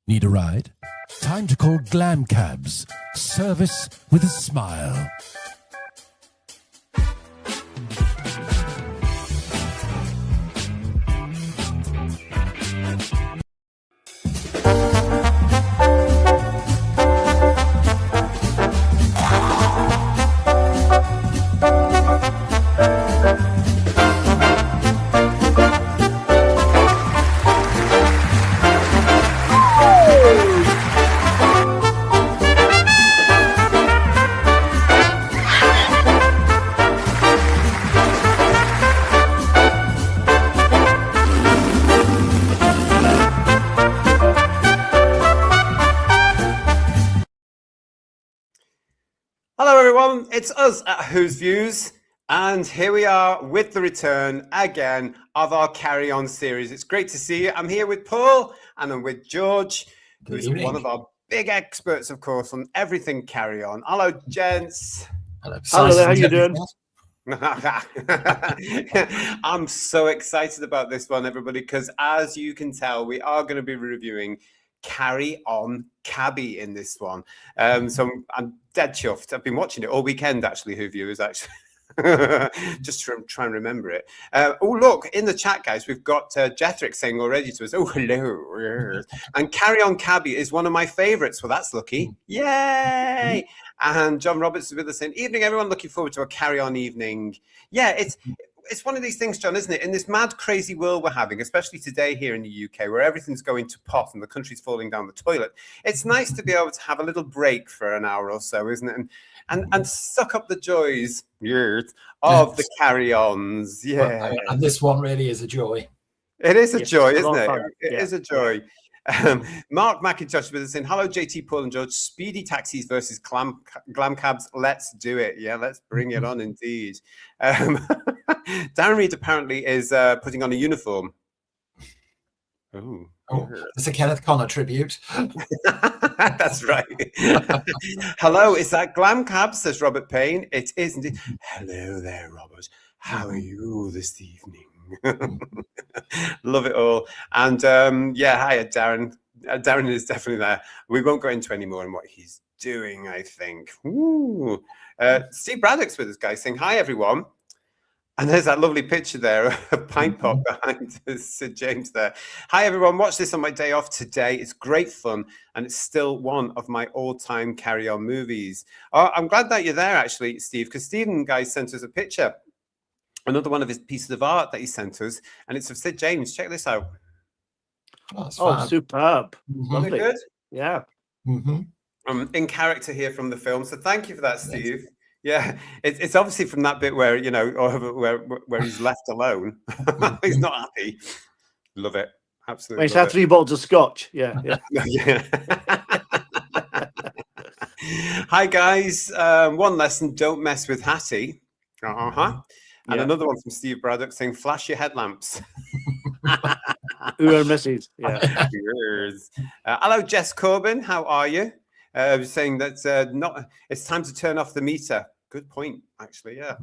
Need a ride? Time to call Glam Cabs. Service with a smile. It's us at Who's Views, and here we are with the return again of our Carry On series. It's great to see you. I'm here with Paul and I'm with George, who's one of our big experts, of course, on everything Carry On. Hello, gents. Hello there, how you doing? I'm so excited about this one, everybody, because as you can tell, we are going to be reviewing Carry On Cabby in this one. So I'm dead chuffed. I've been watching it all weekend, actually, Who Viewers, actually. Just to try and remember it. Oh, look, in the chat, guys, we've got Jethrick saying already to us, oh, hello. And Carry On Cabby is one of my favourites. Well, that's lucky. Yay! And John Roberts is with us saying, evening, everyone. Looking forward to a Carry On evening. Yeah, it's one of these things, John, isn't it? In this mad, crazy world we're having, especially today here in the UK, where everything's going to pot and the country's falling down the toilet, it's nice to be able to have a little break for an hour or so, isn't it? And suck up the joys of the carry-ons. Yeah. And this one really is a joy. It is a joy, isn't it? It is a joy. Mark McIntosh with us saying, hello, JT, Paul and George. Speedy taxis versus glam cabs. Let's do it. Yeah, let's bring it on indeed. Darren Reed apparently is putting on a uniform. Oh, it's a Kenneth Connor tribute. That's right. Hello, is that Glam Cab? Says Robert Payne. It is indeed. Hello there, Robert. How are you this evening? Love it all. And yeah, hi, Darren. Darren is definitely there. We won't go into any more on what he's doing, I think. Ooh. Steve Braddock's with us, guys, saying hi, everyone. And there's that lovely picture there of Pint Pot behind Sid James there. Hi, everyone. Watch this on my day off today. It's great fun, and it's still one of my all-time carry-on movies. Oh, I'm glad that you're there, actually, Steve, because Stephen, guys, sent us a picture. Another one of his pieces of art that he sent us, and it's of Sid James. Check this out. Oh, superb. Lovely. Good? Yeah. In character here from the film. So thank you for that, Steve. Yes. Yeah, it's obviously from that bit where, you know, or where he's left alone. He's not happy. Love it. Absolutely. He's had 3 bottles of scotch. Yeah. Yeah. Hi, guys. One lesson, don't mess with Hattie. And another one from Steve Braddock saying, flash your headlamps. Ooh, misses. Yeah. Hello, Jess Corbin. How are you? Saying that it's time to turn off the meter. Good point, actually. Yeah.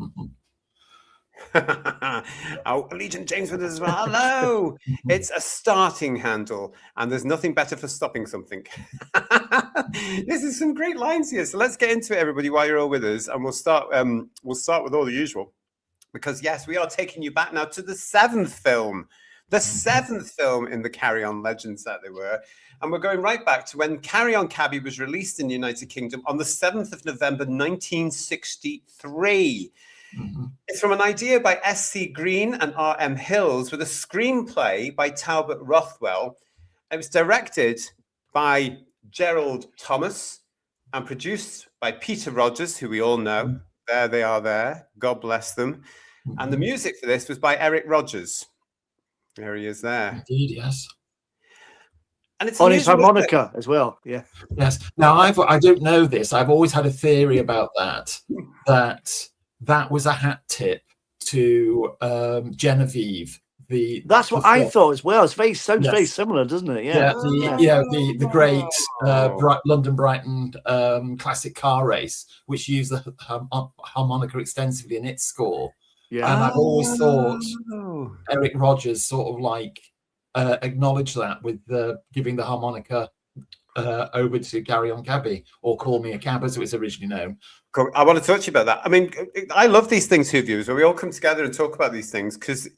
Oh, Allegiant James with us as well. Hello. It's a starting handle, and there's nothing better for stopping something. This is some great lines here. So let's get into it, everybody, while you're all with us, and we'll start with all the usual, because yes, we are taking you back now to the 7th film. The 7th film in the Carry On legends that they were. And we're going right back to when Carry On Cabby was released in the United Kingdom on the 7th of November, 1963. It's from an idea by S.C. Green and R.M. Hills with a screenplay by Talbot Rothwell. It was directed by Gerald Thomas and produced by Peter Rogers, who we all know. There they are there. God bless them. And the music for this was by Eric Rodgers. There he is there. Indeed, yes. And it's on his harmonica as well. Yeah. Yes. Now I don't know this. I've always had a theory about that was a hat tip to Genevieve. That's what I thought as well. Sounds very similar, doesn't it? Yeah. The great London Brighton classic car race, which used the harmonica extensively in its score. Yeah. And I've always thought Eric Rodgers sort of like acknowledged that with giving the harmonica over to Carry On Cabby, or Call Me a Cab as it was originally known. Cool. I want to talk to you about that. I mean, I love these things, Who Views, where we all come together and talk about these things, because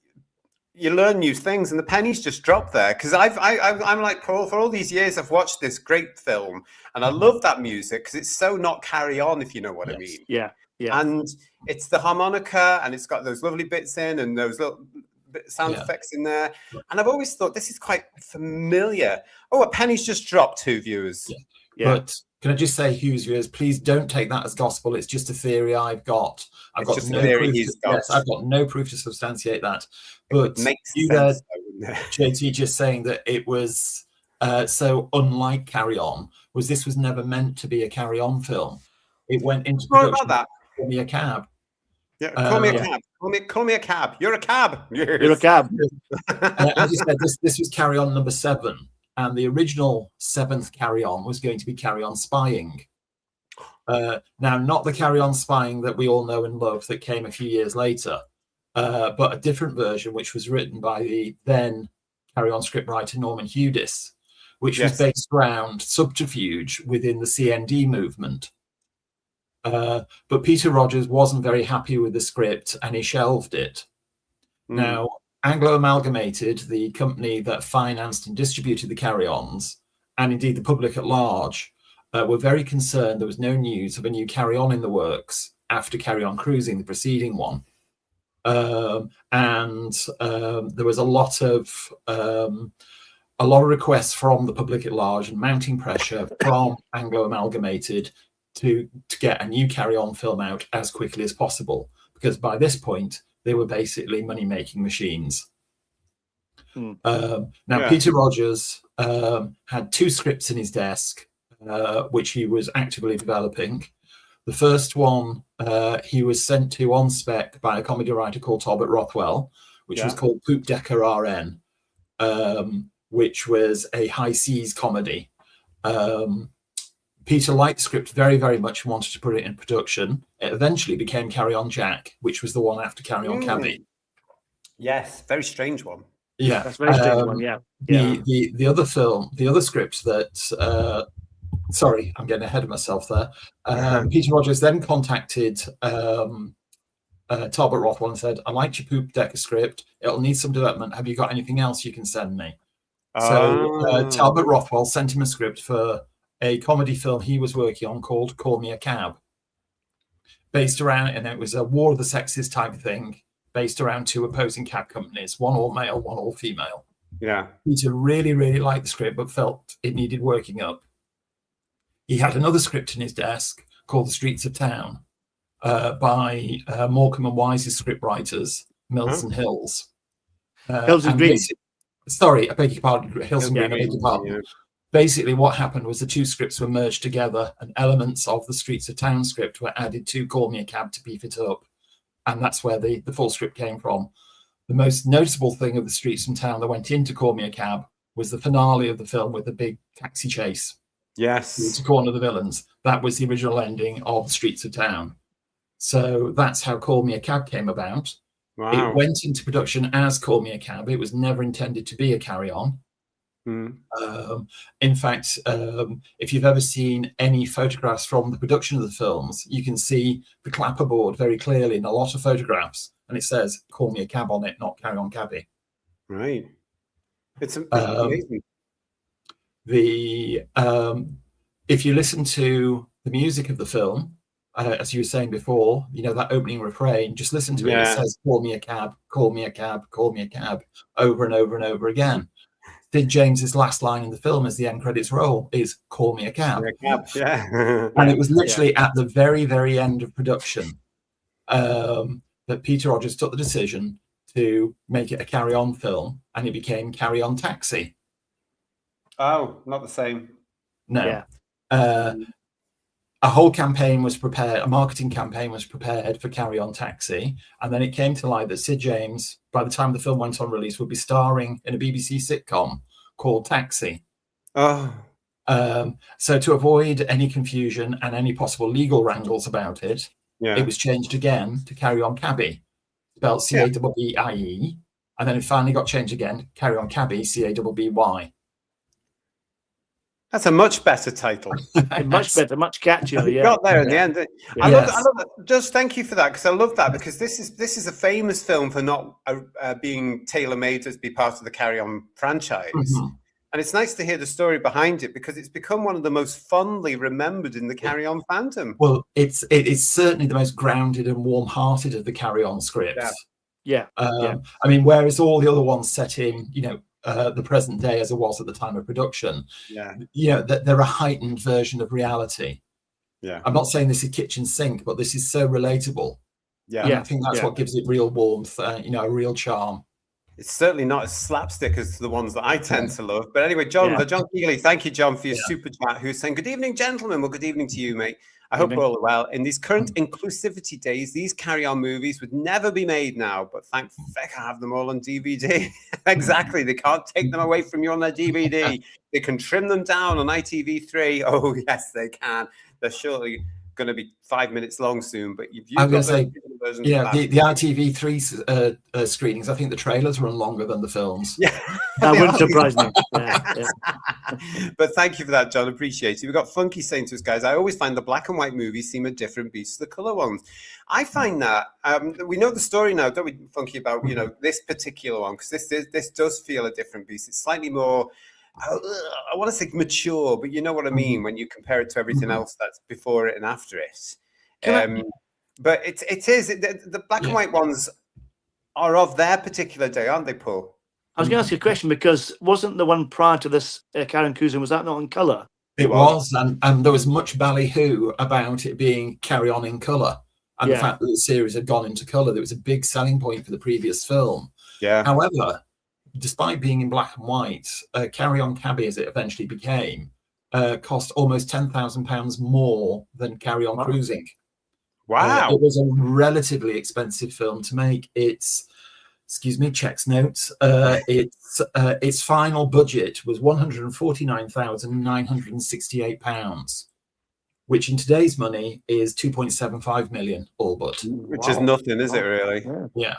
you learn new things, and the pennies just drop there. Because I'm like Paul, for all these years, I've watched this great film, and I love that music because it's so not Carry On, if you know what I mean. Yeah. Yeah. And it's the harmonica, and it's got those lovely bits in, and those little sound effects in there. And I've always thought this is quite familiar. Oh, a penny's just dropped, Who Viewers. Yeah. But can I just say, Who's Viewers, please don't take that as gospel. It's just a theory I've got. I've got no proof. Yes, I've got no proof to substantiate that. But you there, JT, just saying that it was so unlike Carry On, this was never meant to be a Carry On film. It went into production. About that. Call Me a Cab. Yeah, call me a cab. Call me a cab. You're a cab. Yes. You're a cab. As you said, this was Carry On number 7, and the original 7th Carry On was going to be Carry On Spying. Now, not the Carry On Spying that we all know and love that came a few years later, but a different version, which was written by the then Carry On scriptwriter Norman Hudis, which was based around subterfuge within the CND movement. But Peter Rogers wasn't very happy with the script, and he shelved it. Now, Anglo Amalgamated, the company that financed and distributed the Carry-Ons, and indeed the public at large, were very concerned there was no news of a new Carry On in the works after Carry On Cruising, the preceding one. And there was a lot of requests from the public at large and mounting pressure from Anglo Amalgamated to get a new Carry On film out as quickly as possible, because by this point they were basically money-making machines. Peter Rogers had 2 scripts in his desk, which he was actively developing. The first one he was sent to on spec by a comedy writer called Talbot Rothwell, which was called Poop Decker RN, which was a high seas comedy. Peter liked the script very, very much and wanted to put it in production. It eventually became Carry On Jack, which was the one after Carry On Cabby. Yes, very strange one. Yeah, that's a very strange one. Yeah. The other film, the other script that. Sorry, I'm getting ahead of myself there. Peter Rogers then contacted Talbot Rothwell and said, "I liked your Poop Decker script. It'll need some development. Have you got anything else you can send me?" So Talbot Rothwell sent him a script for a comedy film he was working on called Call Me a Cab, based around, and it was a War of the Sexes type thing, based around 2 opposing cab companies, one all male, one all female. Yeah. Peter really, really liked the script, but felt it needed working up. He had another script in his desk called The Streets of Town by Morecambe and Wise's script writers, Mills and Hills. Hills and Green. Sorry, I beg your pardon. Hills and Green, I beg your pardon. Yeah. Basically, what happened was the 2 scripts were merged together, and elements of the Streets of Town script were added to Call Me a Cab to beef it up. And that's where the full script came from. The most noticeable thing of the Streets of Town that went into Call Me a Cab was the finale of the film with the big taxi chase. Yes. To corner the villains. That was the original ending of the Streets of Town. So that's how Call Me a Cab came about. Wow. It went into production as Call Me a Cab. It was never intended to be a carry-on. In fact, if you've ever seen any photographs from the production of the films, you can see the clapperboard very clearly in a lot of photographs, and it says "Call Me a Cab" on it, not "Carry On Cabby." Right. It's amazing. If you listen to the music of the film, as you were saying before, you know that opening refrain. Just listen to it. It says "Call me a cab, call me a cab, call me a cab" over and over and over again. Sid James's last line in the film as the end credits roll is "Call me a cab." Yeah. And it was literally at the very, very end of production that Peter Rogers took the decision to make it a carry-on film, and it became Carry On Taxi. Oh, not the same. No. Yeah. A whole campaign was prepared, a marketing campaign was prepared for Carry On Taxi, and then it came to light that Sid James, by the time the film went on release, would be starring in a BBC sitcom called Taxi. Oh. So to avoid any confusion and any possible legal wrangles about it, it was changed again to Carry On Cabby, spelled C-A-B-B-I-E, and then it finally got changed again, Carry On Cabby, C-A-B-B-Y. That's a much better title. Much better, much catchier. You Yeah. got there in the end. I Yes. love that. Just thank you for that, because I love that, because this is a famous film for not being tailor-made to be part of the Carry On franchise. Mhm. And it's nice to hear the story behind it, because it's become one of the most fondly remembered in the Carry On fandom. Well, it is certainly the most grounded and warm-hearted of the Carry On scripts. Yeah. I mean, whereas all the other ones set in, the present day as it was at the time of production, that they're a heightened version of reality. Yeah. I'm not saying this is kitchen sink, but this is so relatable. Yeah. And I think that's what gives it real warmth, a real charm. It's certainly not as slapstick as the ones that I tend to love. But anyway, John Keeley, thank you, John, for your super chat, who's saying, good evening, gentlemen. Well, good evening to you, mate. I hope we're all well. In these current inclusivity days, these Carry On movies would never be made now, but thank feck I have them all on DVD. Exactly. They can't take them away from you on their DVD. They can trim them down on ITV3. Oh, yes, they can. They're surely going to be 5 minutes long soon, but you've I'm going got to say, the the ITV3 screenings, I think the trailers run longer than the films. Yeah, that wouldn't surprise me. But thank you for that, John. Appreciate it. We've got Funky saying to us, guys, I always find the black and white movies seem a different beast to the color ones. I find that we know the story now, don't we, Funky, about this particular one, because this does feel a different beast. It's slightly more, I want to say mature, but you know what I mean when you compare it to everything else that's before it and after it. But it is the black and white ones are of their particular day, aren't they, Paul? I was going to ask you a question, because wasn't the one prior to this Karen Cruising, was that not in colour? It was, and there was much ballyhoo about it being Carry On in colour, and the fact that the series had gone into colour. There was a big selling point for the previous film. Yeah. However, despite being in black and white, Carry On Cabby, as it eventually became, cost almost £10,000 more than Carry On Cruising. Wow. It was a relatively expensive film to make. Checks notes. Its final budget was £149,968, which in today's money is 2.75 million, all but. Which is nothing, is it, really? Yeah.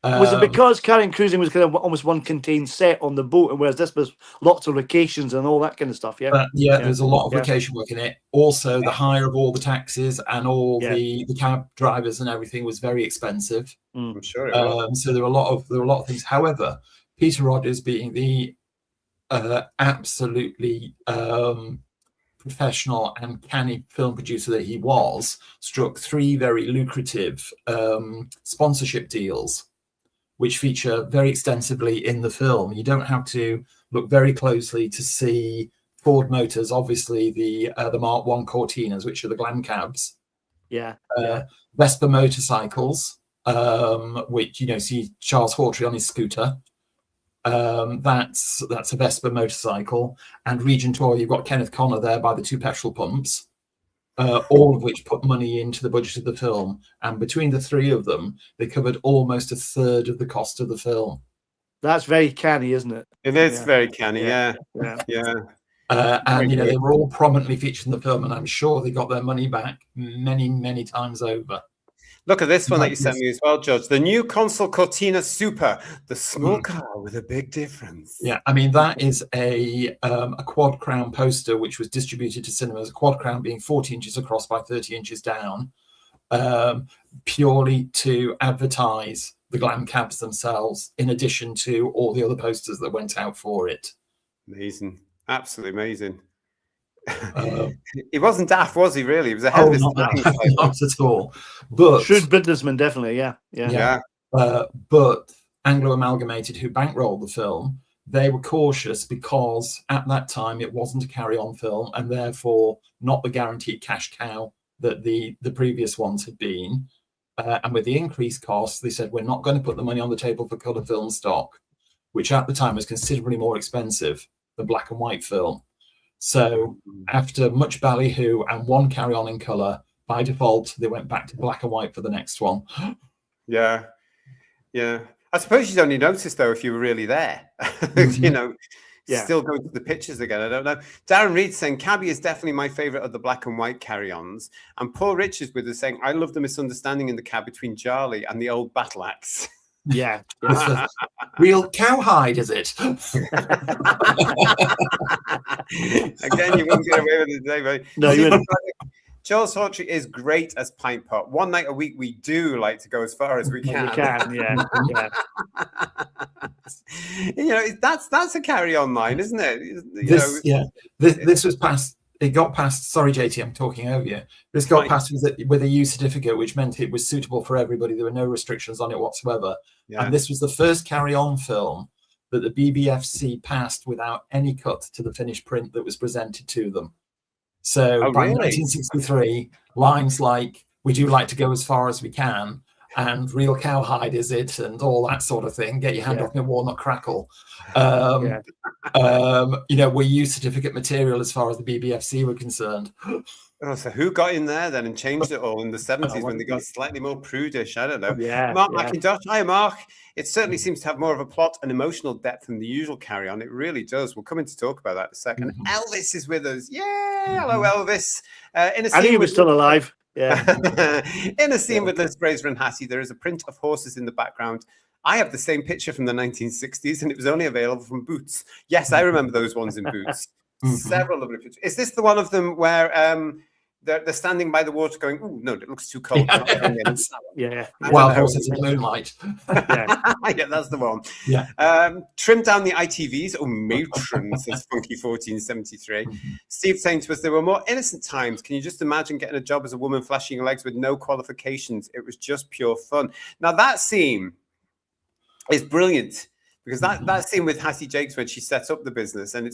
Was it because Karen Cruising was kind of almost one contained set on the boat, and whereas this was lots of locations and all that kind of stuff? There's a lot of location work in it. Also, the hire of all the taxis and all the cab drivers and everything was very expensive. I'm sure it was. So there were a lot of things. However, Peter Rogers, being the absolutely professional and canny film producer that he was, struck 3 very lucrative sponsorship deals, which feature very extensively in the film. You don't have to look very closely to see Ford Motors, obviously the Mark I Cortinas, which are the glam cabs. Vespa motorcycles, which see Charles Hawtrey on his scooter. That's a Vespa motorcycle. And Regent Oil, you've got Kenneth Connor there by the 2 petrol pumps. All of which put money into the budget of the film, and between the 3 of them, they covered almost a third of the cost of the film. That's very canny, isn't it? It is very canny, yeah. And they were all prominently featured in the film, and I'm sure they got their money back many, many times over. Look at this one that you sent me as well, Judge. The new Consul Cortina Super, the small car with a big difference. Yeah, I mean, that is a quad crown poster, which was distributed to cinemas, a quad crown being 40 inches across by 30 inches down, purely to advertise the glam cabs themselves, in addition to all the other posters that went out for it. Amazing. Absolutely amazing. He wasn't daft, was he? Really, he was ahead of his time. Not at all. But shrewd businessman, definitely. But Anglo Amalgamated, who bankrolled the film, they were cautious because at that time it wasn't a carry-on film, and therefore not the guaranteed cash cow that the previous ones had been. And with the increased costs, they said, we're not going to put the money on the table for colour film stock, which at the time was considerably more expensive than black and white film. So after much ballyhoo and 1 carry-on in colour, by default, they went back to black and white for the next one. Yeah. I suppose you'd only notice, though, if you were really there. Still going to the pictures again. I don't know. Darren Reed saying, Cabby is definitely my favourite of the black and white carry-ons. And Paul Richards with us saying, I love the misunderstanding in the cab between Charlie and the old battle axe. Yeah. With Real cowhide, is it? Again, you wouldn't get away with it today, but No, you wouldn't. Charles Hawtrey is great as Pint Pot. One night a week, we do like to go as far as we can. You can, yeah. You know, that's a carry-on line, isn't it? This was passed. It got passed. Sorry, JT, I'm talking over you. This got passed with a U certificate, which meant it was suitable for everybody. There were no restrictions on it whatsoever. Yeah. And this was the first carry-on film that the BBFC passed without any cut to the finished print that was presented to them. So by 1963, lines like "We do like to go as far as we can" and "Real cowhide, is it?" and all that sort of thing. "Get your hand off me, walnut crackle." You know, were U certificate material as far as the BBFC were concerned. Oh, so who got in there then and changed it all in the 70s when they got slightly more prudish? I don't know. Mark McIntosh. Hi, Mark. It certainly seems to have more of a plot and emotional depth than the usual Carry On. It really does. We'll come in to talk about that in a second. Elvis is with us. Yay! Hello, Elvis. I knew he was still alive. Yeah. In a scene with Liz Fraser and Hattie, there is a print of horses in the background. I have the same picture from the 1960s, and it was only available from Boots. Yes, I remember those ones in Boots. Several lovely pictures. Is this the one of them where they're standing by the water going, "Oh no, it looks too cold"? Wild horses in the moonlight. Yeah, that's the one. Yeah. Trim down the ITVs. Oh, matron, says Funky 1473. Steve saying to us, there were more innocent times. Can you just imagine getting a job as a woman flashing your legs with no qualifications? It was just pure fun. Now that scene is brilliant. Because that scene with Hattie Jakes when she sets up the business and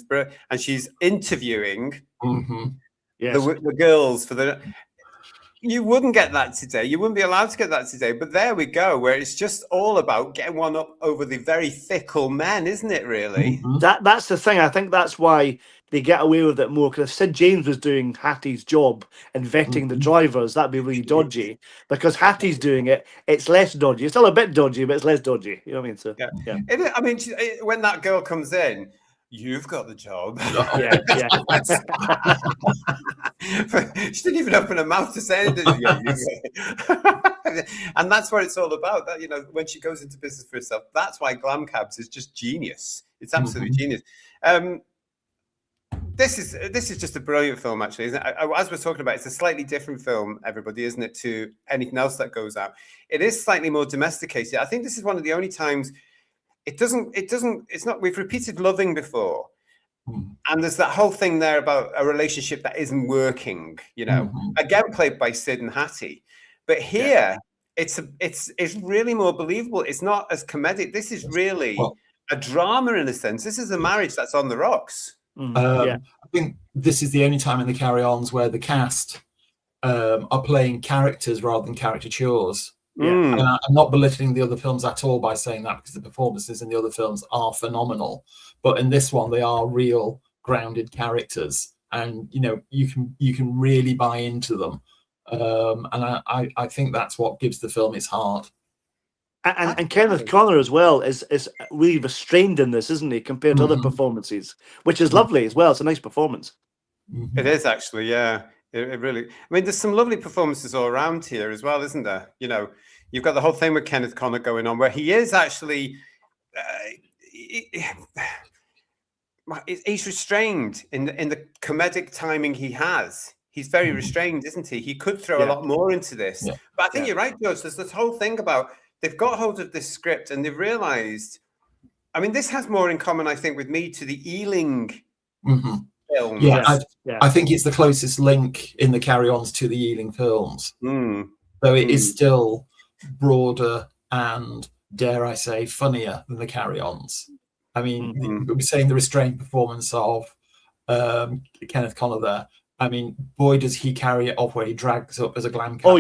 she's interviewing the girls for the. You wouldn't get that today. You wouldn't be allowed to get that today. But there we go, where it's just all about getting one up over the very fickle men, isn't it? Really. That's the thing. I think that's why they get away with it more. Because if Sid James was doing Hattie's job and vetting the drivers, that'd be really dodgy. Because Hattie's doing it, it's less dodgy. It's still a bit dodgy, but it's less dodgy. You know what I mean? So I mean, when that girl comes in, you've got the job. She didn't even open her mouth to say anything. And that's what it's all about. That, you know, when she goes into business for herself, that's why Glam Cabs is just genius. It's absolutely genius. This is just a brilliant film, actually, isn't it? As we're talking about, it's a slightly different film, everybody, isn't it, to anything else that goes out. It is slightly more domesticated. I think this is one of the only times it's not, we've repeated Loving before. And there's that whole thing there about a relationship that isn't working, you know, again, played by Sid and Hattie. But here, it's really more believable. It's not as comedic. This is really a drama in a sense. This is a marriage that's on the rocks. I think this is the only time in the Carry-Ons where the cast are playing characters rather than caricatures. And I'm not belittling the other films at all by saying that, because the performances in the other films are phenomenal. But in this one, they are real grounded characters, and you know, you can really buy into them. And I think that's what gives the film its heart. And Kenneth Connor as well is really restrained in this, isn't he, compared to other performances, which is lovely as well. It's a nice performance. It is actually, yeah. It really. I mean, there's some lovely performances all around here as well, isn't there? You know, you've got the whole thing with Kenneth Connor going on, where he is actually he's restrained in the comedic timing he has. He's very restrained, isn't he? He could throw a lot more into this. But I think you're right, George. There's this whole thing about they've got hold of this script and they've realised. I mean, this has more in common, I think, with me to the Ealing films. I think it's the closest link in the Carry-Ons to the Ealing films. Though it is still broader and, dare I say, funnier than the Carry-Ons. I mean, we're saying the restrained performance of Kenneth Connor there. I mean, boy, does he carry it off where he drags up as a glam cab.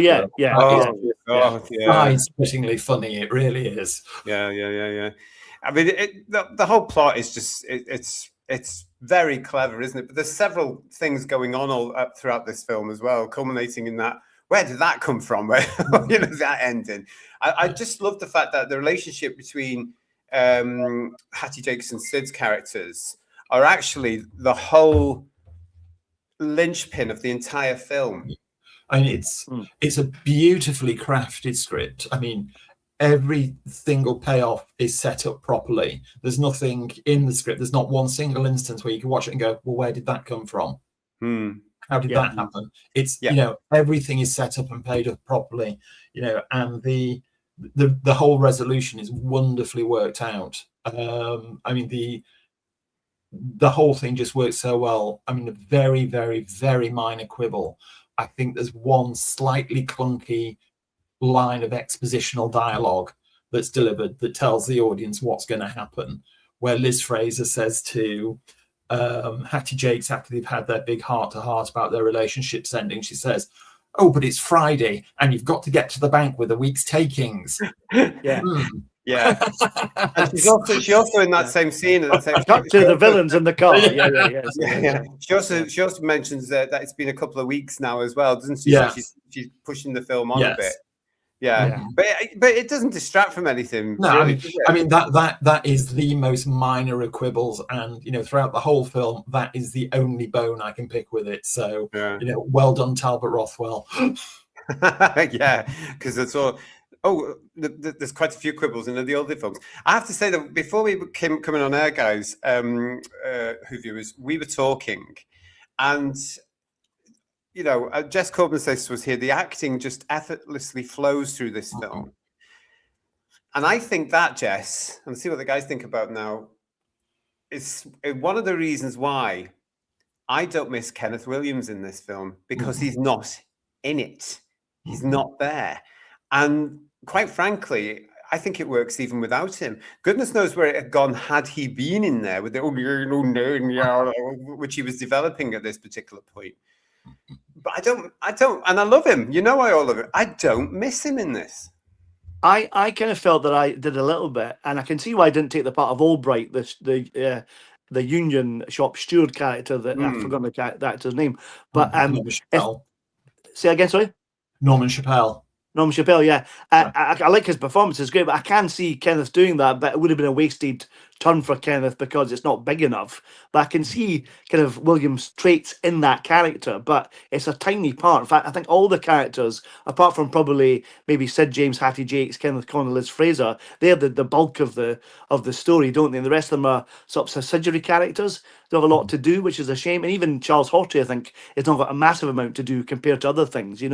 Eye-splittingly funny. It really is. Yeah. I mean, the whole plot is just it's very clever, isn't it? But there's several things going on all up throughout this film as well, culminating in that. Where did that come from? Where that ending? I just love the fact that the relationship between Hattie Jakes and Sid's characters are actually the whole linchpin of the entire film. I mean, it's a beautifully crafted script. I mean, every single payoff is set up properly. There's nothing in the script. There's not one single instance where you can watch it and go, well, where did that come from? How did that happen? It's, everything is set up and paid up properly, and the whole resolution is wonderfully worked out. I mean, the whole thing just works so well. I mean, a very, very, very minor quibble. I think there's one slightly clunky line of expositional dialogue that's delivered that tells the audience what's going to happen, where Liz Fraser says to Hattie Jakes, after they've had their big heart-to-heart about their relationships ending, she says, "Oh, but it's Friday and you've got to get to the bank with a week's takings." Yeah. And she's also in that same scene. Cut to the villains in the car. Yeah. She also mentions that it's been a couple of weeks now as well, doesn't she? Yes. So she's pushing the film on a bit. Yeah. But it doesn't distract from anything. No, really, I mean that is the most minor of quibbles, and throughout the whole film, that is the only bone I can pick with it. So well done, Talbot Rothwell. Yeah, because it's all. Oh, there's quite a few quibbles in the older films. I have to say that before we came coming on air, guys, who viewers, we were talking, and Jess Corbin says to us here, the acting just effortlessly flows through this film, and I think that, Jess, and see what the guys think about now, is one of the reasons why I don't miss Kenneth Williams in this film, because he's not in it, he's not there, and quite frankly, I think it works even without him. Goodness knows where it had gone had he been in there with the which he was developing at this particular point. But I don't, and I love him. I all love him. I don't miss him in this. I kind of felt that I did a little bit, and I can see why I didn't take the part of Albright, the union shop steward character that I've forgotten the actor's name. But say again, sorry. Norman Chappelle. Norman Chappelle, yeah. I like his performance, it's great, but I can see Kenneth doing that, but it would have been a wasted turn for Kenneth because it's not big enough. But I can see kind of Williams' traits in that character, but it's a tiny part. In fact, I think all the characters, apart from probably maybe Sid James, Hattie Jakes, Kenneth Connell, Liz Fraser, they're the bulk of the story, don't they? And the rest of them are sort of subsidiary characters. They have a lot to do, which is a shame. And even Charles Hawtrey, I think, has not got a massive amount to do compared to other things,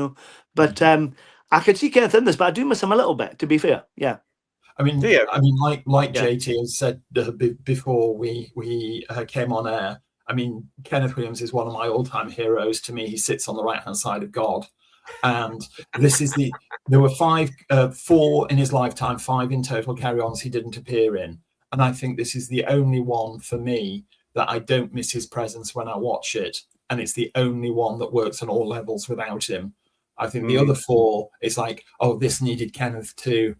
But I could see Kenneth in this, but I do miss him a little bit, to be fair. Yeah. I mean, like JT has said before we came on air. I mean, Kenneth Williams is one of my all-time heroes. To me, he sits on the right-hand side of God, and this is there were four in his lifetime, 5 in total carry-ons he didn't appear in, and I think this is the only one for me that I don't miss his presence when I watch it, and it's the only one that works on all levels without him. I think the other 4, it's like, oh, this needed Kenneth to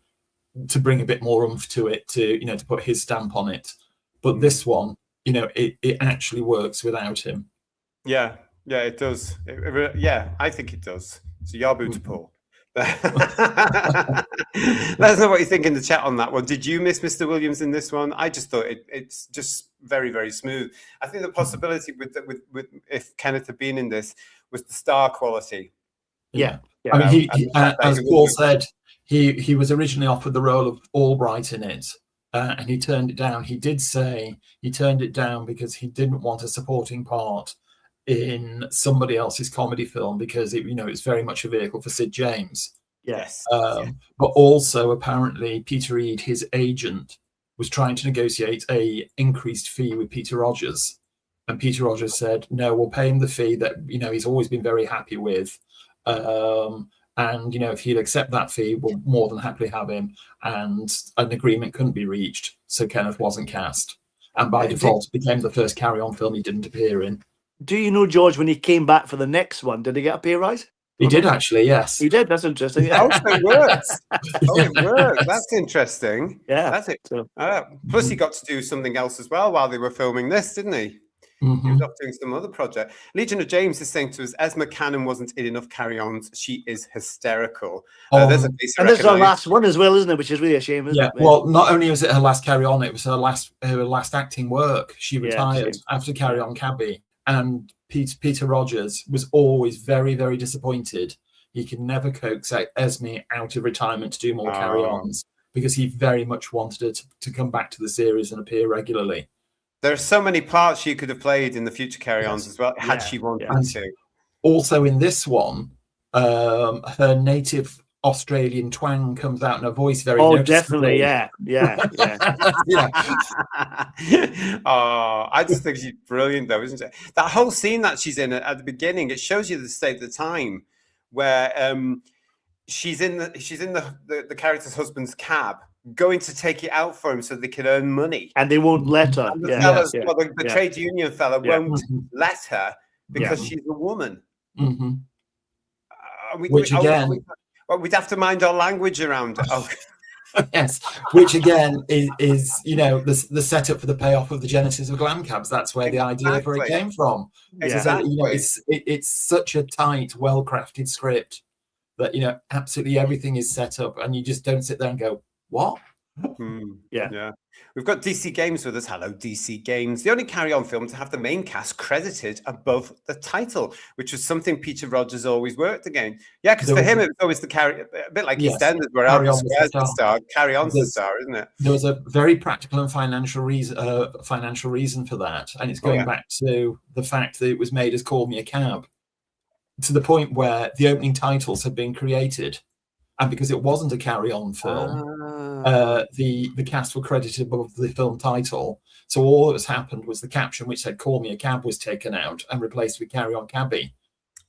bring a bit more oomph to it, to put his stamp on it. But this one, it actually works without him. Yeah, it does. I think it does. So Yabu to Paul. Let us know what you think in the chat on that one. Did you miss Mr. Williams in this one? I just thought it's just very, very smooth. I think the possibility with if Kenneth had been in this was the star quality. Yeah. I mean, as Paul said, he was originally offered the role of Albright in it, and he turned it down. He did say he turned it down because he didn't want a supporting part in somebody else's comedy film, because it's very much a vehicle for Sid James. Yes. But also apparently Peter Reed, his agent, was trying to negotiate a increased fee with Peter Rogers, and Peter Rogers said, "No, we'll pay him the fee that he's always been very happy with." And if he'd accept that fee, we'll more than happily have him, and an agreement couldn't be reached, so Kenneth wasn't cast, and by default it became the first carry-on film he didn't appear in. Do you know, George, when he came back for the next one, did he get a pay rise? He did, actually, yes. He did. That's interesting. Oh, so it works. It works. That's interesting. Yeah, that's it. So. Plus, he got to do something else as well while they were filming this, didn't he? He was off doing some other project. Legion of James is saying to us, Esma Cannon wasn't in enough carry-ons. She is hysterical. There's a piece and this is her last one as well, isn't it? Which is really a shame, isn't it? Well, not only was it her last carry-on, it was her last acting work. She retired after Carry On Cabby. And Peter Rogers was always very, very disappointed. He could never coax Esme out of retirement to do more carry-ons. because he very much wanted her to come back to the series and appear regularly. There are so many parts she could have played in the future carry-ons as well, had she wanted to. Also in this one, her native Australian twang comes out in her voice very definitely, yeah. Oh, I just think she's brilliant, though, isn't she? That whole scene that she's in at the beginning, it shows you the state of the time, where she's in the character's husband's cab, going to take it out for him so they can earn money, and they won't let her. And the trade union fella won't let her because she's a woman. Mm-hmm. We'd have to mind our language around it. Oh. Yes, which again is the setup for the payoff of the genesis of glam cabs. That's where the idea for it came from. Exactly. It's such a tight, well-crafted script that absolutely everything is set up, and you just don't sit there and go, what? Yeah. We've got DC Games with us. Hello, DC Games. The only carry-on film to have the main cast credited above the title, which was something Peter Rogers always worked again. Yeah, because for him it was always a bit like EastEnders, where Albert Square's the star. Carry On's the star, isn't it? There was a very practical and financial reason for that, and it's going back to the fact that it was made as Call Me a Cab, to the point where the opening titles had been created. And because it wasn't a carry-on film, the cast were credited above the film title. So all that has happened was the caption, which said "Call Me a Cab," was taken out and replaced with "Carry On Cabby,"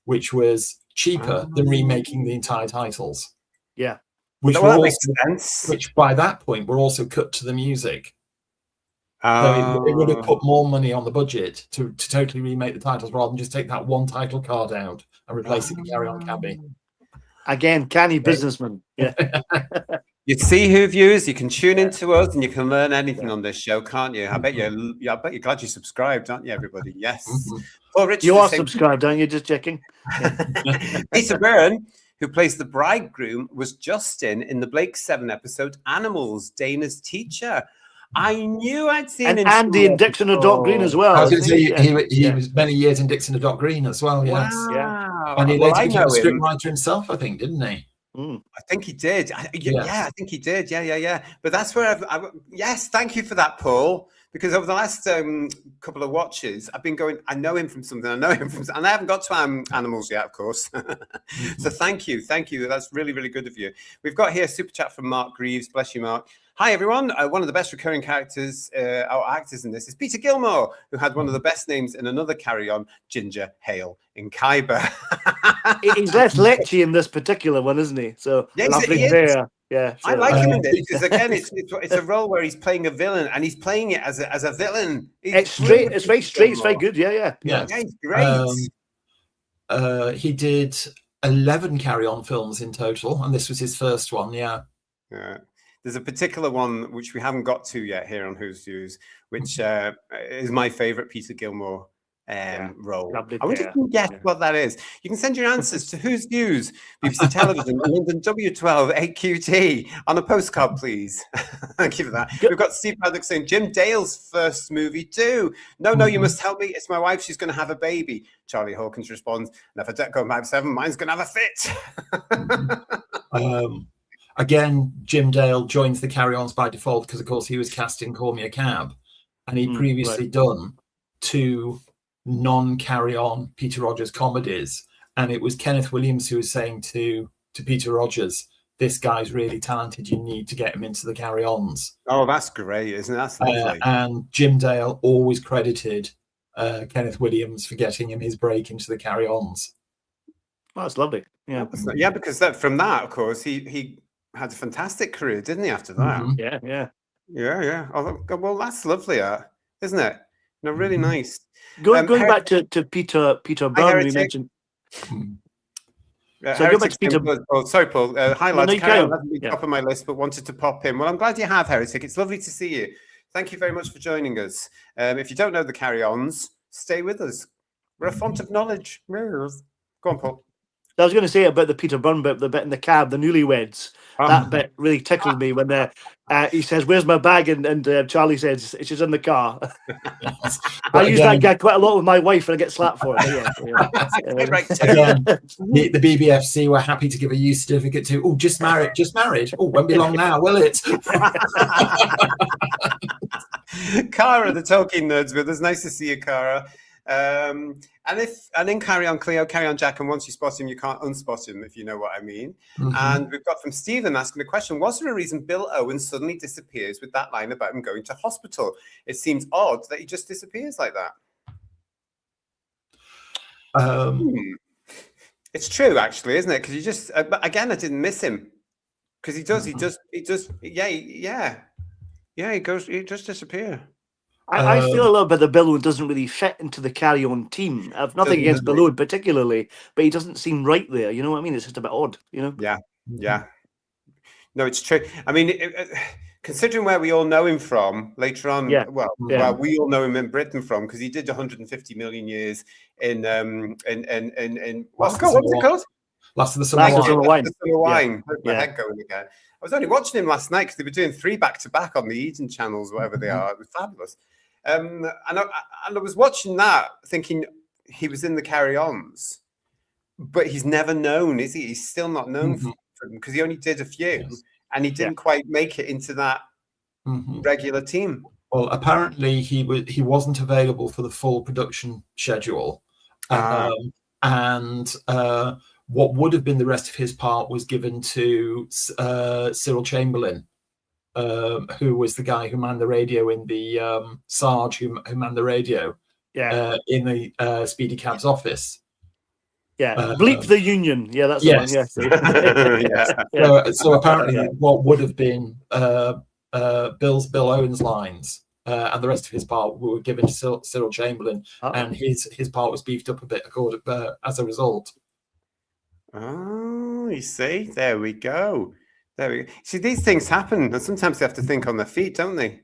which was cheaper than remaking the entire titles. Yeah, which makes sense. Which by that point were also cut to the music. So it would have put more money on the budget to totally remake the titles rather than just take that one title card out and replace it with "Carry On Cabby." Again, canny businessman. Yeah. You see who views. You can tune into us, and you can learn anything on this show, can't you? I bet you're glad you subscribed, aren't you, everybody? Yes. Paul Richards, you are subscribed, aren't you? Just checking. Peter Byrne, who plays the bridegroom, was Justin in the Blake 7 episode "Animals," Dana's teacher. I knew I'd seen and him. Andy in Dixon and Doc Green as well. I was going to say he was many years in Dixon and Doc Green as well. Yes. Wow. And he later became a scriptwriter himself, I think, didn't he? I think he did. I think he did. Yeah. But that's where yes, thank you for that, Paul. Because over the last couple of watches, I've been going, I know him from something. And I haven't got to Animals yet, of course. So thank you. That's really, really good of you. We've got here a super chat from Mark Greaves. Bless you, Mark. Hi, everyone. One of the best recurring characters or actors in this is Peter Gilmore, who had one of the best names in another carry-on, Ginger Hale in Khyber. He's less lechy in this particular one, isn't he? So nothing there. Yeah, I like him in this because again, it's a role where he's playing a villain, and he's playing it as a villain. It's straight. It's very straight. It's very good. Yeah, he's great. He did 11 carry-on films in total, and this was his first one. Yeah. There's a particular one which we haven't got to yet here on Who's Views, which is my favorite Peter Gilmore role. I wonder if you can guess what that is. You can send your answers to Who's Views, BBC Television, London W12 8QT on a postcard, please. Thank you for that. We've got Steve Paddock saying Jim Dale's first movie too. No, you must help me. It's my wife. She's going to have a baby. Charlie Hawkins responds, and if I don't go 5-7, mine's going to have a fit. Again, Jim Dale joins the carry-ons by default because, of course, he was cast in Call Me a Cab, and he'd previously done 2 non-carry-on Peter Rogers comedies, and it was Kenneth Williams who was saying to Peter Rogers, "This guy's really talented. You need to get him into the carry-ons." Oh, that's great, isn't it? That's lovely. And Jim Dale always credited Kenneth Williams for getting him his break into the carry-ons. Oh, that's lovely. Yeah, because from that, of course, he had a fantastic career, didn't he? After that, yeah. Oh, well, that's lovely, isn't it? No, really nice. Going back to Peter Byrne, we mentioned. So go back to Peter. Sorry, Paul. Hi, lads. Carry on. Hasn't been top of my list, but wanted to pop in. Well, I'm glad you have, Heretic. It's lovely to see you. Thank you very much for joining us. If you don't know the carry-ons, stay with us. We're a font of knowledge. Go on, Paul. I was going to say about the Peter Byrne bit, the bit in the cab, the newlyweds. That bit really tickled me when he says, "Where's my bag?" and Charlie says, "She's in the car." Yes. I But use that gag quite a lot with my wife, and I get slapped for it. But yeah. Right, again, the BBFC were happy to give a use certificate to. Oh, just married. Oh, won't be long now, will it? Cara, the Tolkien nerds with us. Nice to see you, Cara. And then Carry On Cleo, Carry On Jack, and once you spot him, you can't unspot him, if you know what I mean. And we've got from Stephen asking the question, was there a reason Bill Owen suddenly disappears with that line about him going to hospital? It seems odd that he just disappears like that. It's true, actually, isn't it? Because you just, but again, I didn't miss him. Because he does, he just disappear. I feel a little bit that Bill Owen doesn't really fit into the Carry On team. I've nothing against Bill Owen particularly, but he doesn't seem right there. You know what I mean? It's just a bit odd, you know? Yeah. No, it's true. I mean, considering where we all know him from later on, well, we all know him in Britain from, because he did 150 million years in what's it called? Last of the Summer Wine. My head going again. I was only watching him last night because they were doing 3 back-to-back on the Eden channels, whatever they are. It was fabulous. And I was watching that thinking he was in the Carry-Ons, but he's never known, is he? He's still not known for them because he only did a few, and he didn't quite make it into that regular team. Well, apparently he wasn't available for the full production schedule, and what would have been the rest of his part was given to Cyril Chamberlain, who was the guy who manned the radio in the Sarge, who manned the radio in the Speedy Cab's office. Bleep the Union. Yeah, that's the one. So apparently what would have been Bill Owen's lines and the rest of his part were given to Cyril Chamberlain, and his part was beefed up a bit as a result. Oh, you see, there we go. See, these things happen, and sometimes they have to think on their feet, don't they?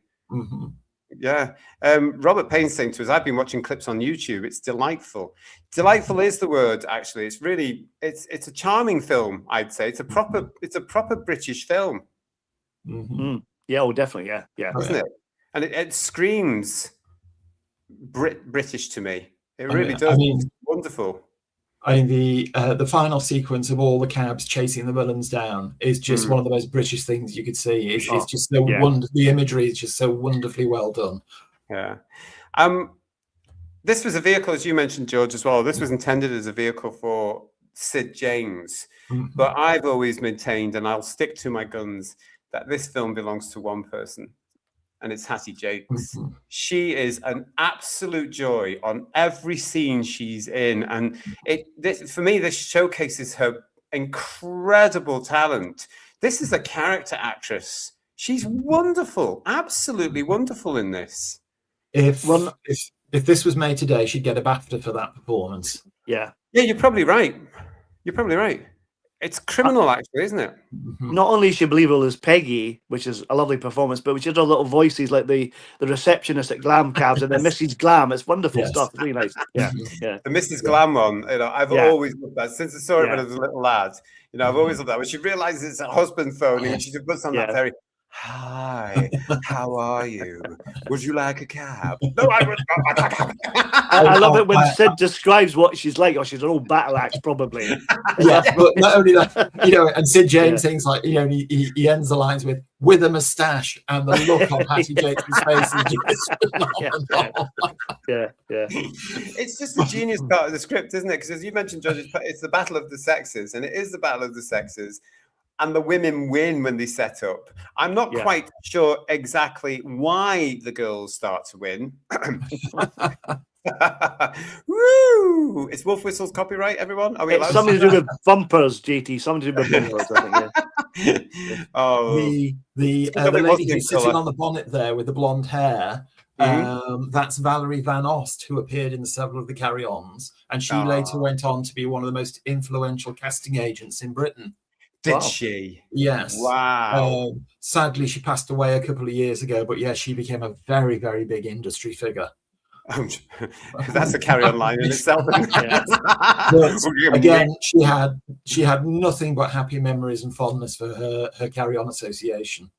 Yeah. Robert Payne's saying to us, I've been watching clips on YouTube. It's delightful. Delightful is the word, actually. It's really, it's a charming film, I'd say. It's a proper British film. Yeah, oh, definitely, yeah. Doesn't it? And it screams British to me. It really does. It's wonderful. I mean, the final sequence of all the cabs chasing the villains down is just one of the most British things you could see. It's just so the imagery is just so wonderfully well done. Yeah. This was a vehicle, as you mentioned, George, as well. This was intended as a vehicle for Sid James, but I've always maintained, and I'll stick to my guns, that this film belongs to one person. And it's Hattie Jakes. She is an absolute joy on every scene she's in. And for me, this showcases her incredible talent. This is a character actress. She's wonderful, absolutely wonderful in this. If this was made today, she'd get a BAFTA for that performance. Yeah, you're probably right. It's criminal, actually, isn't it? Not only is she believable as Peggy, which is a lovely performance, but she does little voices like the receptionist at Glam Cabs and then Mrs. Glam. It's wonderful stuff. It's really nice. Yeah. The Mrs. Glam one, I've always loved that since I saw it when I was a little lad. I've always loved that. When she realizes it's her husband phoning and she just puts on that very, hi, how are you? Would you like a cab? No, I would not like a cab. I love it when Sid describes what she's like. Oh, she's an old battle axe, probably. But not only that, and Sid James things like, he ends the lines with a moustache, and the look on Hattie Jakes' face is It's just a genius part of the script, isn't it? Because as you mentioned, George, it's the battle of the sexes, and it is the battle of the sexes. And the women win when they set up. I'm not quite sure exactly why the girls start to win. Woo! Is Wolf Whistle's copyright, everyone? Are we allowed something to do with bumpers, JT. Something to do with bumpers, I think. The lady who's sitting on the bonnet there with the blonde hair, that's Valerie Van Ost, who appeared in several of the Carry-Ons. And she later went on to be one of the most influential casting agents in Britain. Did she? Yes. Wow. Sadly, she passed away a couple of years ago, but she became a very, very big industry figure. That's a Carry On line in itself. But again, she had nothing but happy memories and fondness for her Carry On association.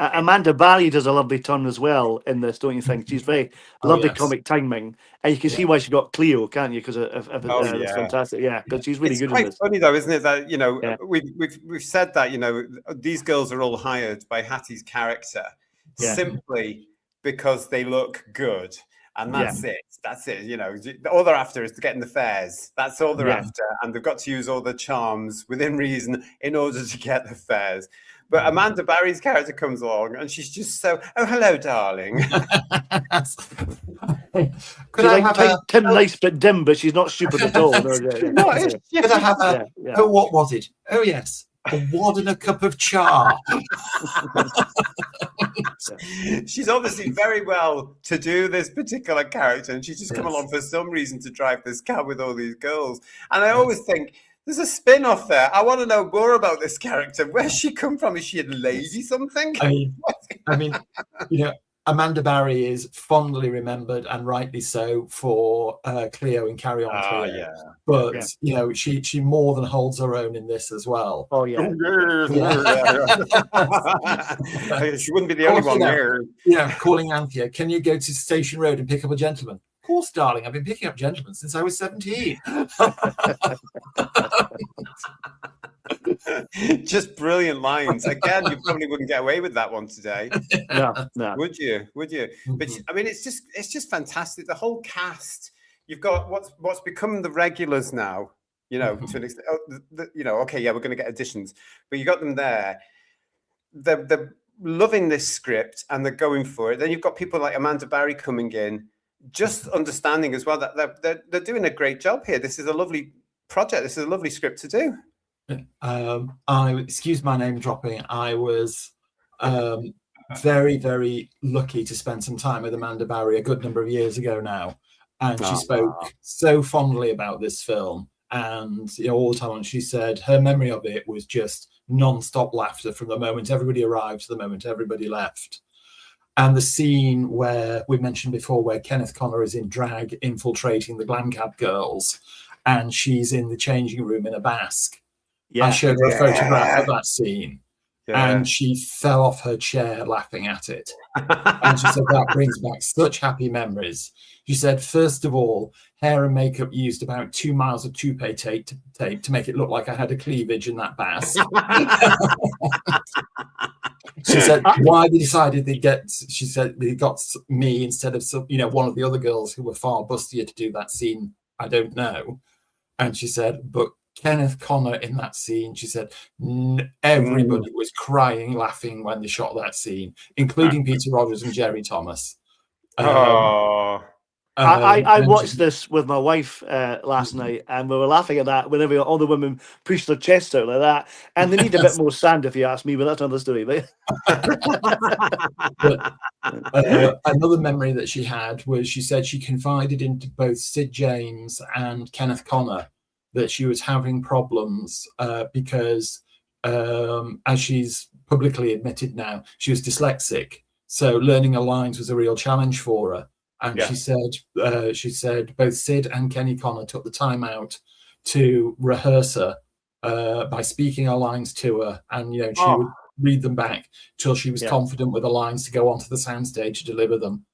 Amanda Barry does a lovely turn as well in this, don't you think? She's very lovely yes. comic timing, and you can see why she got Cleo, can't you? Because it's fantastic, because she's really good in this. It's quite funny though, isn't it? That we've said that these girls are all hired by Hattie's character simply because they look good, and that's it. That's it. All they're after is getting the fares. That's all they're after, and they've got to use all the charms within reason in order to get the fares. But Amanda Barry's character comes along, and she's just so, oh, hello, darling. She's like Tim Nice but dim, but she's not stupid at all. Could I have oh, what was it? Oh, yes. A wad and a cup of char. She's obviously very well to do this particular character, and she's just come along for some reason to drive this cab with all these girls. And I always think, there's a spin-off there. I want to know more about this character. Where's she come from? Is she a lady something? I mean, Amanda Barry is fondly remembered, and rightly so, for Cleo in Carry On Cleo. Yeah. But she more than holds her own in this as well. Oh yeah. She wouldn't be the only one there. Calling Anthea, can you go to Station Road and pick up a gentleman? Of course, darling. I've been picking up gentlemen since I was 17. Just brilliant lines. Again, you probably wouldn't get away with that one today. No. Would you? But I mean, it's just fantastic. The whole cast. You've got what's become the regulars now. To an extent. Okay, yeah, we're going to get additions, but you got them there. They're loving this script and they're going for it. Then you've got people like Amanda Barry coming in, just understanding as well that they're doing a great job here. This is a lovely project. This is a lovely script to do. Excuse my name dropping. I was very, very lucky to spend some time with Amanda Barry a good number of years ago now, and she spoke so fondly about this film, and all the time. And she said her memory of it was just non-stop laughter from the moment everybody arrived to the moment everybody left. And the scene where we mentioned before, where Kenneth Connor is in drag infiltrating the Glam Cab girls, and she's in the changing room in a basque. I showed her a photograph of that scene, and she fell off her chair laughing at it. And she said that brings back such happy memories. She said, first of all, hair and makeup used about 2 miles of toupee tape to make it look like I had a cleavage in that basque. She said, why they decided they got me instead of one of the other girls who were far bustier to do that scene, I don't know. And she said, but Kenneth Connor in that scene, she said, everybody was crying, laughing when they shot that scene, including Peter Rogers and Jerry Thomas. I watched this with my wife last night, and we were laughing at that whenever all the women push their chests out like that. And they need a bit more sand, if you ask me, but that's another story. But another memory that she had was, she said she confided into both Sid James and Kenneth Connor that she was having problems because, as she's publicly admitted now, she was dyslexic. So learning her lines was a real challenge for her. And she said both Sid and Kenny Connor took the time out to rehearse her by speaking her lines to her, and she would read them back till she was confident with the lines to go onto the soundstage to deliver them.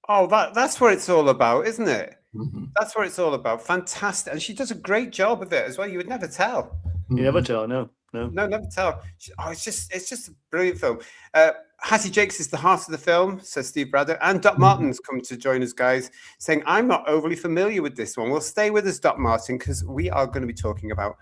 Oh, that's what it's all about, isn't it? Mm-hmm. That's what it's all about. Fantastic, and she does a great job of it as well. You would never tell. You never tell, no, never tell. It's just a brilliant film. Hattie Jakes is the heart of the film, says Steve Braddock. And Doc Martin's come to join us, guys, saying, I'm not overly familiar with this one. Well, stay with us, Doc Martin, because we are going to be talking about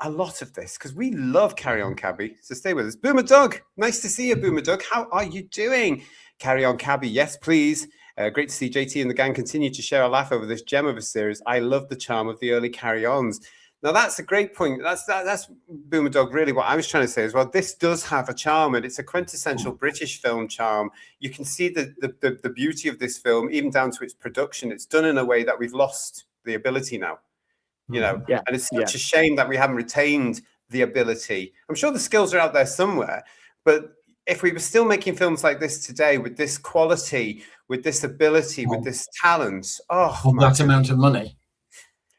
a lot of this, because we love Carry On Cabby. So stay with us. Boomer Doug, nice to see you, Boomer Doug. How are you doing? Carry On Cabby, yes, please. Great to see JT and the gang continue to share a laugh over this gem of a series. I love the charm of the early Carry-Ons. Now, that's a great point. That's Boomer Dog, really what I was trying to say as well. This does have a charm, and it's a quintessential British film charm. You can see the beauty of this film, even down to its production. It's done in a way that we've lost the ability now, and it's such a shame that we haven't retained the ability. I'm sure the skills are out there somewhere, but if we were still making films like this today, with this quality, with this ability, with this talent, on that amount of money.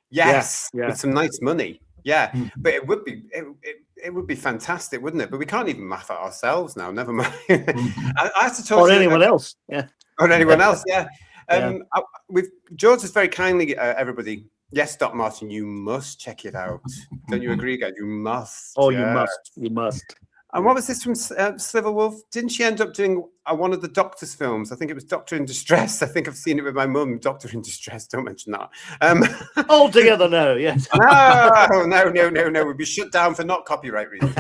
Yes, Yeah. with some nice money. Yeah, Mm-hmm. but it would be fantastic, wouldn't it? But we can't even laugh at ourselves now. Never mind. Mm-hmm. I have to talk Or to you anyone else. Yeah. or anyone else. Yeah. Yeah. George has very kindly, everybody. Yes, Doc Martin, you must check it out. Don't you agree, guys? You must. Oh, yeah. you must. And what was this from Sliver Wolf? Didn't she end up doing one of the Doctor's films? I think it was Doctor in Distress. I think I've seen it with my mum. Doctor in Distress. Don't mention that. All together now. Yes. No. We'd be shut down for not copyright reasons.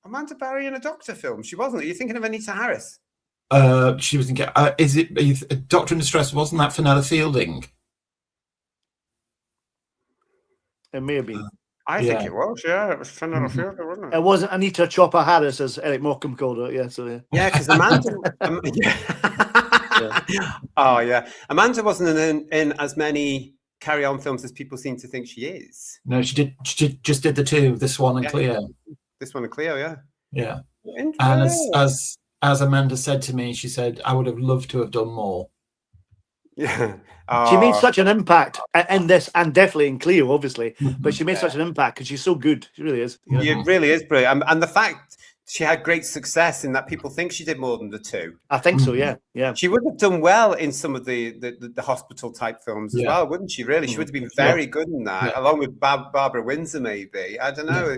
Amanda Barry in a Doctor film. She wasn't. Are you thinking of Anita Harris? She was in. Is it Doctor in Distress? Wasn't that Fenella Fielding? It may have been. I think it was. Yeah, it was Fenella Fielding, wasn't it? It wasn't Anita Chopper Harris, as Eric Morecambe called her. Yeah. So Yeah, because Amanda. Oh yeah, Amanda wasn't in as many Carry On films as people seem to think she is. No, she did. She just did the two. This one and Cleo. This one and Cleo, yeah. Yeah. And as Amanda said to me, she said, "I would have loved to have done more." Yeah. She made such an impact in this, and definitely in Cleo, obviously. But she made such an impact because she's so good. She really is. You know? It really is brilliant, and the fact she had great success in that people think she did more than the two. I think so. Yeah. She would have done well in some of the hospital type films as well, wouldn't she? Really, she would have been very good in that, along with Barbara Windsor, maybe. I don't know.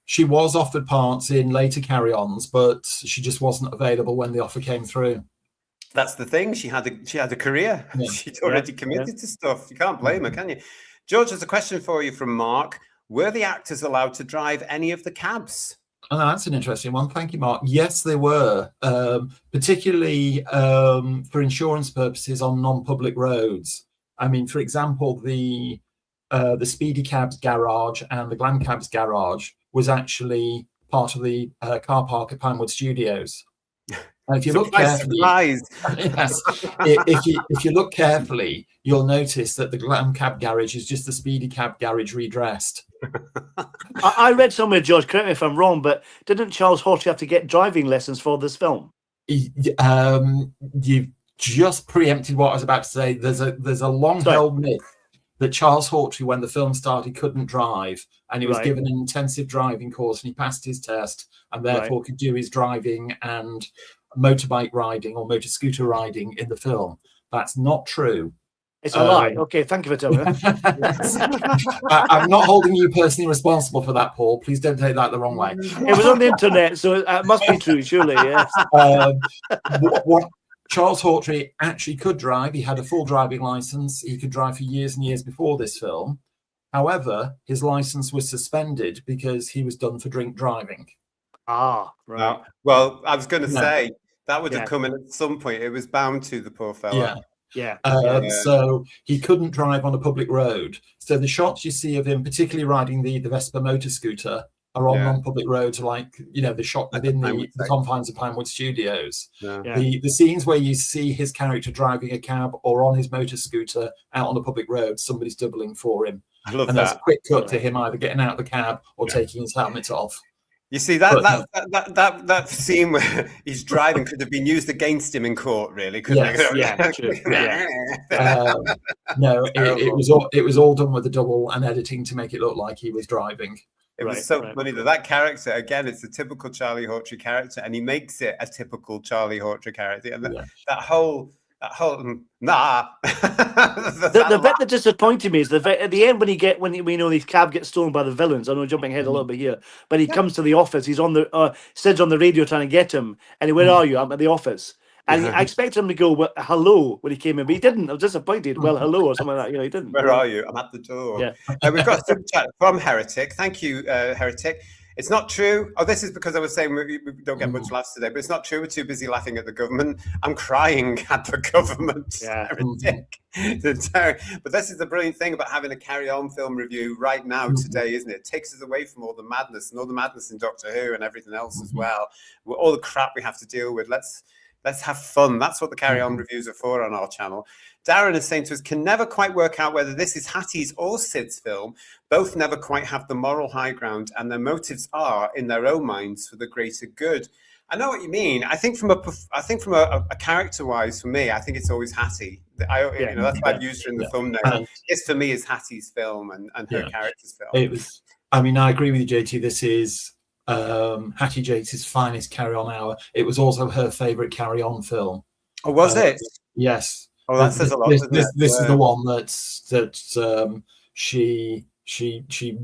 She was offered parts in later Carry-Ons, but she just wasn't available when the offer came through. That's the thing. She had a career. Yeah. She'd already committed to stuff. You can't blame her, can you? George, there's a question for you from Mark. Were the actors allowed to drive any of the cabs? Oh, that's an interesting one. Thank you, Mark. Yes, they were, particularly for insurance purposes on non-public roads. I mean, for example, the Speedy Cabs garage and the Glam Cabs garage was actually part of the car park at Pinewood Studios. And if you look carefully, yes, if you look carefully, you'll notice that the Glam Cab garage is just the Speedy Cab garage redressed. I read somewhere, George, correct me if I'm wrong, but didn't Charles Hawtrey have to get driving lessons for this film? You've just preempted what I was about to say. There's a long-held myth that Charles Hawtrey, when the film started, couldn't drive, and he was given an intensive driving course, and he passed his test, and therefore could do his driving and motorbike riding or motor scooter riding in the film. That's not true. It's a lie. Okay, thank you for telling me. I'm not holding you personally responsible for that, Paul. Please don't take that the wrong way. It was on the internet, so it must be true, surely. Yes. What Charles Hawtrey actually could drive. He had a full driving license. He could drive for years and years before this film. However, his license was suspended because he was done for drink driving. Ah, right. Well, I was going to say that would have come in at some point. It was bound to, the poor fella. Yeah. So he couldn't drive on a public road. So the shots you see of him, particularly riding the Vespa motor scooter, are on non-public roads, like, you know, the shot within the confines of Pinewood Studios. The scenes where you see his character driving a cab or on his motor scooter out on the public road, somebody's doubling for him. I love and that. There's a quick cut to him either getting out of the cab or taking his helmet off. You see, that scene where he's driving could have been used against him in court, really, couldn't it? Yeah, true. No, it was all done with a double and editing to make it look like he was driving. It was so funny that character, again, it's a typical Charlie Hawtrey character, and he makes it a typical Charlie Hawtrey character. And that whole nah. The bit that disappointed me is at the end when we know these cab gets stolen by the villains. I know, jumping ahead a little bit here, but he comes to the office. He's on the Sid's on the radio trying to get him, and where are you? I'm at the office. And I expected him to go, well, hello, when he came in, but he didn't. I was disappointed. Well, hello, or something like that. You know, he didn't. Where are you? I'm at the door. Yeah. We've got a super chat from Heretic. Thank you, Heretic. It's not true. Oh, this is because I was saying we don't get much laughs today, but it's not true. We're too busy laughing at the government. I'm crying at the government. Heretic. But this is the brilliant thing about having a carry-on film review right now today, isn't it? It takes us away from all the madness and all the madness in Doctor Who and everything else as well. All the crap we have to deal with. Let's have fun. That's what the carry-on reviews are for on our channel. Darren is saying to us, can never quite work out whether this is Hattie's or Sid's film. Both never quite have the moral high ground, and their motives are, in their own minds, for the greater good. I know what you mean. I think from a character-wise, for me, I think it's always Hattie. You know, that's why I've used her in the thumbnail. This, for me, is Hattie's film and her character's film. It was. I mean, I agree with you, JT. This is Hattie Yates' finest Carry On hour. It was also her favourite Carry On film. Oh, was it? Yes. Oh, that says a lot. This is the one that she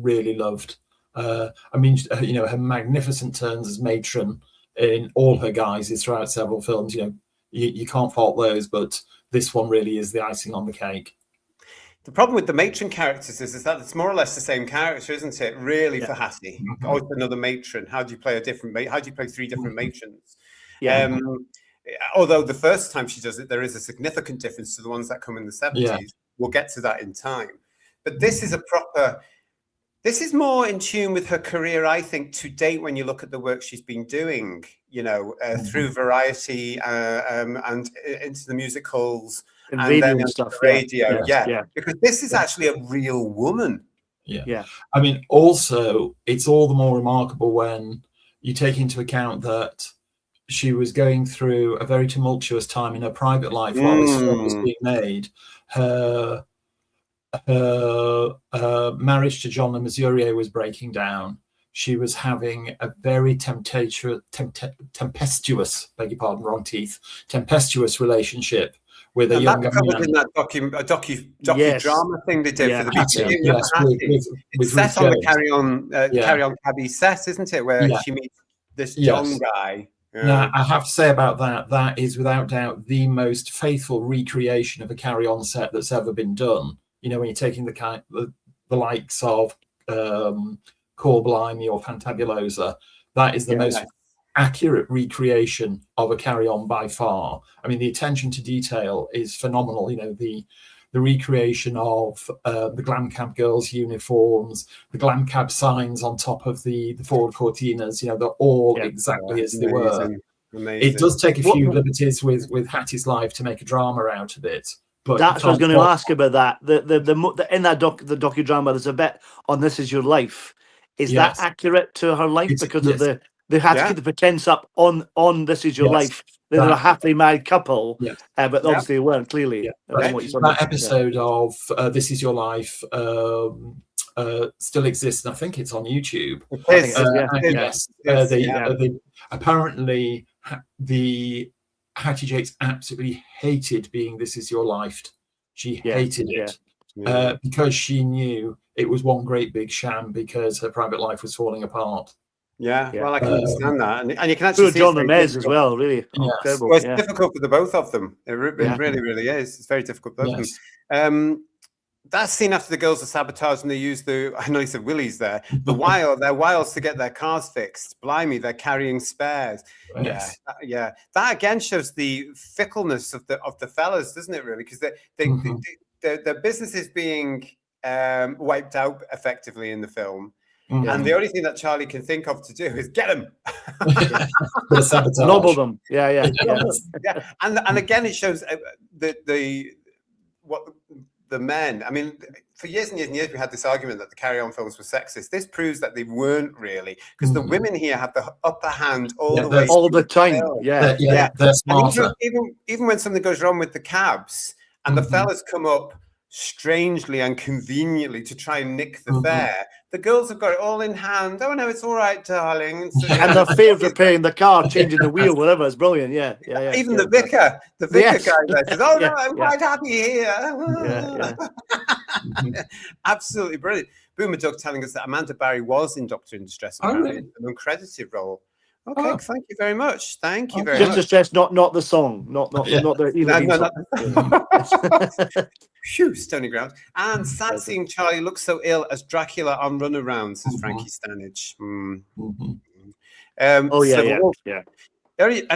really loved. I mean, you know, her magnificent turns as matron in all her guises throughout several films. You know, you can't fault those, but this one really is the icing on the cake. The problem with the matron characters is that it's more or less the same character, isn't it? Really, for Hattie, always another matron. How do you play How do you play three different matrons? Yeah. Although the first time she does it, there is a significant difference to the ones that come in the 70s. Yeah. We'll get to that in time. But this is this is more in tune with her career, I think, to date, when you look at the work she's been doing, you know, through Variety and into the music halls and radio and stuff. Radio, because this is actually a real woman. Yeah. I mean, also, it's all the more remarkable when you take into account that she was going through a very tumultuous time in her private life while this film was being made. Her marriage to John Le Mesurier was breaking down. She was having a very tempestuous, beg your pardon, wrong teeth, tempestuous relationship with a younger man. In that docudrama thing they did for the BBC. It's set on the Carry On Cabby set, isn't it? Where she meets this young guy. Now, I have to say about that is without doubt the most faithful recreation of a Carry On set that's ever been done. You know, when you're taking the likes of Core Blimey or Fantabulosa, that is the most accurate recreation of a Carry On by far. I mean, the attention to detail is phenomenal. You know, the recreation of the Glam Cab girls' uniforms, the Glam Cab signs on top of the Ford Cortinas, you know, they're all exactly as they were. Amazing. It does take a few liberties with Hattie's life to make a drama out of it. But that's what I was going to ask about that. The in that the docudrama, there's a bit on This Is Your Life. Is that accurate to her life? Because of they had to keep the pretense up on This Is Your Life. They're a happily married couple, but obviously they weren't, clearly. That episode of This Is Your Life still exists, and I think it's on YouTube. Apparently, the Hattie Yates absolutely hated being This Is Your Life. She hated it because she knew it was one great big sham because her private life was falling apart. Yeah, well, I can understand that, and you can actually see John Ramirez as well. Really, incredible. Well, it's difficult for the both of them. It really, really is. It's very difficult for both of them. That scene after the girls are sabotaged and they use I know you said Willie's there. Their wiles to get their cars fixed. Blimey, they're carrying spares. That again shows the fickleness of the fellas, doesn't it? Really, because their business is being wiped out effectively in the film. And the only thing that Charlie can think of to do is get them, nobble them. And again, it shows the men. I mean, for years and years and years, we had this argument that the Carry On films were sexist. This proves that they weren't really, because the women here have the upper hand all the time. They're smarter. Even when something goes wrong with the cabs, and the fellas come up strangely and conveniently to try and nick the fare, the girls have got it all in hand. Oh no, it's all right, darling. And the fear of repairing the car, changing the wheel, whatever, it's brilliant. Even the vicar guy there says, "Oh no, I'm quite happy here." Absolutely brilliant. Boomer Doug telling us that Amanda Barry was in Doctor in Distress, apparently, an uncredited role. Okay, thank you very much. Thank you very much. Just to stress, not the song, not the Phew, stony ground. And sad seeing Charlie look so ill as Dracula on Runaround, says Frankie Stanage. And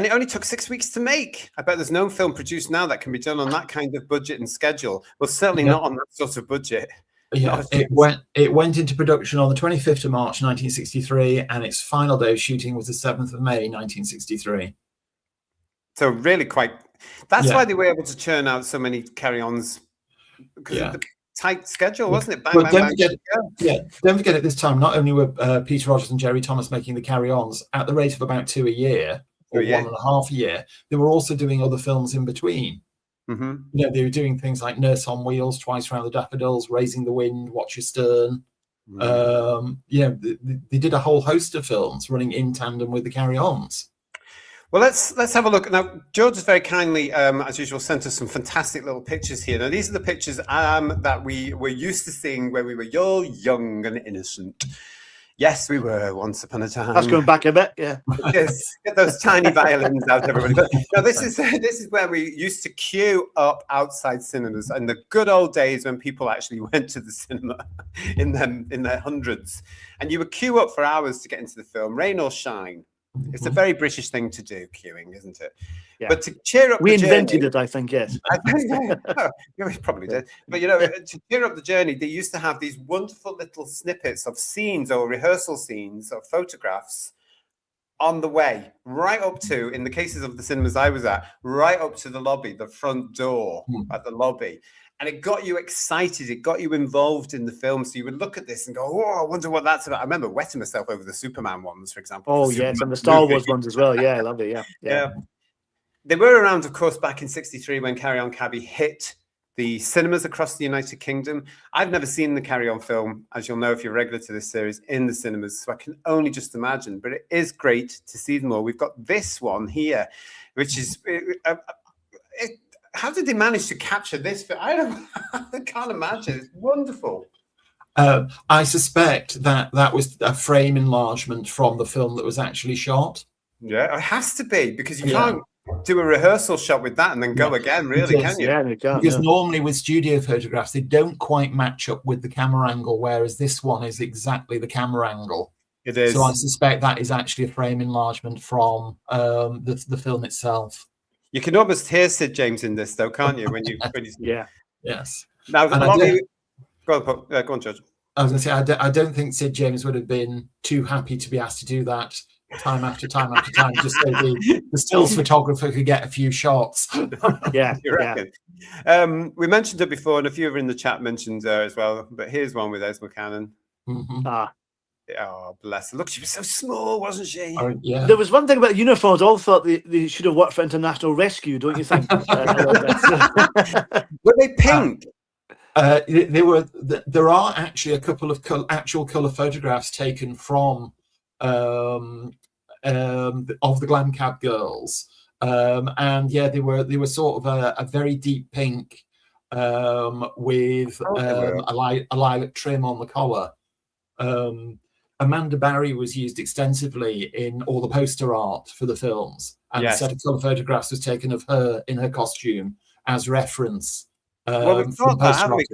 it only took 6 weeks to make. I bet there's no film produced now that can be done on that kind of budget and schedule. Well, certainly not on that sort of budget. Yeah, it went into production on the 25th of March 1963, and its final day of shooting was the 7th of May 1963. So really quite That's why they were able to churn out so many carry-ons, because of the tight schedule, wasn't it? Bang, bang, bang. Don't forget at this time, not only were Peter Rogers and Jerry Thomas making the carry-ons at the rate of about 2 a year, or 1.5 a year, they were also doing other films in between. Mm-hmm. You know, they were doing things like Nurse on Wheels, Twice Round the Daffodils, Raising the Wind, Watch Your Stern. They did a whole host of films running in tandem with the carry-ons. Well, let's have a look. Now, George has very kindly, as usual, sent us some fantastic little pictures here. Now, these are the pictures that we were used to seeing when we were all young and innocent. Yes, we were once upon a time. That's going back a bit, yeah. Yes, get those tiny violins out, everybody. But no, this is where we used to queue up outside cinemas in the good old days when people actually went to the cinema in their hundreds, and you would queue up for hours to get into the film, rain or shine. It's a very British thing to do, queuing, isn't it? Yeah. But to cheer up we invented it, I think, yes. I think, we probably did. But, you know, to cheer up the journey, they used to have these wonderful little snippets of scenes or rehearsal scenes or photographs on the way, right up to, in the cases of the cinemas I was at, right up to the lobby, the front door at the lobby. And it got you excited. It got you involved in the film. So you would look at this and go, oh, I wonder what that's about. I remember wetting myself over the Superman ones, for example. Oh, yes, and the Star Wars ones as well. Yeah, I love it. Yeah. They were around, of course, back in '63 when Carry On Cabby hit the cinemas across the United Kingdom. I've never seen the Carry On film, as you'll know if you're regular to this series, in the cinemas. So I can only just imagine. But it is great to see them all. We've got this one here, which is... how did they manage to capture this? I can't imagine. It's wonderful. I suspect that was a frame enlargement from the film that was actually shot. Yeah, it has to be, because you can't do a rehearsal shot with that and then go again, really, can you? Yeah, because normally with studio photographs, they don't quite match up with the camera angle, whereas this one is exactly the camera angle. It is. So I suspect that is actually a frame enlargement from the film itself. You can almost hear Sid James in this, though, can't you? When you yes. Now, go on, George. I was going to say, I don't think Sid James would have been too happy to be asked to do that time after time after time, just so the stills photographer could get a few shots. Yeah. We mentioned it before, and a few of in the chat mentioned as well. But here's one with Esma Cannon. Oh, bless her. Look, she was so small, wasn't she? Yeah. There was one thing about the uniforms. I all thought they should have worked for International Rescue, don't you think? Were they pink? There are actually a couple of actual colour photographs taken from of the Glam Cab girls, and they were sort of a very deep pink with a lilac trim on the collar. Amanda Barry was used extensively in all the poster art for the films, and a set of colour photographs was taken of her in her costume as reference. Well, we've got that, haven't we?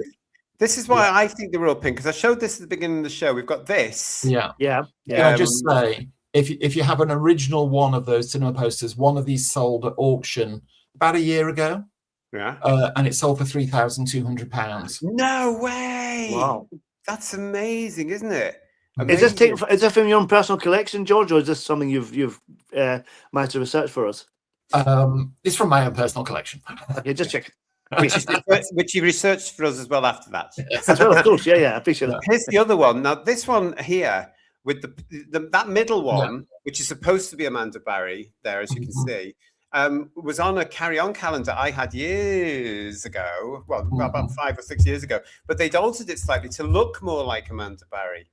This is why I think they were all pink, because I showed this at the beginning of the show. We've got this. Yeah. Can I just say, if you have an original one of those cinema posters, one of these sold at auction about a year ago. Yeah. And it sold for £3,200. No way! Wow. That's amazing, isn't it? Is this from your own personal collection, George, or is this something you've managed to research for us? It's from my own personal collection. Okay, just check. Which you researched for us as well after that. As well, of course, yeah, I appreciate that. Here's the other one. Now, this one here with that middle one, which is supposed to be Amanda Barry, there as you can see, was on a Carry On calendar I had years ago. Well, about 5 or 6 years ago, but they'd altered it slightly to look more like Amanda Barry.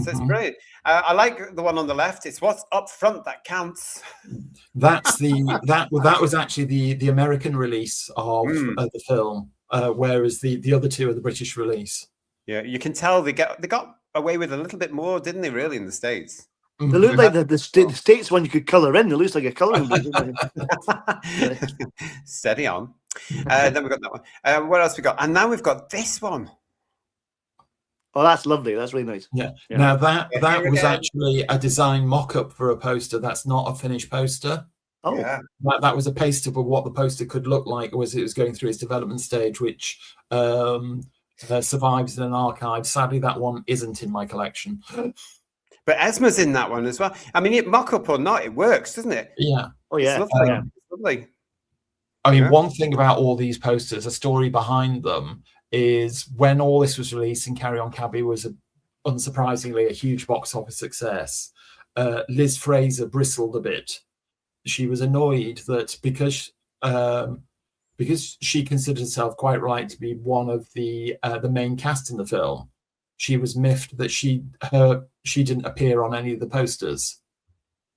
So it's brilliant. I like the one on the left. It's what's up front that counts. That's that was actually the American release of the film, whereas the other two are the British release. Yeah, you can tell they got away with a little bit more, didn't they? Really, in the States. They look like the States one you could colour in. It looks like a colouring book. Steady on. Then we've got that one. What else we got? And now we've got this one. Oh, that's lovely. That's really nice. Yeah. Now that was actually a design mock-up for a poster. That's not a finished poster. Oh, yeah. That was a paste of what the poster could look like as it was going through its development stage, which survives in an archive. Sadly, that one isn't in my collection. But Esma's in that one as well. I mean, mock-up or not, it works, doesn't it? Yeah. Oh, yeah. It's lovely. Yeah. It's lovely. I mean, Yeah. one thing about all these posters, a story behind them, is when all this was released and Carry On Cabby was, unsurprisingly, a huge box office success, Liz Fraser bristled a bit. She was annoyed that because she considered herself quite right to be one of the main cast in the film, she was miffed that she didn't appear on any of the posters,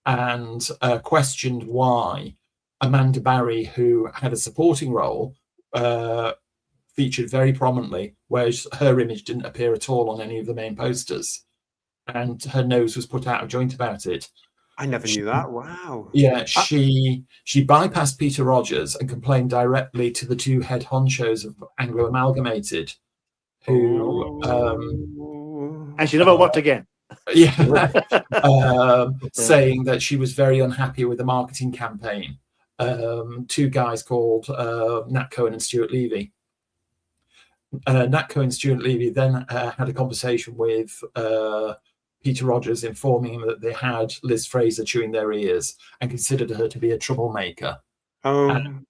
and questioned why Amanda Barry, who had a supporting role, featured very prominently, whereas her image didn't appear at all on any of the main posters, and her nose was put out of joint about it. I never knew that. Wow. Yeah, she bypassed Peter Rogers and complained directly to the two head honchos of Anglo Amalgamated, who And she never worked again. saying that she was very unhappy with the marketing campaign. Two guys called Nat Cohen and Stuart Levy. Nat Cohen and Stuart Levy then had a conversation with Peter Rogers, informing him that they had Liz Fraser chewing their ears and considered her to be a troublemaker. And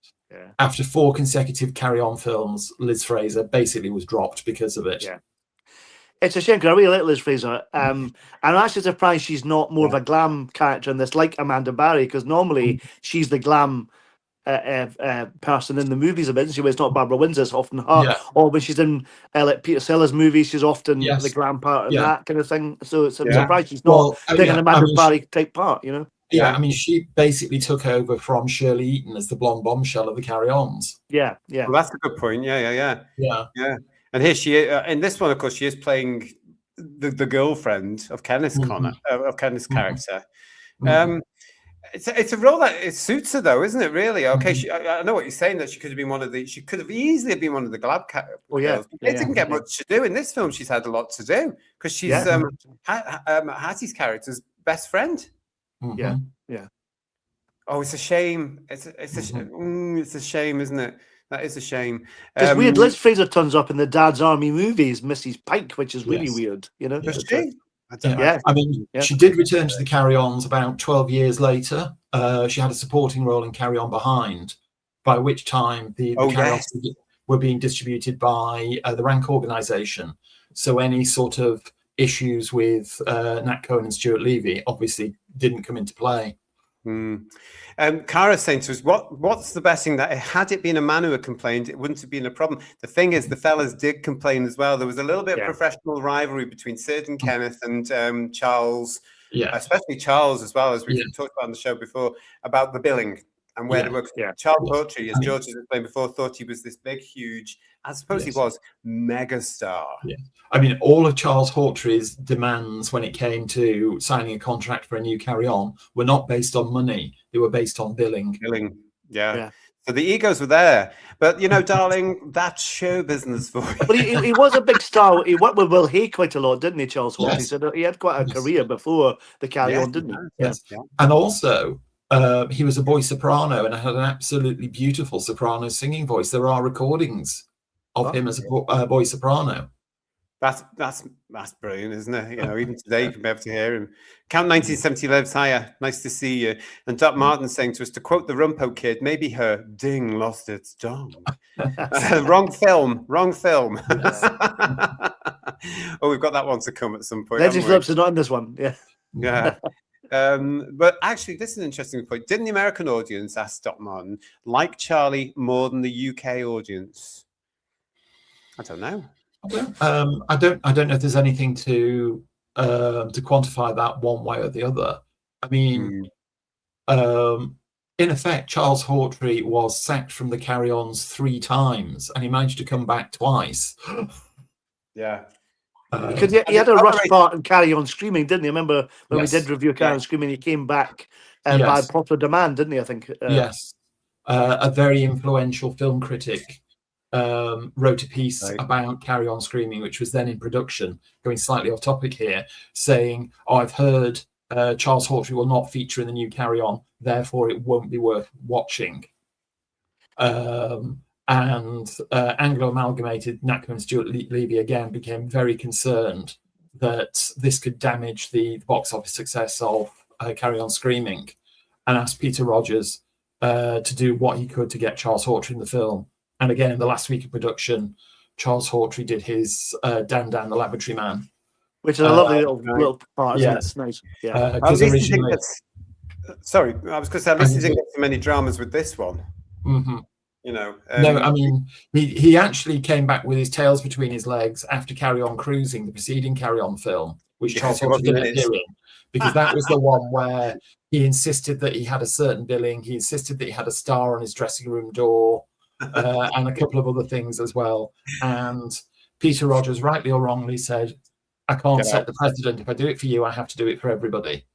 after 4 consecutive Carry On films, Liz Fraser basically was dropped because of it. Yeah. It's a shame because I really like Liz Fraser. I'm actually surprised she's not more of a glam character in this, like Amanda Barry, because normally she's the glam person in the movies a bit. When it's not Barbara Windsor, it's often her. Or when she's in like Peter Sellers movies, she's often the glam part and that kind of thing. So it's I'm surprised she's not taking an Amanda Barry type part, you know? Yeah, I mean, she basically took over from Shirley Eaton as the blonde bombshell of the Carry Ons. Yeah. Well, that's a good point. Yeah. And here she is, in this one, of course, she is playing the girlfriend of Kenneth Connor, of Kenneth's character. It's a role that it suits her, though, isn't it? Really? Okay, I know what you're saying, that she could have been she could have easily been one of the Glab girls. They didn't get much to do in this film. She's had a lot to do because she's Hattie's character's best friend. Yeah. Oh, it's a shame. It's a shame, isn't it? That is a shame. It's weird. Liz Fraser turns up in the Dad's Army movies, Mrs. Pike, which is really weird. You know? Does she? I mean, she did return to the Carry Ons about 12 years later. She had a supporting role in Carry On Behind, by which time the Carry Ons were being distributed by the Rank organisation. So any sort of issues with Nat Cohen and Stuart Levy obviously didn't come into play. Cara's saying to us, what's the best thing, that had it been a man who had complained, it wouldn't have been a problem. The thing is, the fellas did complain as well. There was a little bit of professional rivalry between Sid and Kenneth and Charles, especially Charles as well, as we talked about on the show before, about the billing and where they work. Charles Hawtrey, as George has explained before, thought he was this big, huge, I suppose he was, mega star. I mean, all of Charles Hawtrey's demands when it came to signing a contract for a new Carry On were not based on money. They were based on billing. So the egos were there. But, you know, darling, that's show business for you. But he was a big star. He worked with Will Hay quite a lot, didn't he, Charles Hawtrey? So he had quite a career before the Carry On, didn't he? And also, he was a boy soprano and had an absolutely beautiful soprano singing voice. There are recordings of him as a boy soprano. That's brilliant, isn't it? You know, even today you can be able to hear him. Count 1970 lives higher. Nice to see you. And Doc Martin saying to us, to quote the Rumpo Kid, maybe her ding lost its dong. Wrong film. Oh, we've got that one to come at some point. Leslie Phillips is not in this one. Yeah. But actually, this is an interesting point. Didn't the American audience, asked Doc Martin, like Charlie more than the UK audience? I don't know. I don't know if there's anything to quantify that one way or the other. I mean, in effect, Charles Hawtrey was sacked from the Carry Ons 3 times, and he managed to come back twice. Because he had a rush part in Carry On Screaming, didn't he? Remember when we did review Carry On Screaming, he came back by popular demand, didn't he? I think. A very influential film critic wrote a piece about Carry On Screaming, which was then in production, going slightly off topic here, saying, I've heard Charles Hawtrey will not feature in the new Carry On, therefore it won't be worth watching. And Anglo Amalgamated, Nat Cohen and Stuart Levy again became very concerned that this could damage the box office success of Carry On Screaming, and asked Peter Rogers to do what he could to get Charles Hawtrey in the film. And again, in the last week of production, Charles Hawtrey did his Dan the Laboratory Man, which is a lovely little part. Yeah. It's nice. Yeah. At because least he originally, didn't get- sorry, I was going to say, at least he didn't get so many dramas with this one. Mhm. You know, no, I mean, he actually came back with his tails between his legs after Carry On Cruising, the preceding Carry On film, which Charles Hawtrey didn't do it, because that was the one where he insisted that he had a certain billing. He insisted that he had a star on his dressing room door, and a couple of other things as well. And Peter Rogers, rightly or wrongly, said, "I can't set the precedent. If I do it for you, I have to do it for everybody."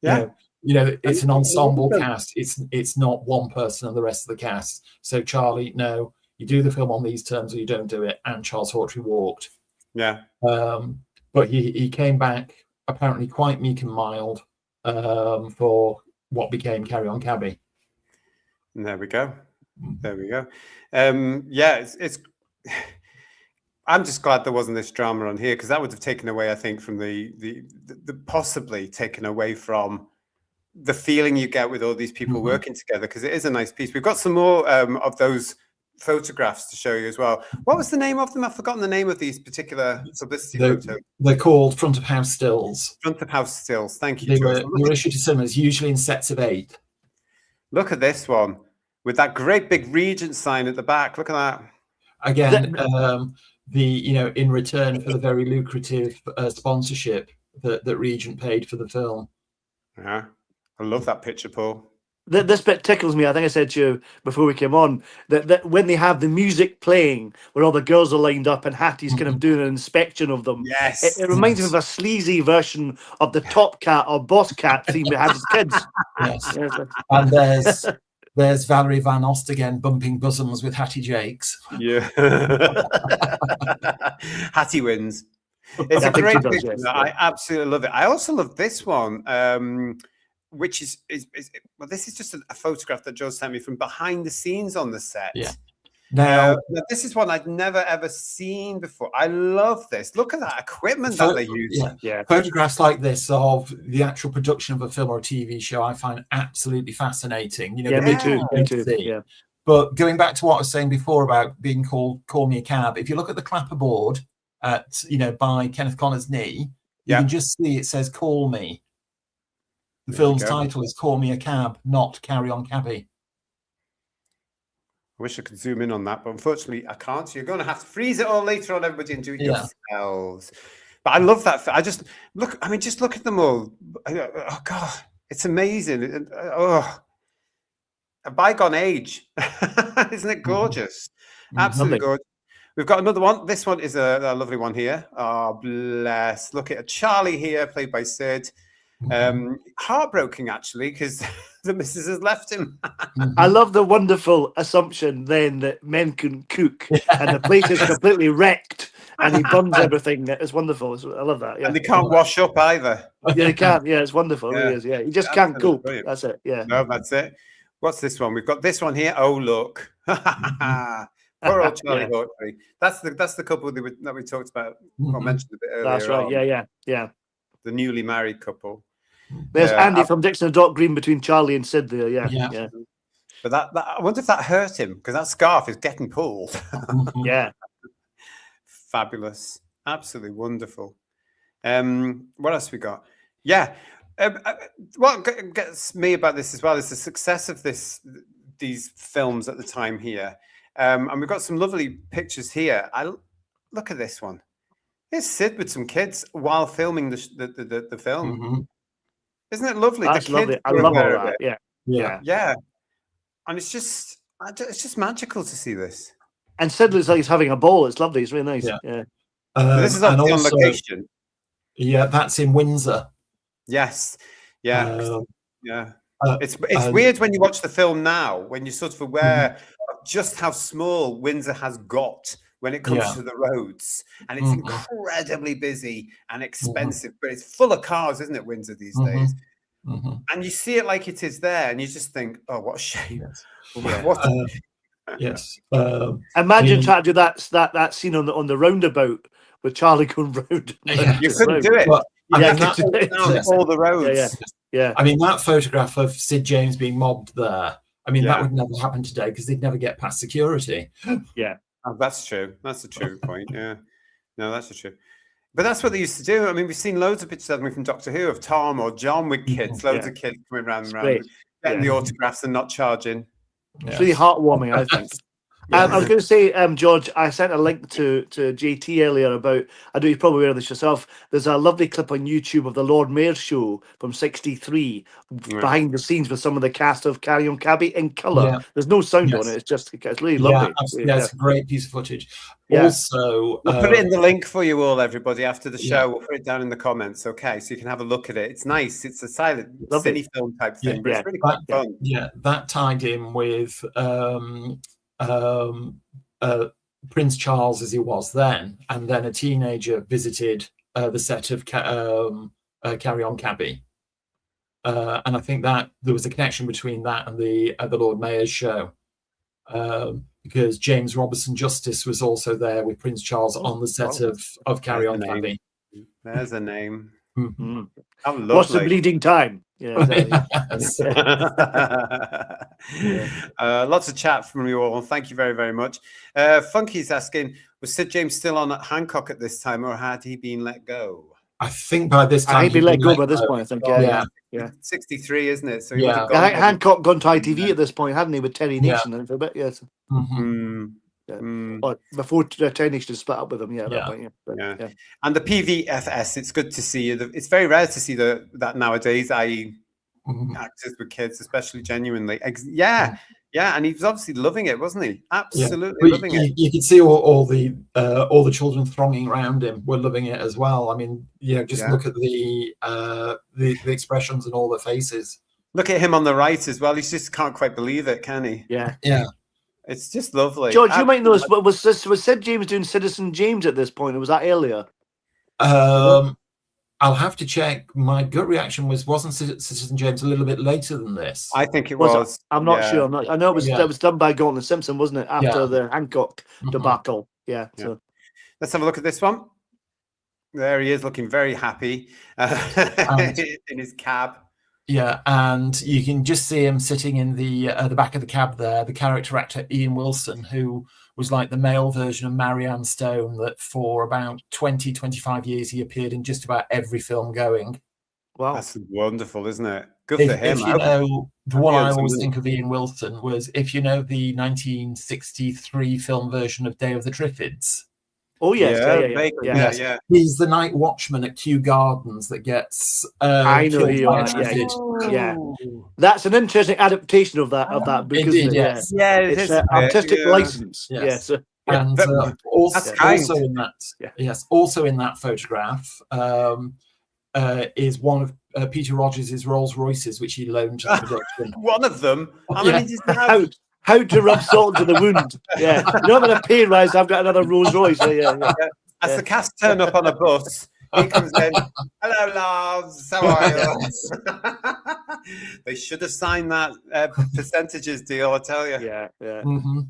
yeah. You know, it's an ensemble cast. It's not one person and the rest of the cast. So Charlie, no, you do the film on these terms or you don't do it. And Charles Hawtrey walked. Yeah. But he came back apparently quite meek and mild for what became Carry On Cabby. And there we go. There we go. Yeah, it's I'm just glad there wasn't this drama on here, because that would have taken away, I think, from the possibly taken away from the feeling you get with all these people working together, because it is a nice piece. We've got some more of those photographs to show you as well. What was the name of them? I've forgotten the name of these particular publicity photos. They're called front of house stills. Front of house stills. Thank you, They George. were issued to cinemas, usually in sets of 8. Look at this one with that great big Regent sign at the back. Look at that. Again, in return for the very lucrative sponsorship that Regent paid for the film. Yeah, I love that picture, Paul. This bit tickles me. I think I said to you before we came on that when they have the music playing, where all the girls are lined up and Hattie's kind of doing an inspection of them, Yes, it reminds me of a sleazy version of the Top Cat or Boss Cat theme we had as kids. Yes, and there's Valerie Van Ost again bumping bosoms with Hattie Jakes. Yeah, Hattie wins. It's a great picture. Yes. I absolutely love it. I also love this one. Which is well, this is just a photograph that Joe sent me from behind the scenes on the set. Yeah. Now this is one I'd never ever seen before. I love this. Look at that equipment that they use. Yeah. Photographs like this of the actual production of a film or a TV show, I find absolutely fascinating. You know, me too. Yeah. But going back to what I was saying before about being called "Call Me a Cab," if you look at the clapperboard at by Kenneth Connor's knee, you can just see it says "Call Me." The film's title is Call Me a Cab, not Carry On Cabby. I wish I could zoom in on that, but unfortunately I can't. So you're going to have to freeze it all later on, everybody, and do it yourselves. But I love that. I just look. I mean, just look at them all. Oh God, it's amazing. Oh, a bygone age, isn't it gorgeous? Absolutely gorgeous. We've got another one. This one is a lovely one here. Oh, bless. Look at Charlie here, played by Sid. Heartbroken, actually, because the missus has left him. I love the wonderful assumption then that men can cook and the place is completely wrecked and he burns everything. It's wonderful. I love that. Yeah. And they can't wash up either. Yeah, they can't. Yeah, it's wonderful. It really is. Yeah, you just can't cope. Brilliant. That's it. Yeah. No, that's it. What's this one? We've got this one here. Oh, look. Poor old Charlie Hawtrey. That's the couple that we talked about or mentioned a bit earlier. That's right. Yeah. The newly married couple. There's Andy from Dixon and Dock Green between Charlie and Sid there. Yeah. But that I wonder if that hurt him, because that scarf is getting pulled. Yeah. Fabulous. Absolutely wonderful. What else we got? Yeah. What gets me about this as well is the success of these films at the time here. And we've got some lovely pictures here. Look at this one. Here's Sid with some kids while filming the film. Mm-hmm. Isn't it lovely? That's lovely. I love all that. Yeah. And it's just magical to see this. And Sid looks like he's having a ball. It's lovely. It's really nice. Yeah. This is obviously on location. Yeah, that's in Windsor. Yes. Yeah. It's weird when you watch the film now, when you're sort of aware of just how small Windsor has got when it comes to the roads, and it's incredibly busy and expensive, but it's full of cars, isn't it, Windsor these days? And you see it like it is there, and you just think, oh, what a shame. Yes. Imagine trying to do that scene on the roundabout with Charlie going round. You couldn't do it. All the roads. Yeah. I mean, that photograph of Sid James being mobbed there I mean, that would never happen today because they'd never get past security. Yeah. Oh, that's true. That's a true point. Yeah. No, that's a true. But that's what they used to do. I mean, we've seen loads of pictures, haven't we, from Doctor Who of Tom or John with kids, loads of kids coming round and round, getting the autographs and not charging. It's really heartwarming, I think. I was going to say, George, I sent a link to JT earlier about, I know you're probably aware of this yourself, there's a lovely clip on YouTube of the Lord Mayor's show from 63, behind the scenes with some of the cast of Carry On Cabby in colour. Yeah. There's no sound on it, it's really lovely. Yeah, it's a great piece of footage. Yeah. Also, we'll put it in the link for you all, everybody, after the show. We'll put it down in the comments, okay? So you can have a look at it. It's nice. It's a silent, cine film type thing, but it's really quite fun. Yeah, that tied in with Prince Charles as he was then, and then a teenager visited the set of Carry On Cabby, and I think that there was a connection between that and the Lord Mayor's show, because James Robertson Justice was also there with Prince Charles on the set of Carry On Cabby. There's a name. Mm-hmm. How lovely. What's the bleeding time? Lots of chat from you all. Thank you very, very much. Funky's asking, was Sid James still on at Hancock at this time, or had he been let go? I think by this time he'd been let go by this point. I think. Yeah. 63, isn't it? So Hancock gone to ITV at this point, hadn't he, with Terry Nation for a bit? Yes. Or before Terry Nation split up with him. And the PVFS, it's good to see you. It's very rare to see that nowadays, i.e. actors with kids, especially genuinely. And he was obviously loving it, wasn't he? Absolutely loving it. You could see all the children thronging around him were loving it as well. I mean, just look at the expressions and all the faces. Look at him on the right as well. He just can't quite believe it, can he? Yeah. It's just lovely. George, you might know this, but was Sid James doing Citizen James at this point, or was that earlier? I'll have to check. My gut reaction wasn't Citizen James a little bit later than this? I think it was. I'm not sure. I know that was done by Gordon Simpson, wasn't it? After the Hancock debacle. Yeah. So let's have a look at this one. There he is, looking very happy in his cab. Yeah, and you can just see him sitting in the back of the cab there. The character actor Ian Wilson, who was like the male version of Marianne Stone, that for about 20-25 years he appeared in just about every film going. Wow, that's wonderful, isn't it? Good for him. The one I always think of Ian Wilson was, if you know the 1963 film version of Day of the Triffids. Oh yes, yeah. He's the night watchman at Kew Gardens that gets. I know who you are. Yeah. That's an interesting adaptation of that book. Indeed, isn't it? Yes. Yeah, it's an artistic license. Yes. And also in that photograph is one of Peter Rogers' Rolls Royces, which he loaned to the production. One of them. How many did you have? How to rub salt into the wound. Yeah. You know, I'm going to pay rise, I've got another Rolls Royce. As the cast turn up on a bus, he comes in, hello, loves, how are you? They should have signed that percentages deal, I tell you. Yeah. Mm-hmm.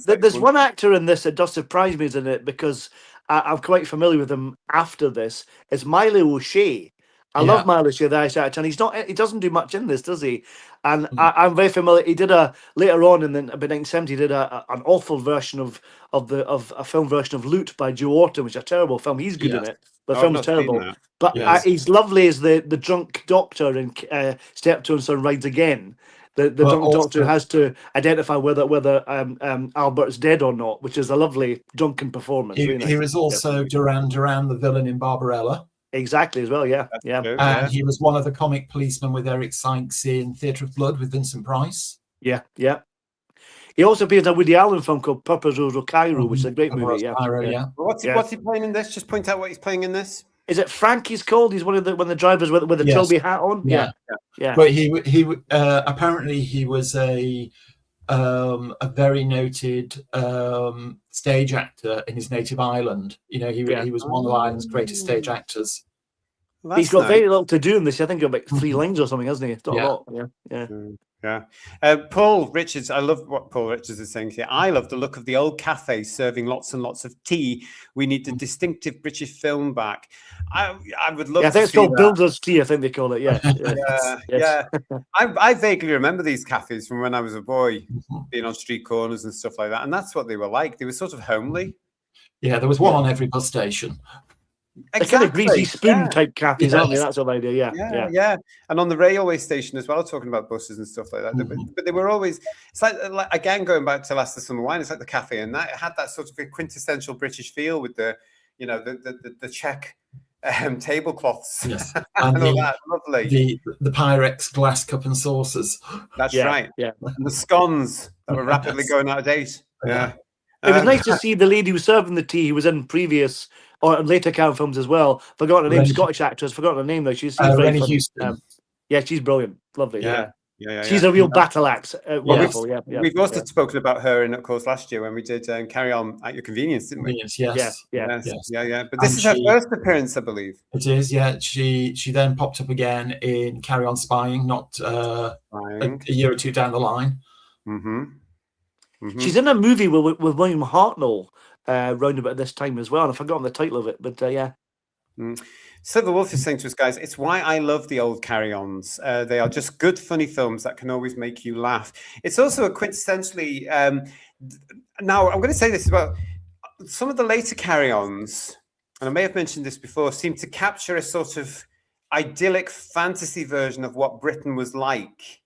There's one actor in this that does surprise me, isn't it? Because I'm quite familiar with him after this. It's Milo O'Shea. I love Milo O'Shea, the Irish actor, and he doesn't do much in this, does he? And I'm very familiar. He did later on in the 1970s, he did an awful version of a film version of Loot by Joe Orton, which is a terrible film. He's good in it, but the film's terrible. But he's lovely as the drunk doctor in Steptoe and Son Rides Again. The drunk doctor has to identify whether Albert's dead or not, which is a lovely drunken performance. He was also Duran Duran, the villain in Barbarella. Exactly, as well, yeah. And he was one of the comic policemen with Eric Sykes in Theatre of Blood with Vincent Price. Yeah. He also appeared in a Woody Allen film called Purpose Rose Cairo, which is a great movie. What's he playing in this? Just point out what he's playing in this. Is it Frank he's called? He's one of the drivers with the Trilby hat on. Yeah. But he apparently he was a very noted stage actor in his native island. You know, he was one of Ireland's greatest stage actors. Well, He's that's got nice. very little to do in this. I think he's got like 3 lines or something, hasn't he? Not a lot. Yeah. Yeah. Paul Richards, I love what Paul Richards is saying here. I love the look of the old cafe serving lots and lots of tea. We need the distinctive British film back. I would love Yeah, I to think it's see called that. Builder's Tea, I think they call it. Yeah. Yeah. I vaguely remember these cafes from when I was a boy, being on street corners and stuff like that. And that's what they were like. They were sort of homely. Yeah, there was one on every bus station. They're kind of greasy spoon type cafes, aren't they? Yes. That's the idea. Yeah. And on the railway station as well, talking about buses and stuff like that. But they were always, it's like again, going back to Last of Summer Wine, it's like the cafe, and that it had that sort of a quintessential British feel with the, the check tablecloths. Yes. And all that. Lovely. The Pyrex glass cup and saucers. That's right. Yeah. And the scones that were rapidly going out of date. Yeah. It was nice to see the lady who served the tea, who was in previous or later Cow films as well. Forgotten her name, Scottish actress. Forgotten her name though. She's very Rennie funny. Houston. Yeah, she's brilliant. Lovely. Yeah. She's a real battle axe. Wonderful. We've also spoken about her in, of course, last year when we did Carry On at Your Convenience, didn't we? Yes. Yeah. But this is her first appearance, I believe. It is, yeah. She then popped up again in Carry On Spying, not a year or two down the line. She's in a movie with William Hartnell round about this time as well. And I've forgotten the title of it, but yeah. Silver Wolf is saying to us, guys, it's why I love the old carry-ons. They are just good, funny films that can always make you laugh. It's also a quintessentially... now, I'm going to say this about some of the later carry-ons, and I may have mentioned this before, seem to capture a sort of idyllic fantasy version of what Britain was like.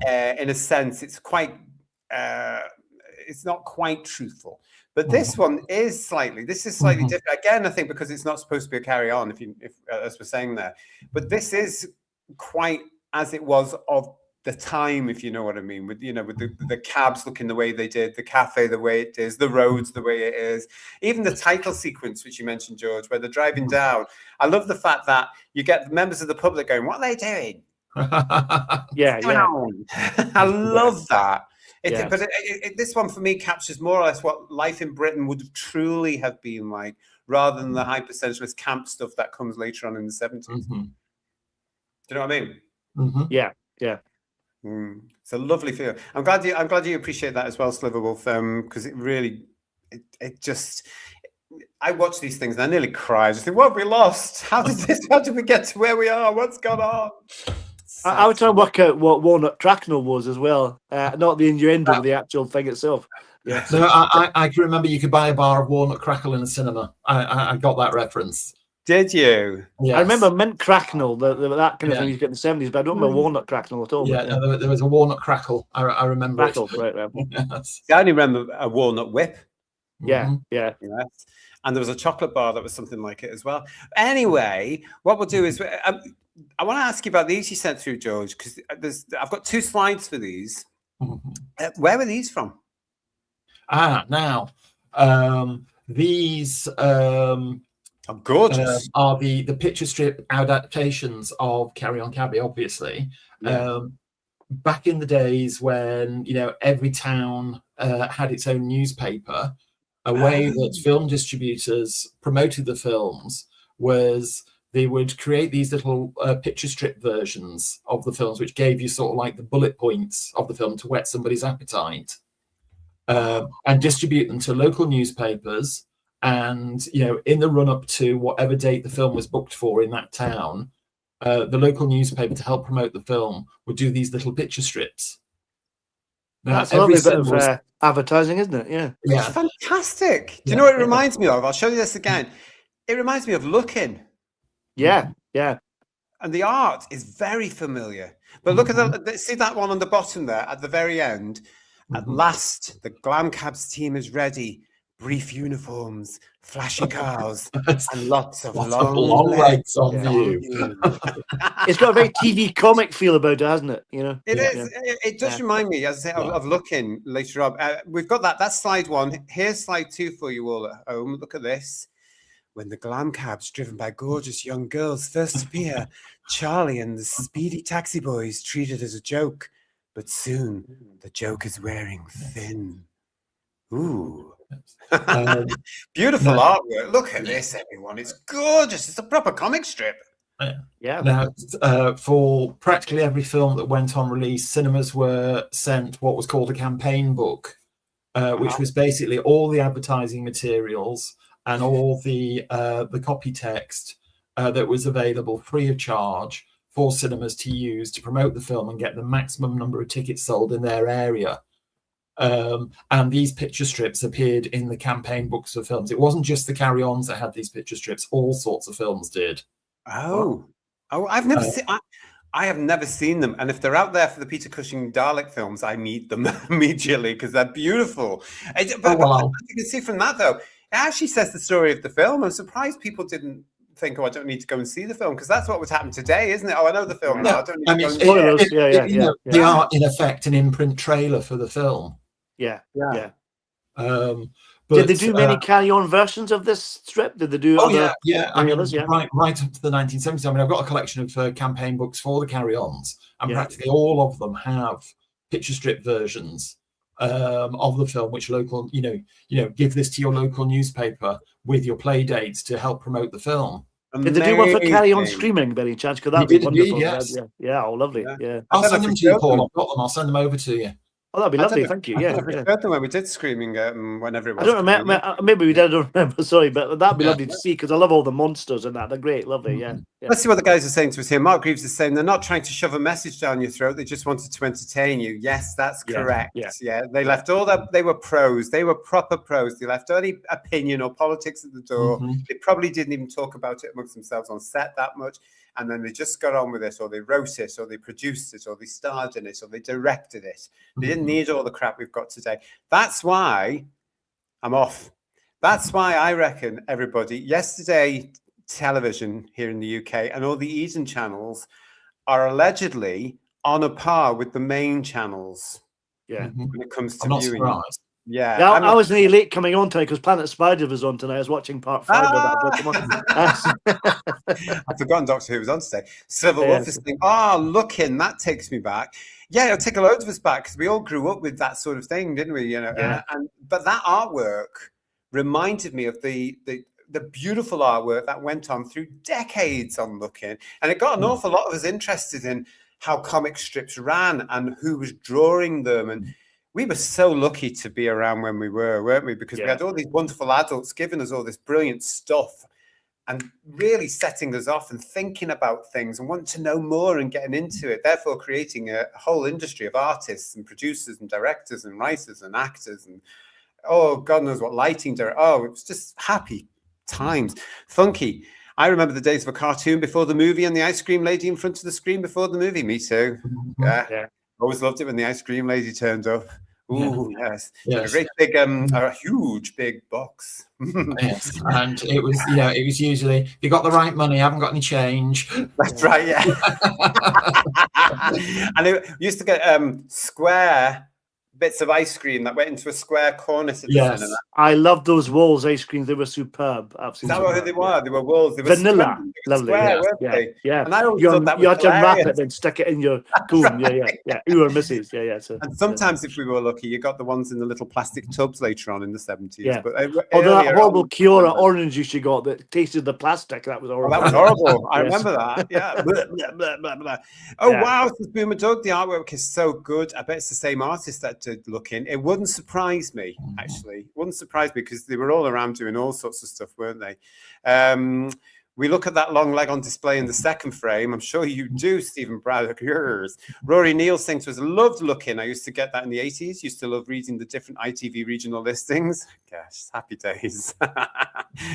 In a sense, it's quite... it's not quite truthful. But this one is slightly different. Again, I think because it's not supposed to be a carry-on, if as we're saying there. But this is quite as it was of the time, if you know what I mean. With with the cabs looking the way they did, the cafe the way it is, the roads the way it is, even the title sequence, which you mentioned, George, where they're driving down. I love the fact that you get members of the public going, "What are they doing?" I love that. But this one for me captures more or less what life in Britain would truly have been like, rather than the hyper-sensualist camp stuff that comes later on in the 70s. Do you know what I mean? Yeah. It's a lovely feel. I'm glad you appreciate that as well, Sliverwolf, because it really, it just. I watch these things and I nearly cry. I just think, what have we lost? How did we get to where we are? What's gone on? I was trying to work out what Walnut Cracknell was as well, not the innuendo of the actual thing itself. Yeah. So I can remember you could buy a bar of walnut crackle in a cinema. I got that reference. Did you? Yes. I remember mint cracknell, that kind of thing you get in the 70s, but I don't remember walnut cracknell at all. Yeah, no, there was a walnut crackle. I remember crackle, it. Right. Yes. I only remember a walnut whip. Yeah. Yes. And there was a chocolate bar that was something like it as well. Anyway, what we'll do is I want to ask you about these you sent through, George, because I've got 2 slides for these. Where were these from? Now these gorgeous. Are the picture strip adaptations of Carry On Cabby, obviously. Back in the days when every town had its own newspaper, a way that film distributors promoted the films was they would create these little picture strip versions of the films, which gave you sort of like the bullet points of the film to whet somebody's appetite, and distribute them to local newspapers. And, in the run up to whatever date the film was booked for in that town, the local newspaper, to help promote the film, would do these little picture strips. Now, that's a lovely bit of advertising, isn't it? Yeah. It's fantastic. Do you know what it reminds me of? I'll show you this again. It reminds me of Looking. Yeah. And the art is very familiar. But look at see that one on the bottom there at the very end. At last, the Glam Cabs team is ready. Brief uniforms, flashy cars, and lots of long legs on view. It's got a very TV comic feel about it, hasn't it? It is. It does remind me, as I say, of Looking later on. We've got that's slide 1. Here's slide 2 for you all at home. Look at this. When the Glam Cabs, driven by gorgeous young girls, first appear, Charlie and the speedy taxi boys treat it as a joke. But soon, the joke is wearing thin. Ooh. Beautiful artwork. Look at this, everyone. It's gorgeous. It's a proper comic strip. Yeah. Now, for practically every film that went on release, cinemas were sent what was called a campaign book, which was basically all the advertising materials and all the copy text that was available free of charge for cinemas to use to promote the film and get the maximum number of tickets sold in their area. And these picture strips appeared in the campaign books of films. It wasn't just the carry-ons that had these picture strips; all sorts of films did. Oh, I've never seen. I have never seen them, and if they're out there for the Peter Cushing Dalek films, I need them immediately because they're beautiful. But you can see from that, though, it actually says the story of the film. I'm surprised people didn't think, "Oh, I don't need to go and see the film," because that's what would happen today, isn't it? Oh, I know the film now. I don't need to go and see it. They are in effect an imprint trailer for the film. Yeah. But, did they do many carry-on versions of this strip? Did they do? I mean, right up to the 1970s. I mean, I've got a collection of campaign books for the carry-ons, and practically all of them have picture strip versions of the film, which give this to your local newspaper with your play dates to help promote the film. Did they do one for carry-on streaming, by any chance? Could that be wonderful? Yes. Yeah, lovely. Yeah. I'll send them to you, Paul. I've got them. I'll send them over to you. Oh, that'd be lovely. Thank you. Yeah. I heard them when we did screaming whenever it was. I don't remember. Maybe we did. I don't remember. Sorry, but that'd be lovely to see because I love all the monsters and that. They're great. Lovely. Yeah. Let's see what the guys are saying to us here. Mark Greaves is saying they're not trying to shove a message down your throat. They just wanted to entertain you. Yes, that's correct. Yeah. They left all that. They were pros. They were proper pros. They left any opinion or politics at the door. They probably didn't even talk about it amongst themselves on set that much. And then they just got on with it, or they wrote it, or they produced it, or they starred in it, or they directed it. They didn't need all the crap we've got today. That's why I'm off. That's why I reckon everybody, yesterday television here in the UK and all the Eden channels are allegedly on a par with the main channels. Yeah. When it comes to I'm not viewing. surprised. Yeah, I was nearly late coming on tonight because Planet Spider was on tonight. I was watching part 5 of that. I've forgotten Doctor Who was on today. Civil War is saying, looking, that takes me back. Yeah, it'll take a load of us back because we all grew up with that sort of thing, didn't we? But that artwork reminded me of the beautiful artwork that went on through decades on Looking, and it got an awful lot of us interested in how comic strips ran and who was drawing them. And we were so lucky to be around when we were, weren't we? Because we had all these wonderful adults giving us all this brilliant stuff and really setting us off and thinking about things and wanting to know more and getting into it, therefore creating a whole industry of artists and producers and directors and writers and actors and, God knows what, lighting. It was just happy times. Funky. I remember the days of a cartoon before the movie and the ice cream lady in front of the screen before the movie. Me too. Yeah. Always loved it when the ice cream lady turned up. Ooh, yes. A great big, a huge big box. Yes, and it was, it was usually, if you got the right money, haven't got any change. That's right, yeah. And it used to get square bits of ice cream that went into a square cornice at the cinema. I loved those walls ice creams. They were superb. Absolutely. Is that what they were? They were walls. They were vanilla. Lovely. Square, weren't they? Yeah. And I always thought that was you had to wrap hilarious. it and stick it in your comb. Yeah. You were misses. Yeah. So, and sometimes, if we were lucky, you got the ones in the little plastic tubs later on in the 70s. Yeah. But that horrible Kiora orange juice you got that tasted the plastic. That was horrible. That was horrible. I remember that. Yeah. Blah, blah. Wow. This is Boomer Doug. The artwork is so good. I bet it's the same artist that did Looking. It wouldn't surprise me, actually. It wouldn't surprise me because they were all around doing all sorts of stuff, weren't they? We look at that long leg on display in the second frame. I'm sure you do, Stephen Braddock. Yours. Rory Neal saying to us, loved Looking. I used to get that in the 80s. Used to love reading the different ITV regional listings. Gosh, happy days.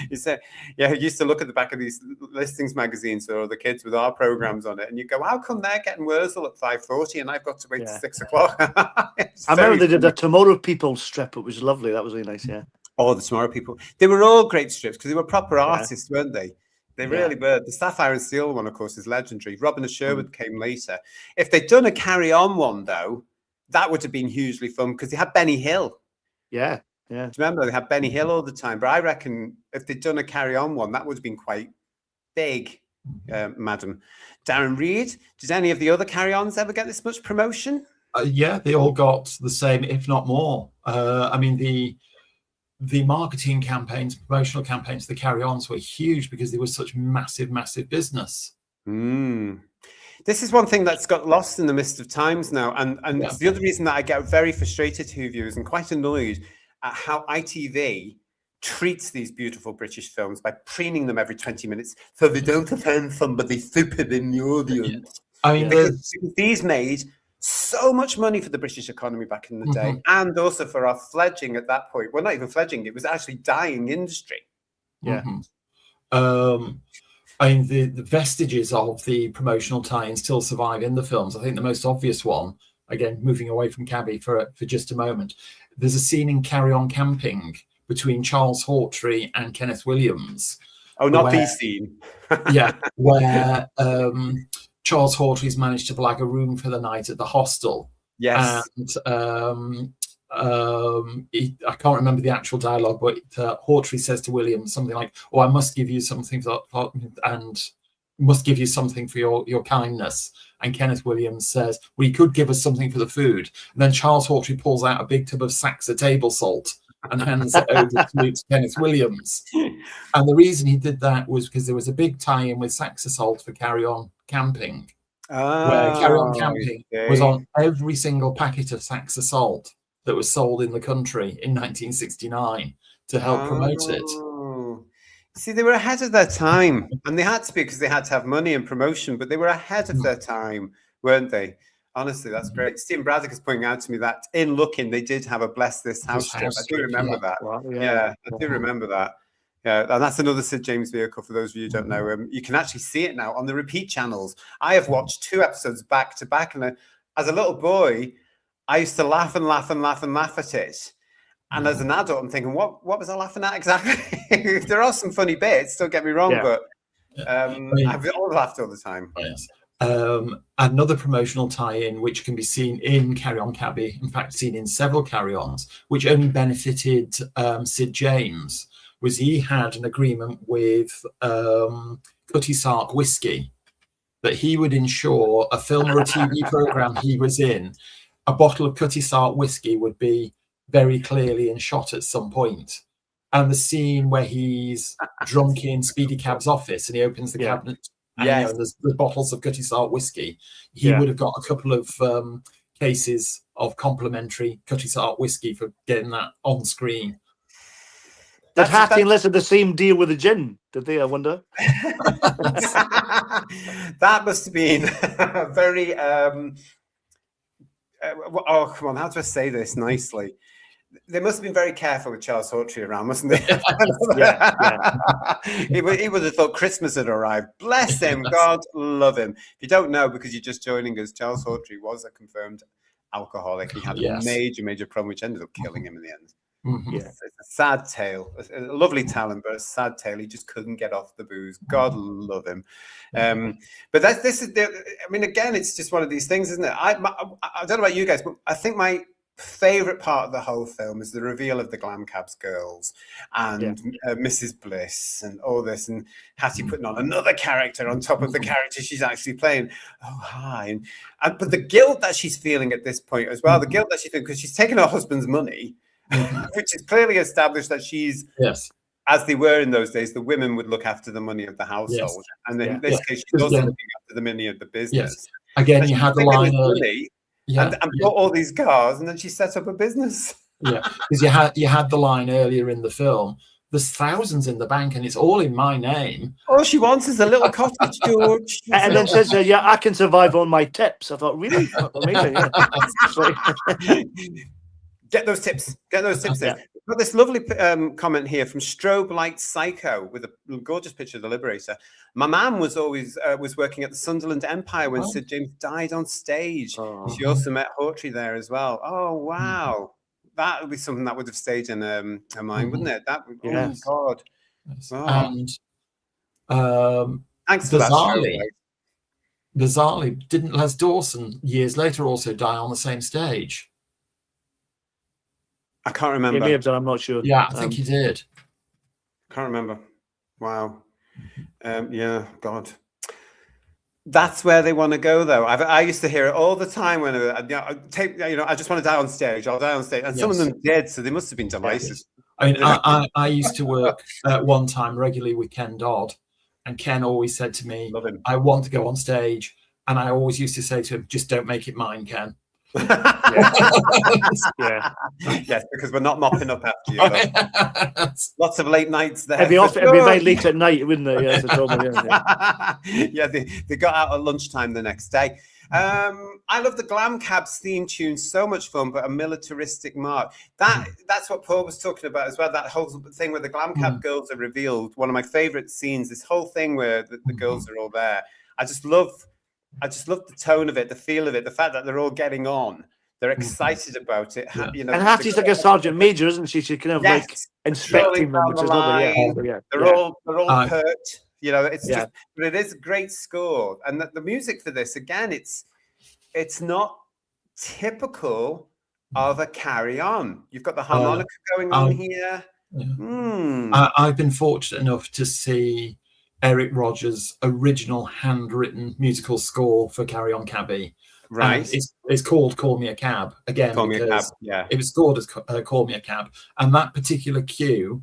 You say, I used to look at the back of these listings magazines for all the kids with our programs on it. And you go, how come they're getting Wurzel at 5:40 and I've got to wait till 6 o'clock? I remember they did the Tomorrow People strip. It was lovely. That was really nice, yeah. Oh, the Tomorrow People. They were all great strips because they were proper artists, weren't they? They really were. The Sapphire and Steel one, of course, is legendary. Robin of Sherwood came later. If they'd done a carry-on one, though, that would have been hugely fun because they had Benny Hill. Yeah. Do you remember? They had Benny Hill all the time. But I reckon if they'd done a carry-on one, that would have been quite big, madam. Darren Reed, did any of the other carry-ons ever get this much promotion? They all got the same, if not more. I mean, the marketing campaigns, promotional campaigns, the carry-ons were huge because they were such massive business. Mm. This is one thing that's got lost in the mist of times now, and it's the other reason that I get very frustrated, who viewers, and quite annoyed at how ITV treats these beautiful British films by preening them every 20 minutes so they don't offend somebody stupid in the audience. I mean, because these made so much money for the British economy back in the day, and also for our fledgling at that point. Well, not even fledgling; it was actually dying industry. Yeah. I mean, the vestiges of the promotional tie-ins still survive in the films. I think the most obvious one, again, moving away from Cabby for just a moment, there's a scene in Carry On Camping between Charles Hawtrey and Kenneth Williams. Oh, not the scene. Yeah, where Charles Hawtrey's managed to blag a room for the night at the hostel. Yes. And I can't remember the actual dialogue, but Hawtrey says to Williams something like, "Oh, I must give you something for your kindness." And Kenneth Williams says, "Well, he could give us something for the food." And then Charles Hawtrey pulls out a big tub of Saxa table salt and hands it over to Kenneth Williams. And the reason he did that was because there was a big tie-in with Saxa salt for Carry On Camping, where Carry On Camping was on every single packet of Saxa salt that was sold in the country in 1969 to help promote it. See, they were ahead of their time, and they had to be, because they had to have money and promotion, but they were ahead of their time, weren't they? Honestly, that's great. Stephen Braddock is pointing out to me that in Looking, they did have a Bless This House strip. I do remember that. Wow, I do remember that. Yeah, and that's another Sid James vehicle, for those of you who don't know. You can actually see it now on the repeat channels. I have watched 2 episodes back to back, and as a little boy, I used to laugh and laugh and laugh and laugh at it. And as an adult, I'm thinking, what was I laughing at exactly? There are some funny bits, don't get me wrong, but I've all laughed all the time. Yes. Another promotional tie-in, which can be seen in Carry On Cabby, in fact, seen in several carry-ons, which only benefited Sid James, was he had an agreement with Cutty Sark Whiskey that he would ensure a film or a TV program he was in, a bottle of Cutty Sark Whiskey would be very clearly in shot at some point. And the scene where he's drunk in Speedy Cab's office and he opens the cabinet and there's the bottles of Cutty Sark Whiskey, he would have got a couple of cases of complimentary Cutty Sark Whiskey for getting that on screen. Did Hattie and Liz have the same deal with the gin? Did they, I wonder? That must have been a very... oh, come on, how do I say this nicely? They must have been very careful with Charles Hawtrey around, mustn't they? He would have thought Christmas had arrived. Bless him. God love him. If you don't know, because you're just joining us, Charles Hawtrey was a confirmed alcoholic. He had a major problem, which ended up killing him in the end. It's a sad tale, a lovely talent, but a sad tale. He just couldn't get off the booze. God love him. But this is, I mean, again, it's just one of these things, isn't it? I don't know about you guys, but I think my favorite part of the whole film is the reveal of the Glam Cabs girls and Mrs. Bliss and all this, and Hattie putting on another character on top of the character she's actually playing. Oh, hi. But the guilt that she's feeling at this point as well, the guilt that she's feeling because she's taken her husband's money, which is clearly established that she's, as they were in those days, the women would look after the money of the household. And then in this case, she's also looking after the money of the business. Again, you had the line money and bought all these cars, and then she set up a business. Because you had the line earlier in the film, there's thousands in the bank and it's all in my name. All she wants is a little cottage, George. And then says, I can survive on my tips. I thought, really? Amazing. Get those tips. Get those tips in. We've got this lovely comment here from Strobe Light Psycho with a gorgeous picture of the Liberator. My mum was always working at the Sunderland Empire when Sid James died on stage. She also met Hawtrey there as well. Oh, wow. That would be something that would have stayed in her mind, wouldn't it? That would, oh, God. And thanks for that. Bizarrely, didn't Les Dawson years later also die on the same stage? I can't remember. He may have done, I'm not sure. Yeah, I think he did. Can't remember. Wow. God. That's where they want to go, though. I used to hear it all the time when I just want to die on stage. I'll die on stage, and some of them did, so they must have been delighted. I mean, I used to work at one time regularly with Ken Dodd, And Ken always said to me, Love him. I want to go on stage. And I always used to say to him, just don't make it mine, Ken. Yeah. Yes, because we're not mopping up after you. Lots of late nights there. It'd be very late at night, wouldn't it? Yeah, that's the trouble. Yeah, they got out at lunchtime the next day. I love the Glam Cabs theme tune, so much fun, but a militaristic mark. That's what Paul was talking about as well. That whole thing where the Glam Cab girls are revealed. One of my favorite scenes. This whole thing where the girls are all there. I just love the tone of it, the feel of it, the fact that they're all getting on. They're excited about it. You know, and Hattie's like a sergeant major, isn't she? She's kind of like inspecting them, which is lovely. Yeah. They're all pert. You know, it's just, but it is a great score, and the music for this again, it's not typical of a Carry On. You've got the harmonica going on here. I've been fortunate enough to see Eric Rodgers' original handwritten musical score for Carry On Cabby. Right. It's called Call Me a Cab again. Call Me a Cab. Yeah. It was scored as Call Me a Cab, and that particular cue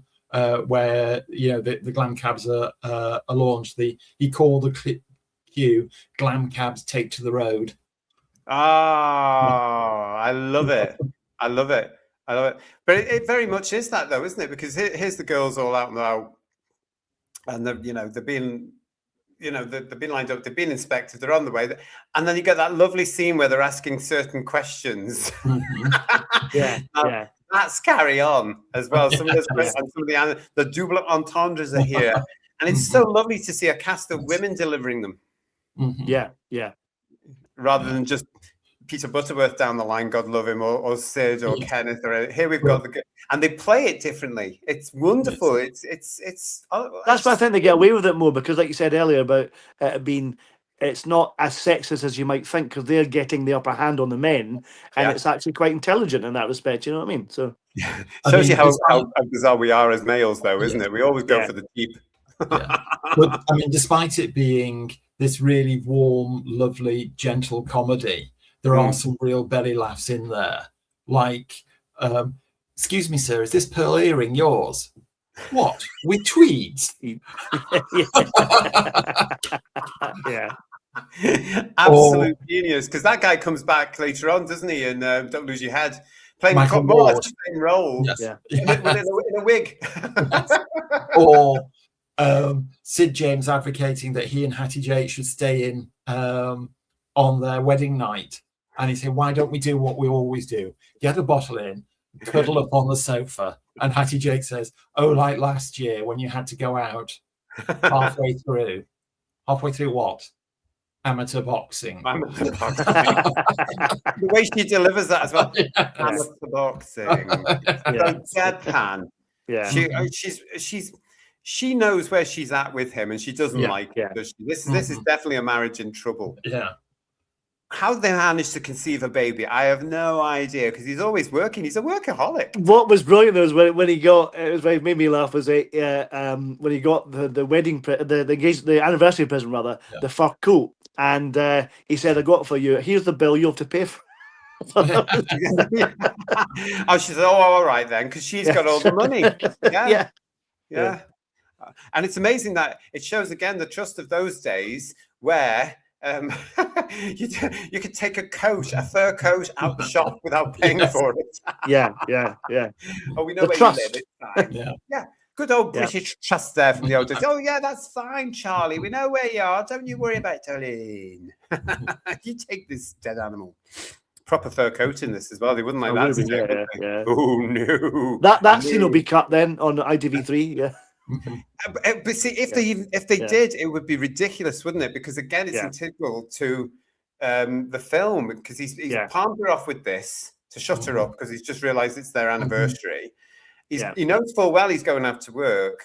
where the Glam Cabs are launched, he called the cue "Glam Cabs Take to the Road." I love it. I love it. But it very much is that, though, isn't it? Because here's the girls all out now, and they're being lined up, they've been inspected, they're on the way, and then you get that lovely scene where they're asking certain questions. That's Carry On as well. Some of those and some of the double entendres are here, and it's so lovely to see a cast of women delivering them. Rather than just Peter Butterworth down the line, God love him, or Sid or Kenneth. Or here we've got and they play it differently. It's wonderful. It's that's why I think they get away with it more, because, like you said earlier about it being, it's not as sexist as you might think, because they're getting the upper hand on the men, and it's actually quite intelligent in that respect. You know what I mean? So shows you how bizarre we are as males, though, isn't it? We always go for the deep. But I mean, despite it being this really warm, lovely, gentle comedy, there are some real belly laughs in there. Like, excuse me, sir, is this pearl earring yours? What? With tweeds? Absolute genius. Because that guy comes back later on, doesn't he? And Don't Lose Your Head, playing more or less the same role, in a wig. Or Sid James advocating that he and Hattie Jake should stay in on their wedding night. And he said, why don't we do what we always do? Get a bottle in, cuddle up on the sofa. And Hattie Jake says, oh, like last year when you had to go out halfway through. Halfway through what? Amateur boxing. Amateur boxing. The way she delivers that as well. Amateur boxing. Deadpan. She knows where she's at with him, and she doesn't like it. This is definitely a marriage in trouble. Yeah. How they managed to conceive a baby, I have no idea, because he's always working. He's a workaholic. What was brilliant though is when he got, it made me laugh, was when he got the wedding, the anniversary present rather, the fur coat, and he said, I got it for you. Here's the bill. You have to pay for. Oh, she said, oh, all right then, because she's got all the money. Yeah. And it's amazing that it shows again the trust of those days where you could take a fur coat out the shop without paying for it. Oh, we know where trust. You live. It's fine. Yeah. Good old British trust there from the old days. Oh, yeah, that's fine, Charlie. We know where you are. Don't you worry about it, darling. You take this dead animal. Proper fur coat in this as well. They wouldn't like that. Oh, no. That scene will be cut then on ITV3, yeah. But see, if they did, it would be ridiculous, wouldn't it? Because again, it's integral to the film, because he's palmed her off with this to shut her up, because he's just realised it's their anniversary. He knows full well he's going out to work.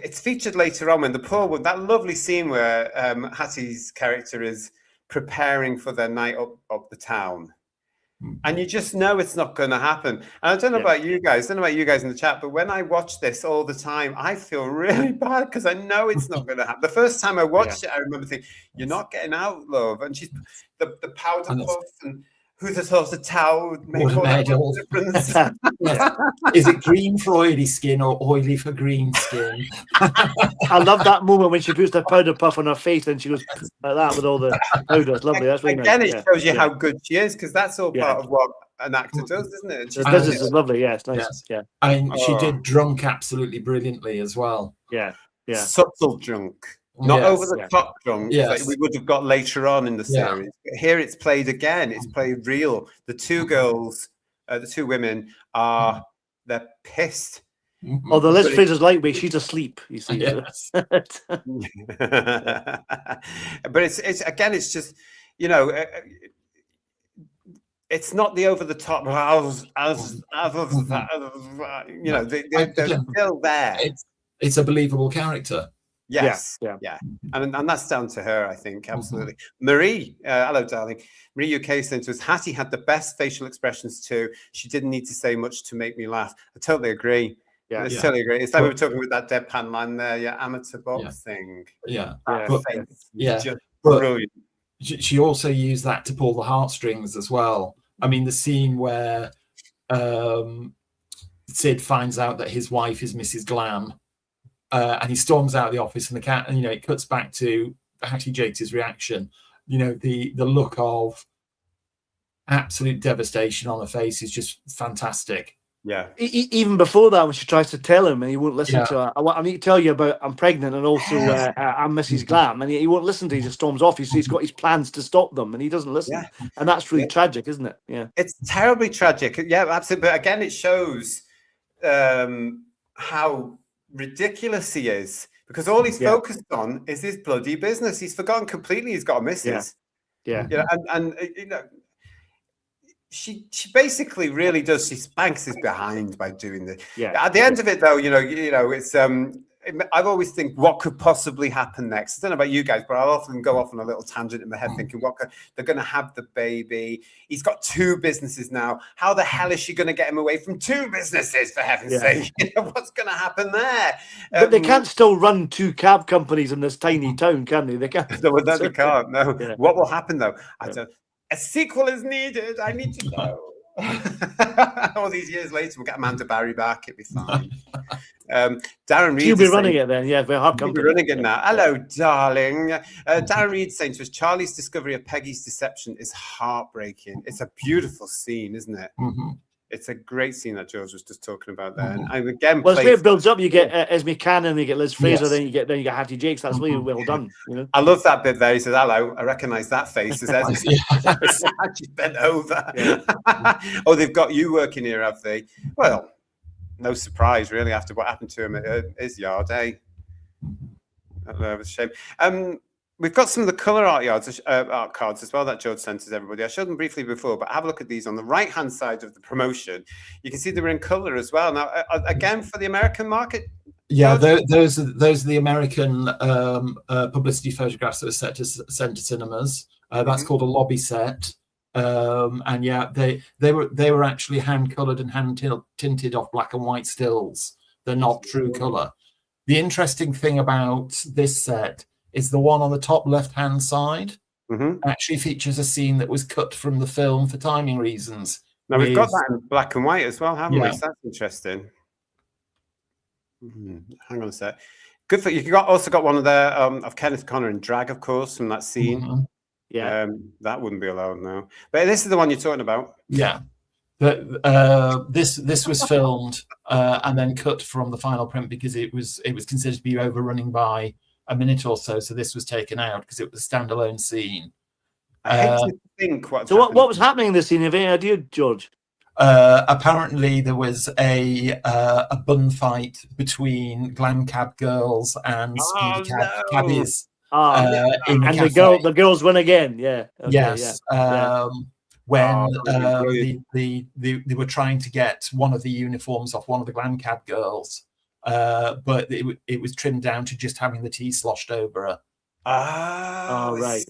It's featured later on when the poor one, that lovely scene where Hattie's character is preparing for their night up the town. And you just know it's not going to happen. And I don't know about you guys, in the chat, but when I watch this all the time, I feel really bad because I know it's not going to happen. The first time I watched it, I remember thinking, you're not getting out, love. And she's the powder puff and Who'd have thought a towel would make Would have all that made all- difference? Yes. Is it green for oily skin or oily for green skin? I love that moment when she puts the powder puff on her face and she goes like that with all the powder. It's lovely. That's really Again, nice. it shows you how good she is, because that's all Yeah. part of what an actor does, isn't it? And she's The doing business it. is lovely. Yeah, it's nice. Yes. Yeah, I mean, she Oh. did drunk absolutely brilliantly as well. yeah, yeah. Subtle drunk, not Yes. over the top drunk, Yes. like we would have got later on in the Yeah. series. But here it's played again. It's played real. The two girls, the two women are they're pissed. Although Liz But it- Fraser's lightweight, she's asleep. You see. Yes. But it's again, it's just, you know, it's not the over the top you know, they're still there. It's a believable character. Yes, Yeah. and that's down to her, I think, absolutely. Marie, hello, darling. Marie UK saying to us, Hattie had the best facial expressions too. She didn't need to say much to make me laugh. I totally agree. Yeah. I Yeah. totally agree. It's like we were talking with that deadpan line there. Yeah, amateur boxing. Yeah. That But- face, yeah, just but- brilliant. She also used that to pull the heartstrings as well. I mean, the scene where Sid finds out that his wife is Mrs. Glam, and he storms out of the office, and it cuts back to Hattie Yates' reaction. You know, the look of absolute devastation on her face is just fantastic. Yeah. Even before that, when she tries to tell him and he won't listen Yeah. to her, I need to tell you about I'm pregnant and also I'm Mrs. Glam, and he won't listen to. He just storms off. He's got his plans to stop them, and he doesn't listen. Yeah. And that's really Yeah. tragic, isn't it? Yeah. It's terribly tragic. Yeah, absolutely. But again, it shows how ridiculous he is, because all he's Yeah. focused on is his bloody business. He's forgotten completely he's got a missus. Yeah. You know, and you know, she basically really does. She spanks his behind by doing this. Yeah. At the end of it, though, you know, it's I've always think what could possibly happen next. I don't know about you guys, but I'll often go off on a little tangent in my head thinking, they're going to have the baby. He's got 2 businesses now. How the hell is she going to get him away from 2 businesses, for heaven's Yeah. sake? You know, what's going to happen there? But they can't still run 2 cab companies in this tiny town, can they? They can't. No, they can't. No. Yeah. What will happen though? I Yeah. don't. A sequel is needed. I need to know. All these years later, we'll get Amanda Barry back. It'll be fine. Darren Reed. You'll be is running saying- it then, yeah. We're hard You'll be company. running it now. Hello, darling. Darren Reed saying to us, Charlie's discovery of Peggy's deception is heartbreaking. It's a beautiful scene, isn't it? Mhm. It's a great scene that George was just talking about there. And I again, Well, it's where plays- it builds up. You get Esme Cannon, you get Liz Fraser, Yes. then you get Hattie Jakes. That's really well done. You know. I love that bit there. He says, "Hello, I recognise that face." As Yes. She's bent over. Yeah. Oh, they've got you working here, have they? Well, no surprise, really, after what happened to him at his yard, eh? That was a shame. We've got some of the colour art cards as well that George sent us, everybody. I showed them briefly before, but have a look at these on the right-hand side of the promotion. You can see they were in colour as well. Now, again, for the American market, Yeah, those are the American publicity photographs that were sent to cinemas. That's called a lobby set, and yeah, they were actually hand colored and hand tinted off black and white stills. They're not true color. The interesting thing about this set is the one on the top left hand side actually features a scene that was cut from the film for timing reasons. now we've got that in black and white as well, haven't we? Yeah. So that's interesting. Hang on a sec. Good for you. Also got one of the of Kenneth Connor in drag, of course, from that scene. Mhm. Yeah. That wouldn't be allowed now. But this is the one you're talking about. Yeah, but this was filmed and then cut from the final print because it was considered to be overrunning by a minute or so. So this was taken out because it was a standalone scene. I hate to think what's So what happened. was happening in this scene? Have you any idea, George? Apparently, there was a bun fight between glam cab girls and speedy cabbies. In And cafe. the girls win again. Yeah. Okay, Yes. yeah. When that would be they were trying to get one of the uniforms off one of the glam cab girls, but it was trimmed down to just having the tea sloshed over her. Oh, right.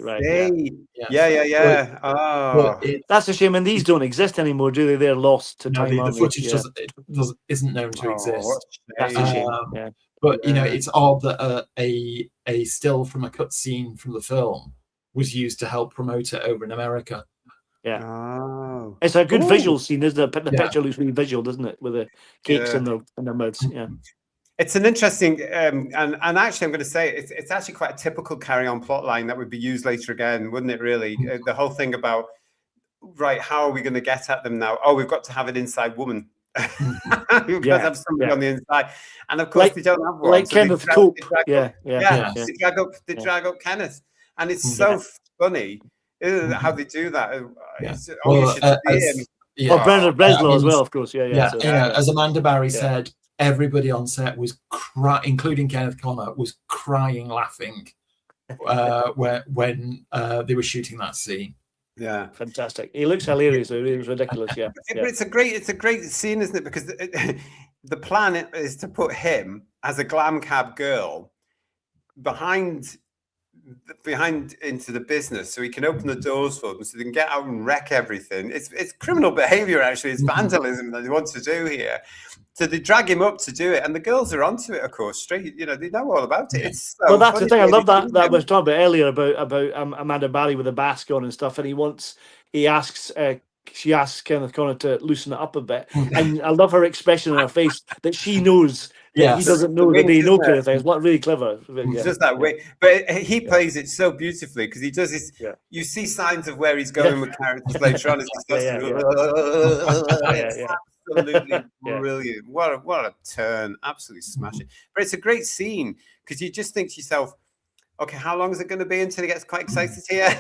Yeah. Oh, But it, That's a shame. And these don't exist anymore, do they? They're lost to no, time. the aren't they? footage Yeah. isn't known to exist. what That's a a shame. shame. Um, Yeah. But you know, Yeah. it's odd that a still from a cut scene from the film was used to help promote it over in America. Yeah. Oh. It's a good Ooh. visual scene, isn't it? The Yeah. picture looks really visual, doesn't it? With the cakes Yeah. in their mouths. Yeah. It's an interesting, and actually, I'm going to say it's actually quite a typical carry-on plot line that would be used later again, wouldn't it? Really, the whole thing about, right, how are we going to get at them now? Oh, we've got to have an inside woman. We've got to have somebody on the inside, and of course they don't have one. Like So they Kenneth drag, Cope. they drag Yeah, up, yeah. they drag up Kenneth, and it's so funny how they do that. It's, you should see him. Yeah. Oh, Brendan Breslow as well, of course. Yeah. So, As Amanda Barry said, everybody on set was including Kenneth Connor, was crying, laughing when they were shooting that scene. Yeah, fantastic. He looks hilarious. It was ridiculous. Yeah, It's a great scene, isn't it? Because the plan is to put him as a glam cab girl behind into the business, so he can open the doors for them, so they can get out and wreck everything. It's criminal behavior, actually. It's vandalism that they want to do here. So they drag him up to do it, and the girls are onto it, of course. Straight, they know all about it. It's so that's the thing. I love that that we was talking about earlier about Amanda Barry with the mask on and stuff, and she asks Kenneth Connor to loosen it up a bit, and I love her expression on her face that she knows that he doesn't know that they know kind of thing. It's really clever. It's just that way, but he plays it so beautifully because he does this. Yeah. You see signs of where he's going with characters later on. It's absolutely brilliant. What a turn! Absolutely smashing. But it's a great scene because you just think to yourself, okay, how long is it going to be until he gets quite excited here?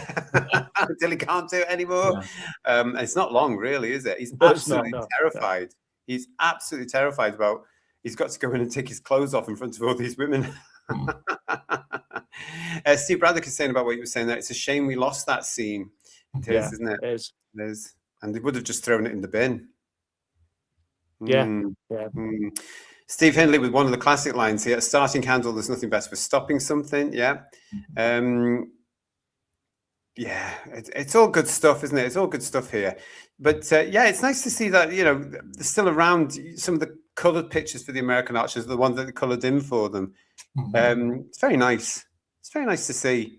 Until he can't do it anymore? Yeah. It's not long, really, is it? He's absolutely terrified. No. He's absolutely terrified about he's got to go in and take his clothes off in front of all these women. Steve Braddock is saying about what you were saying there. It's a shame we lost that scene. It is, isn't it? It is. It is. And they would have just thrown it in the bin. Yeah. Steve Hindley with one of the classic lines here: "Starting candle, there's nothing better for stopping something." Yeah. It's all good stuff, isn't it? It's all good stuff here. But it's nice to see that, they're still around. Some of the coloured pictures for the American Archers, the ones that they coloured in for them. It's very nice. It's very nice to see.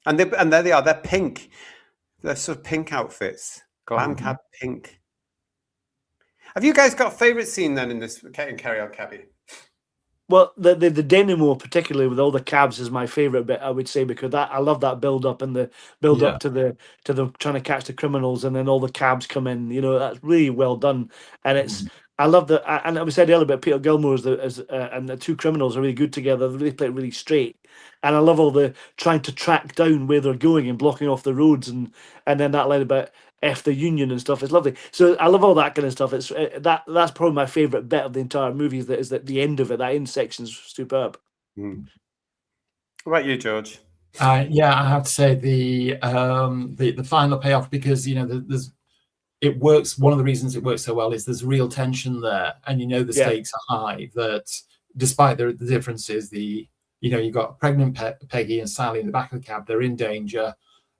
And there they are. They're pink. They're sort of pink outfits. Glam cab pink. Have you guys got a favourite scene then in this in Carry On Cabby? Well, the denouement, particularly with all the cabs, is my favourite bit, I would say, because I love that build up and the build up to the trying to catch the criminals, and then all the cabs come in. That's really well done, and it's I love that. And we said earlier about Peter Gilmore and the two criminals are really good together. They really play it really straight, and I love all the trying to track down where they're going and blocking off the roads, and then that line about F the Union and stuff. It's lovely. So I love all that kind of stuff. It's that's probably my favourite bit of the entire movie. Is that the end of it? That end section's superb. What about you, George? I have to say the final payoff, because it works. One of the reasons it works so well is there's real tension there, and the stakes are high. That despite the differences, you've got pregnant Peggy and Sally in the back of the cab. They're in danger,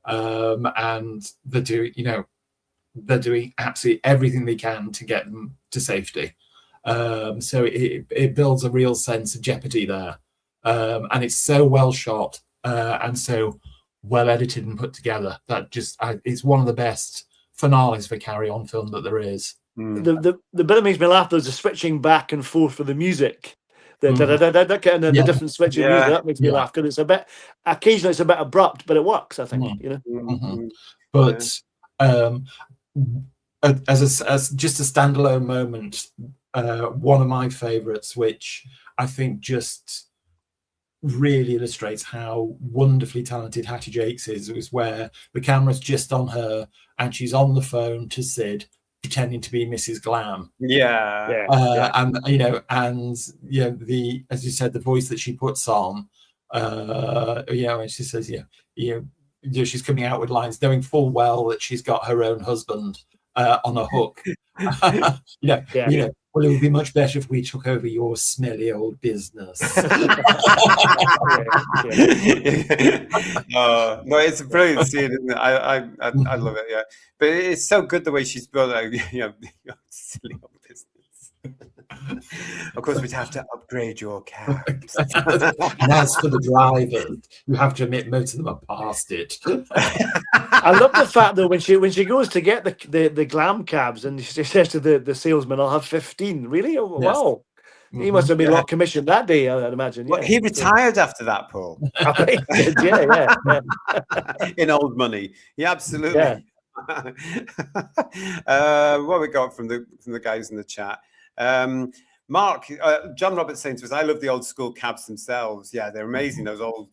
and they're doing absolutely everything they can to get them to safety. So it builds a real sense of jeopardy there, and it's so well shot and so well edited and put together that it's one of the best finales for Carry On film that there is. The bit that makes me laugh, there's a switching back and forth for the music. The different switching music, that makes me laugh, because occasionally it's a bit abrupt, but it works, I think. But as just a standalone moment, one of my favorites, which I think just really illustrates how wonderfully talented Hattie Jakes is where the camera's just on her and she's on the phone to Sid pretending to be Mrs. Glam. And the, as you said, the voice that she puts on, and she says, she's coming out with lines knowing full well that she's got her own husband on a hook. Well, it would be much better if we took over your smelly old business. No, it's a brilliant scene, isn't it? I love it. But it's so good the way she's built out. Silly old business. Of course, we'd have to upgrade your cabs. And as for the drivers, you have to admit most of them are past it. I love the fact though when she goes to get the glam cabs and she says to the salesman, "I'll have 15." Really? Oh, Yes. wow. He must have made a lot of commission that day, I'd imagine. Well, Yeah. he retired after that, Paul. He did, yeah. In old money. Yeah, absolutely. Yeah. What we got from the guys in the chat? Mark, John Roberts saying to us, I love the old school cabs themselves. Yeah, they're amazing. Those old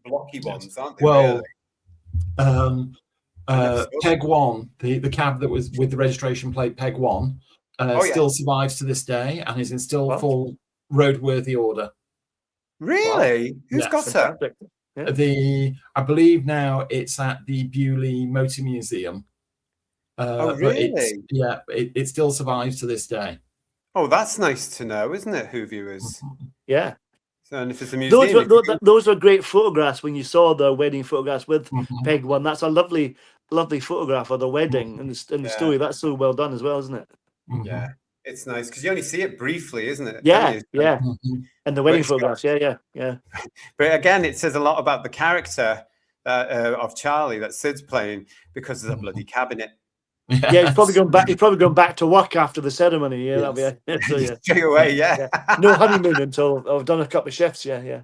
blocky ones, aren't they? Well, really? Peg 1, the cab that was with the registration plate Peg 1, still survives to this day and is in still full roadworthy order. Really? Wow. Who's got her? Yeah. I believe now it's at the Bewley Motor Museum. Really? It still survives to this day. Oh, that's nice to know, isn't it, Who viewers? Yeah. So, and if it's a museum, those were great photographs when you saw the wedding photographs with Peg 1. That's a lovely photograph of the wedding and the story. That's so well done as well, isn't it? Yeah, it's nice because you only see it briefly, isn't it? Yeah. And the wedding photographs, yeah. But again, it says a lot about the character of Charlie that Sid's playing because there's a bloody cabinet. Yeah, he's probably going back to work after the ceremony. Yeah, yes. That'll be it. So, yeah. Straight away, yeah. No honeymoon until I've done a couple of shifts. Yeah.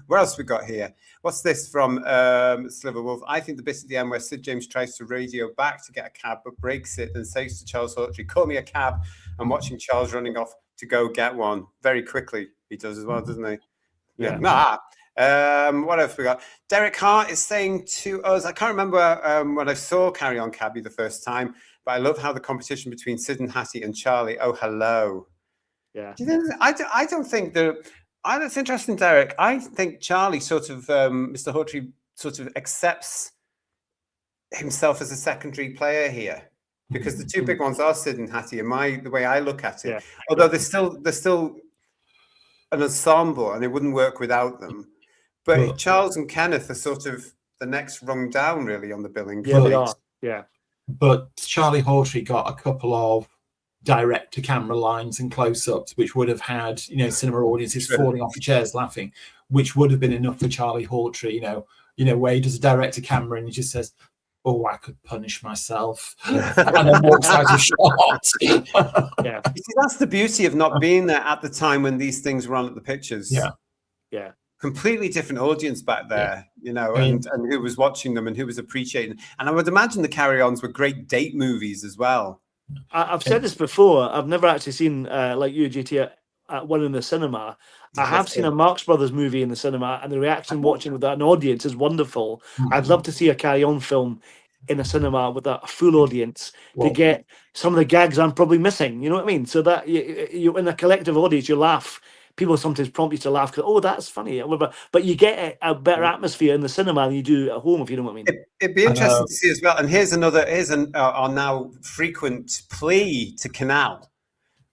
What else we got here? What's this from Sliverwolf? I think the bit at the end where Sid James tries to radio back to get a cab but breaks it and says to Charles Hawtrey, "Call me a cab." And watching Charles running off to go get one very quickly. He does as well, doesn't he? Yeah. What else we got? Derek Hart is saying to us, I can't remember when I saw Carry On Cabby the first time, but I love how the competition between Sid and Hattie and Charlie. Oh, hello. Yeah. I don't think that's interesting, Derek. I think Charlie sort of, Mr. Hawtrey sort of accepts himself as a secondary player here because the two big ones are Sid and Hattie, the way I look at it. Yeah. Although they're still an ensemble and it wouldn't work without them. But Charles and Kenneth are sort of the next rung down, really, on the billing. Yeah, they are. Yeah. But Charlie Hawtrey got a couple of direct-to-camera lines and close-ups, which would have had, cinema audiences falling off the chairs laughing, which would have been enough for Charlie Hawtrey. Where he does a direct-to-camera and he just says, "Oh, I could punish myself," and then walks out of shot. Yeah. You see, that's the beauty of not being there at the time when these things were on at the pictures. Yeah. Completely different audience back there, and who was watching them and who was appreciating. And I would imagine the Carry-Ons were great date movies as well. I've said this before. I've never actually seen, like you, GT, one in the cinema. I have seen a Marx Brothers movie in the cinema, and the reaction watching with an audience is wonderful. I'd love to see a Carry-On film in a cinema with a full audience to get some of the gags I'm probably missing. You know what I mean? So that you in a collective audience, you laugh. People sometimes prompt you to laugh because, that's funny. But you get a better atmosphere in the cinema than you do at home, if you know what I mean. It'd be interesting to see as well. And here's our now frequent plea to Canal.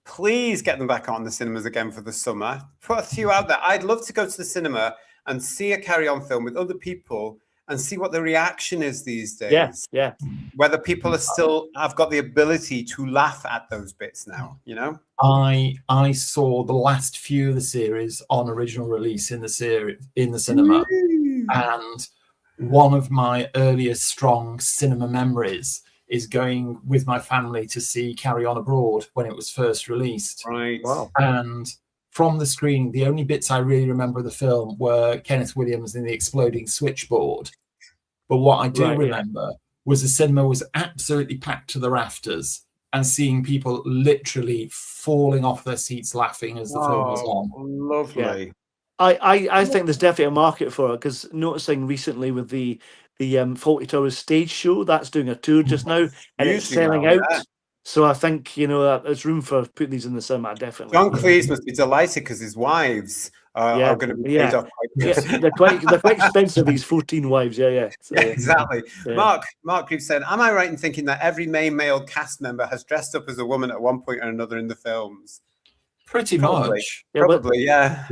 Please get them back on the cinemas again for the summer. Put a few out there. I'd love to go to the cinema and see a Carry-On film with other people and see what the reaction is these days. Yeah. Whether people have got the ability to laugh at those bits now, I saw the last few of the series on original release in the cinema, and one of my earliest strong cinema memories is going with my family to see Carry On Abroad when it was first released. Right. Wow. And from the screening, the only bits I really remember of the film were Kenneth Williams in the exploding switchboard. But what I do remember was the cinema was absolutely packed to the rafters and seeing people literally falling off their seats laughing as the film was on. Lovely. Yeah. I think there's definitely a market for it because noticing recently with the Fawlty Towers stage show, that's doing a tour just now and it's selling out. Yeah. So I think, there's room for putting these in the cinema, definitely. John Cleese must be delighted because his wives are going to be paid off quite good. They're quite expensive, these 14 wives. Yeah. So, exactly. Yeah. Mark Reeves said, am I right in thinking that every main male cast member has dressed up as a woman at one point or another in the films? Pretty much. Probably, yeah.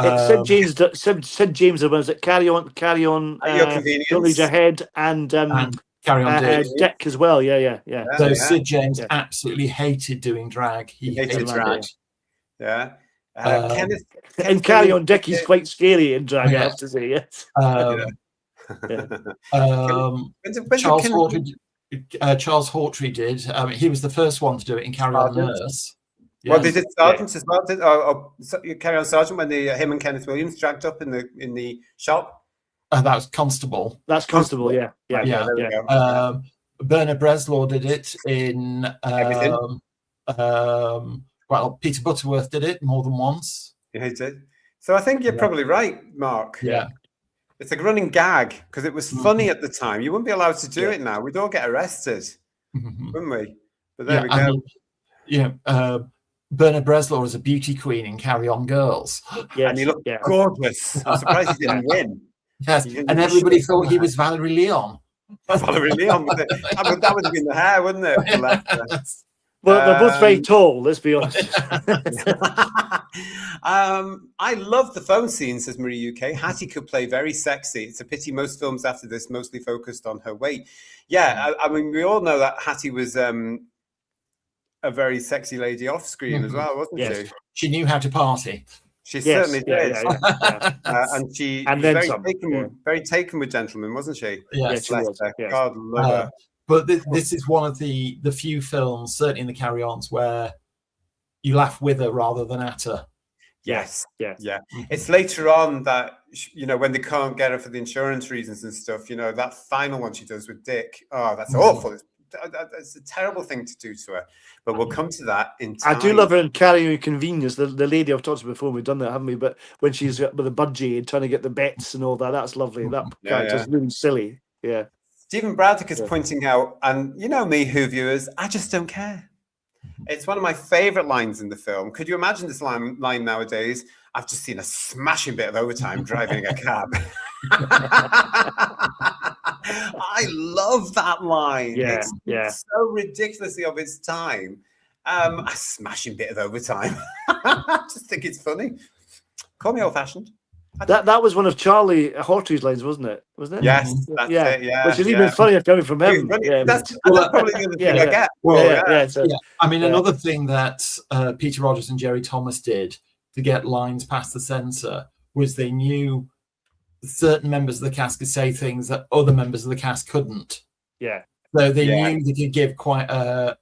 Sid James was it Carry On, Your Convenience. Don't Lead Your Head, and Carry On Dick. Dick as well. Yeah. So Sid James absolutely hated doing drag. He hated drag. it. Yeah. And Carry On Dick, he's quite scary in drag, I have to say. Yes. Charles Hawtrey did. He was the first one to do it in Carry On Nurse. Well, they did Sergeant as well. Carry On Sergeant when him and Kenneth Williams dragged up in the shop. That was Constable. That's Constable. Yeah. Bernard Breslaw did it in Everything. Well, Peter Butterworth did it more than once. Yeah, he did. So I think you're probably right, Mark. Yeah. It's a running gag because it was funny at the time. You wouldn't be allowed to do it now. We'd all get arrested, wouldn't we? But there we go. Bernard Breslaw was a beauty queen in Carry On Girls. Yes, and he looked gorgeous. I'm surprised he didn't win. Yes, and everybody thought he was Valerie Leon. Valerie Leon. That would have been the hair, wouldn't it? Well, they're both very tall, let's be honest. I love the phone scene, says Marie UK. Hattie could play very sexy. It's a pity most films after this mostly focused on her weight. Yeah, I mean, we all know that Hattie was a very sexy lady off screen as well, wasn't she? She knew how to party. She certainly did. And she was very taken with gentlemen, wasn't she? Yes, she was. God love her. But this is one of the few films, certainly in the Carry Ons, where you laugh with her rather than at her. Yes. It's later on that, when they can't get her for the insurance reasons and stuff, that final one she does with Dick. Oh, that's awful. It's a terrible thing to do to her. But we'll come to that in time. I do love her in Carrying Inconvenience, the lady I've talked to before. We've done that, haven't we? But when she's with the budgie and trying to get the bets and all that, that's lovely. That character's really silly. Yeah. Stephen Braddock is pointing out, and you know me, Who viewers, I just don't care. It's one of my favorite lines in the film. Could you imagine this line nowadays? I've just seen a smashing bit of overtime driving a cab. I love that line. It's so ridiculously of its time. A smashing bit of overtime. I just think it's funny. Call me old-fashioned. That was one of Charlie Hawtrey's lines, wasn't it? Yes, that's it. Yeah, which is even funnier coming from him. That's probably the other thing I get. I mean, another thing that Peter Rogers and Jerry Thomas did to get lines past the censor was they knew certain members of the cast could say things that other members of the cast couldn't. Yeah. So they knew they could give quite a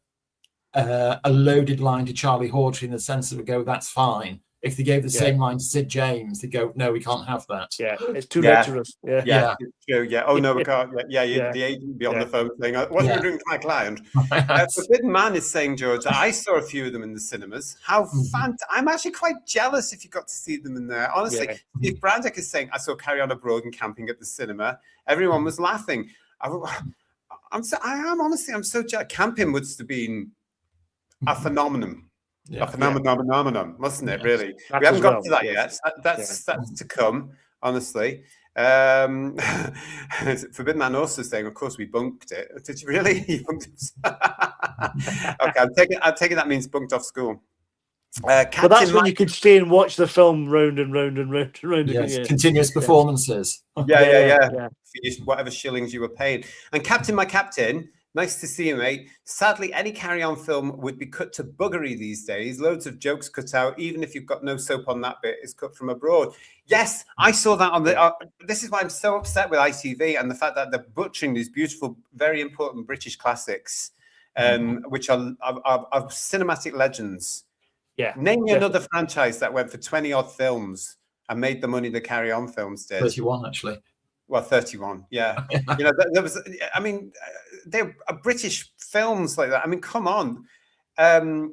loaded line to Charlie Hawtrey, and the censor would go, "That's fine." If they gave the same line to Sid James, they go, "No, we can't have that." Yeah, it's too lecherous. Yeah, it's true. Yeah. Oh no, we can't. The agent would be on the phone saying, "What are you doing to my client?" Forbidden Man is saying, George, I saw a few of them in the cinemas. How I'm actually quite jealous if you got to see them in there. Honestly, Steve Braddock is saying, I saw Carry On Abroad and Camping at the cinema. Everyone was laughing. I'm so jealous. Camping would have been a phenomenon. A phenomenon, mustn't it? Really, we haven't got to that yet. That's to come. Honestly, Forbidden Man also saying, "Of course, we bunked it." Did you really? You bunked it? Okay, I'm taking that means bunked off school. But that's when you could stay and watch the film round and round and round and round. Yes, continuous performances. Yeah. For whatever shillings you were paid. And Captain, my captain. Nice to see you, mate. Sadly, any carry-on film would be cut to buggery these days. Loads of jokes cut out. Even if you've got no soap on that bit, it's cut from abroad. Yes, I saw that on the... this is why I'm so upset with ITV and the fact that they're butchering these beautiful, very important British classics, which are cinematic legends. Yeah. Name me another franchise that went for 20-odd films and made the money the carry-on films did. 31, actually. Well, 31, yeah. There was, I mean... they're British films like that. I mean, come on. And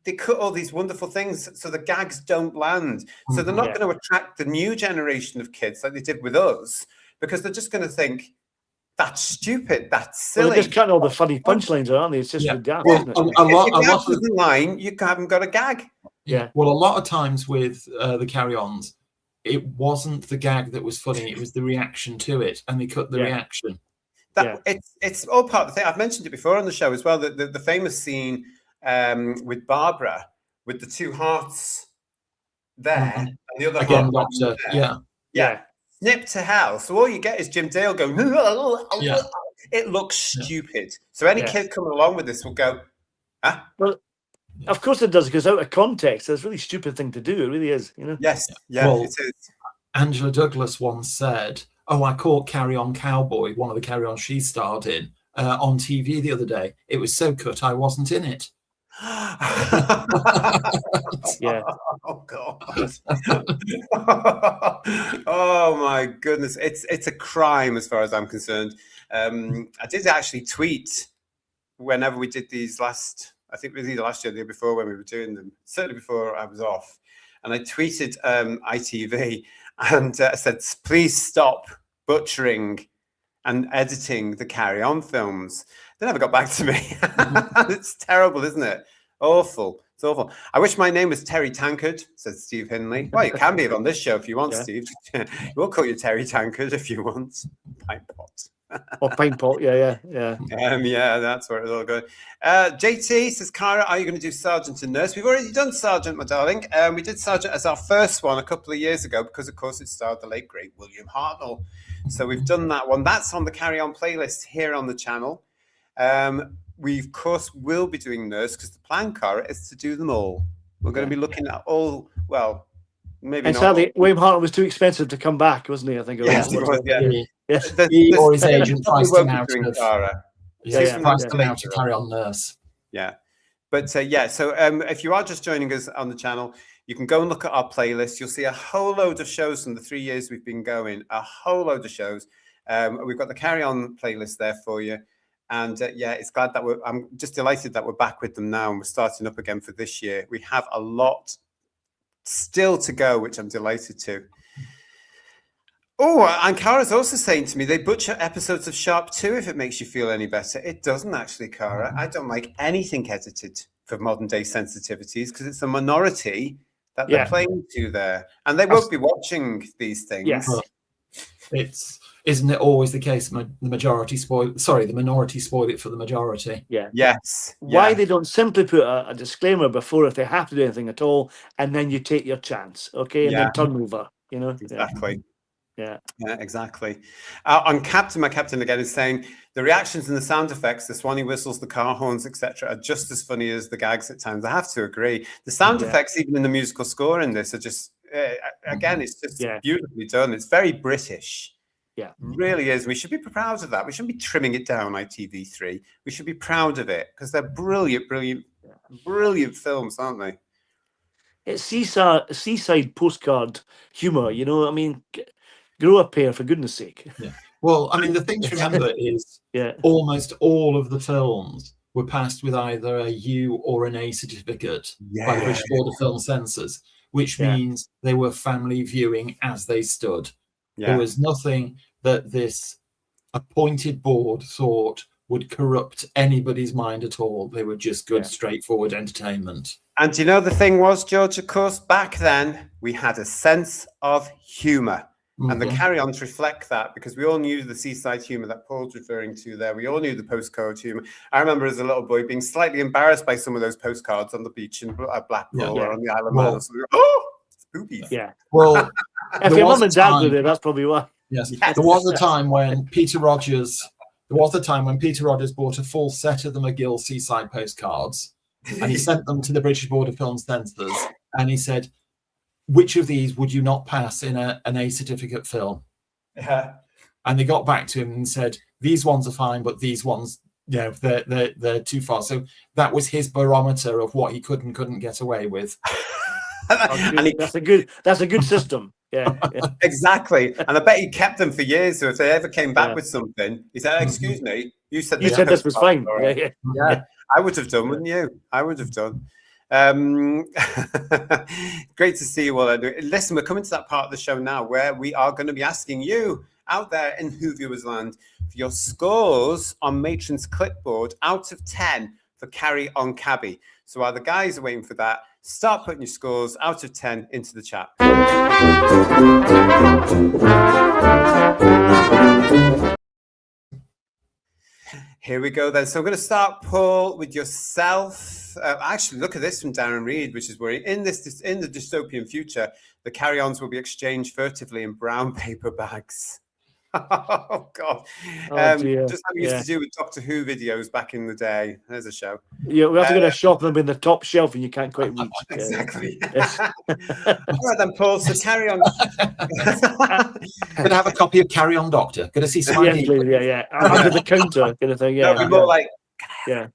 they cut all these wonderful things so the gags don't land. So they're not going to attract the new generation of kids like they did with us, because they're just going to think, that's stupid, that's silly. Well, they're just cutting all the funny punchlines, aren't they? It's just ridiculous, isn't it? A lot of the line, you haven't got a gag. Yeah. Well, a lot of times with the carry-ons, it wasn't the gag that was funny, it was the reaction to it, and they cut the reaction. It's all part of the thing. I've mentioned it before on the show as well. The famous scene with Barbara with the two hearts there and the other again, heart Doctor. Yeah. Snip to hell. So all you get is Jim Dale going. It looks stupid. So any kid coming along with this will go, huh? Well, of course it does, because out of context, it's a really stupid thing to do. It really is, you know. Yes, yeah, Well, it is. Angela Douglas once said, "Oh, I caught Carry On Cowboy, one of the Carry On she starred in, on TV the other day. It was so cut I wasn't in it." Yeah. Oh God. Oh my goodness. It's a crime as far as I'm concerned. I did actually tweet whenever we did these I think it was either last year or the year before when we were doing them, certainly before I was off. And I tweeted ITV and said, please stop butchering and editing the Carry On films. They never got back to me. It's terrible, isn't it? Awful. It's awful. I wish my name was Terry Tankard, said Steve Hinley. Well, you can be on this show if you want, Steve. We'll call you Terry Tankard if you want. Pint pot. Or pint pot, yeah. Yeah, that's where it's all going. JT says, Cara, are you going to do Sergeant and Nurse? We've already done Sergeant, my darling. We did Sergeant as our first one a couple of years ago because, of course, it starred the late, great William Hartnell. So we've done that one. That's on the Carry On playlist here on the channel. We, of course, will be doing Nurse because the plan, Cara, is to do them all. We're going to be looking at all, well, maybe and not. sadly, William Hartnell was too expensive to come back, wasn't he? I think. Yes, he was, yeah. Yes. He or his agent priced him out of to Carry On Nurse. Yeah. But so if you are just joining us on the channel, you can go and look at our playlist. You'll see a whole load of shows from the 3 years we've been going, a whole load of shows. We've got the Carry On playlist there for you. And it's glad that I'm just delighted that we're back with them now and we're starting up again for this year. We have a lot still to go, which I'm delighted to. Oh, and Cara's also saying to me, they butcher episodes of Sharp 2 if it makes you feel any better. It doesn't actually, Cara. I don't like anything edited for modern day sensitivities because it's a minority that they're playing to there. And they won't be watching these things. Yes. Isn't it always the case? The minority spoil it for the majority. Yeah. Yes. Why they don't simply put a disclaimer before if they have to do anything at all, and then you take your chance, okay, and then turn over. You know. Exactly. Yeah, exactly. On Captain, my Captain again is saying the reactions and the sound effects, the Swanee whistles, the car horns, etc., are just as funny as the gags at times. I have to agree. The sound effects, even in the musical score in this, are just again, it's just beautifully done. It's very British. Yeah, it really is. We should be proud of that. We shouldn't be trimming it down, ITV3. We should be proud of it because they're brilliant films, aren't they? It's seaside postcard humor. You know, I mean. Grow up here, for goodness sake. Yeah. Well, I mean, the thing to remember is almost all of the films were passed with either a U or an A certificate by the British Board of Film Censors, which means they were family viewing as they stood. Yeah. There was nothing that this appointed board thought would corrupt anybody's mind at all. They were just good, straightforward entertainment. And you know, the thing was, George, of course, back then we had a sense of humour. And the Carry-Ons reflect that because we all knew the seaside humour that Paul's referring to there. We all knew the postcard humour. I remember as a little boy being slightly embarrassed by some of those postcards on the beach in Blackpool or on the Isle of Man. Oh, it's boobies. Yeah. Well, if your mum and dad were there, that's probably why. Yes. There was a time when Peter Rogers bought a full set of the McGill seaside postcards and he sent them to the British Board of Film Censors and he said, which of these would you not pass in an A certificate film? Yeah. And they got back to him and said, these ones are fine, but these ones, they're too far. So that was his barometer of what he could and couldn't get away with. That's a good system. Yeah. Exactly. And I bet he kept them for years. So if they ever came back with something, he said, excuse me, you said this was fine. Yeah. I would have done, wouldn't you? I would have done. Great to see you all. Listen, we're coming to that part of the show now where we are going to be asking you out there in Who Viewers Land for your scores on Matron's clipboard out of 10 for Carry On Cabby. So while the guys are waiting for that, start putting your scores out of 10 into the chat. Here we go then. So I'm going to start, Paul, with yourself. Actually, look at this from Darren Reed, which is worrying. In the dystopian future, the carry-ons will be exchanged furtively in brown paper bags. Oh God! Oh dear. Just like we used to do with Doctor Who videos back in the day. There's a show. Yeah, we have to go to a shop and them in the top shelf, and you can't quite reach. Exactly. Yes. All right then, Paul. So carry on. Could I have a copy of Carry On Doctor? Could I see Yes, Smiley? please. Yeah. Under the counter, kind of thing. Yeah. That'd be more like, Yeah.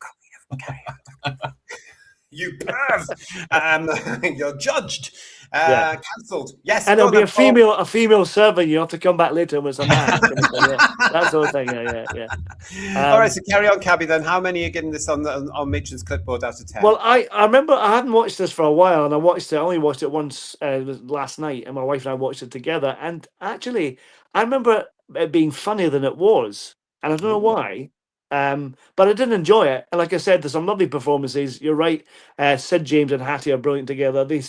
you perv. You're judged. Cancelled. Yes. And go it'll be then, Paul. a female servant. You have to come back later when it's a man. Kind of thing, yeah. That sort of thing. Yeah. All right, so carry on, Cabby. Then, how many are getting this on Matron's clipboard out of 10? Well, I remember I hadn't watched this for a while, and I only watched it once last night, and my wife and I watched it together. And actually, I remember it being funnier than it was, and I don't know why. But I did enjoy it, and like I said, there's some lovely performances. You're right, Sid James and Hattie are brilliant together. They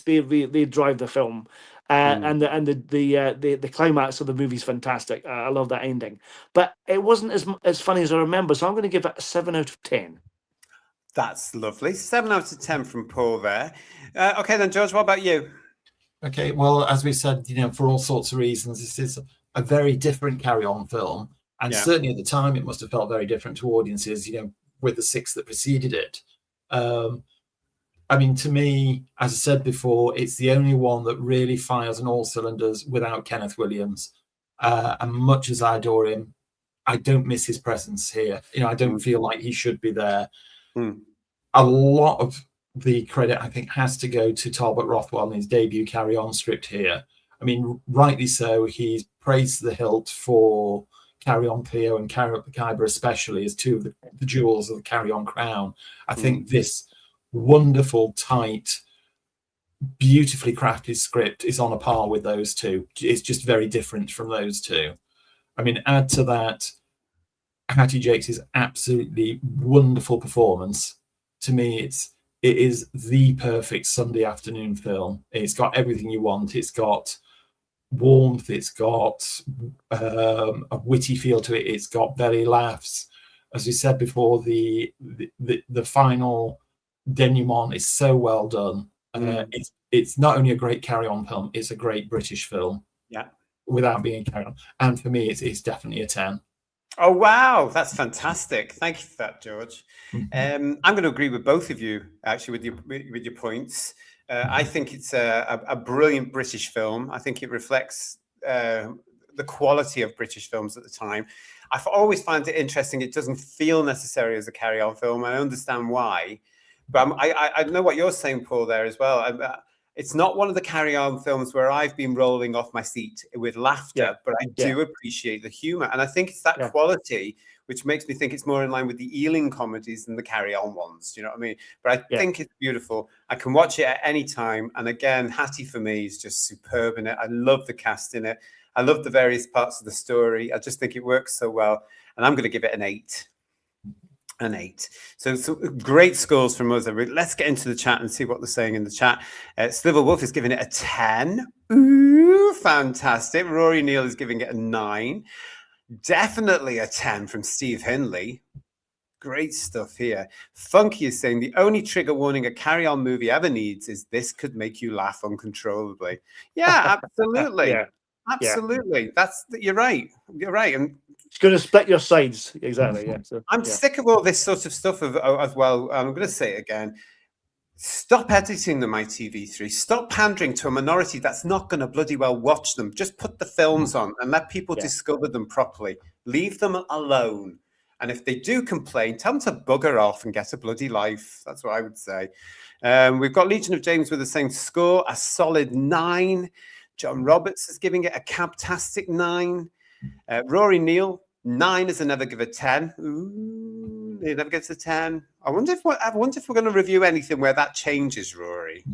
drive the film, and the climax of the movie's fantastic. I love that ending, but it wasn't as funny as I remember. So I'm going to give it a 7 out of 10. That's lovely. 7 out of 10 from Paul there. Okay, then, George, what about you? Okay, well, as we said, for all sorts of reasons, this is a very different Carry On film. And certainly at the time, it must have felt very different to audiences, with the 6 that preceded it. I mean, to me, as I said before, it's the only one that really fires on all cylinders without Kenneth Williams. And much as I adore him, I don't miss his presence here. I don't feel like he should be there. A lot of the credit, I think, has to go to Talbot Rothwell and his debut Carry On script here. I mean, rightly so. He's praised to the hilt for Carry On Cleo and Carry Up the Khyber especially as two of the jewels of the Carry On crown. I think this wonderful, tight, beautifully crafted script is on a par with those two. It's just very different from those two. I mean, add to that Hattie Jacques' absolutely wonderful performance. To me, it is the perfect Sunday afternoon film. It's got everything you want. It's got warmth, it's got a witty feel to it, it's got belly laughs. As we said before, the final denouement is so well done. It's not only a great Carry On film, it's a great British film. Yeah, without being Carry On. And for me, it's definitely a 10. Oh wow, that's fantastic! Thank you for that, George. I'm going to agree with both of you actually with your points. I think it's a brilliant British film. I think it reflects the quality of British films at the time. I've always found it interesting. It doesn't feel necessary as a Carry On film. I understand why, but I know what you're saying, Paul, there as well. It's not one of the Carry On films where I've been rolling off my seat with laughter, but I do appreciate the humor. And I think it's that quality which makes me think it's more in line with the Ealing comedies than the Carry On ones. Do you know what I mean? But I think it's beautiful. I can watch it at any time. And again, Hattie for me is just superb in it. I love the cast in it. I love the various parts of the story. I just think it works so well. And I'm going to give it an 8. An 8. So great scores from us. Let's get into the chat and see what they're saying in the chat. Sliver Wolf is giving it a 10. Ooh, fantastic. Rory Neal is giving it a 9. Definitely a 10 from Steve Hinley. Great stuff here. Funky is saying the only trigger warning a Carry On movie ever needs is this could make you laugh uncontrollably. Yeah, absolutely. Absolutely. You're right. You're right. And it's going to split your sides. Exactly. Yeah. So, I'm sick of all this sort of stuff as well. I'm going to say it again. Stop editing them, ITV3. Stop pandering to a minority that's not going to bloody well watch them. Just put the films on and let people discover them properly. Leave them alone. And if they do complain, tell them to bugger off and get a bloody life. That's what I would say. We've got Legion of James with the same score, a solid 9. John Roberts is giving it a cabtastic 9. Rory Neal, 9 as I never give a 10. Ooh, he never gets a 10. I wonder if we're going to review anything where that changes, Rory.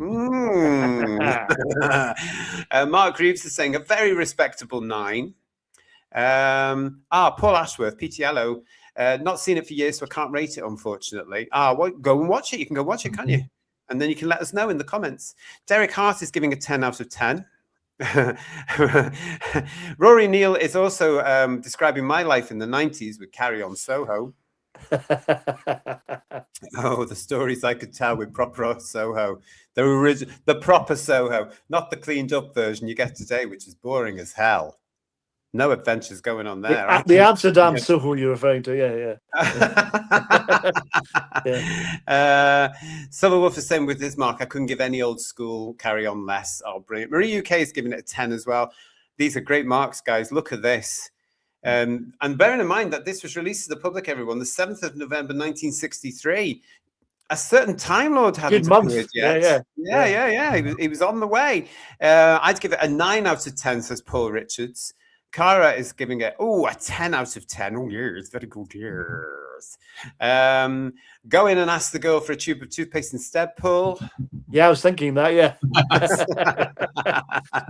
Mark Reeves is saying a very respectable 9. Paul Ashworth, PTLO, not seen it for years, so I can't rate it, unfortunately. Go and watch it. You can go watch it, can't you? And then you can let us know in the comments. Derek Hart is giving a 10 out of 10. Rory Neal is also describing my life in the 90s with Carry On Soho. Oh, the stories I could tell with proper Soho. The proper Soho, not the cleaned up version you get today, which is boring as hell. No adventures going on there. The Amsterdam Soho you're referring to, yeah. Silver Wolf is saying with this mark, I couldn't give any old school Carry On less. Oh, brilliant. Marie UK is giving it a 10 as well. These are great marks, guys. Look at this. And bearing in mind that this was released to the public, everyone, the 7th of November, 1963. A certain Time Lord hadn't appeared yet. Yeah. He was on the way. I'd give it a 9 out of 10, says Paul Richards. Cara is giving it, a 10 out of 10. Oh, yes, very good, yes. Go in and ask the girl for a tube of toothpaste instead, Paul. Yeah, I was thinking that, yeah.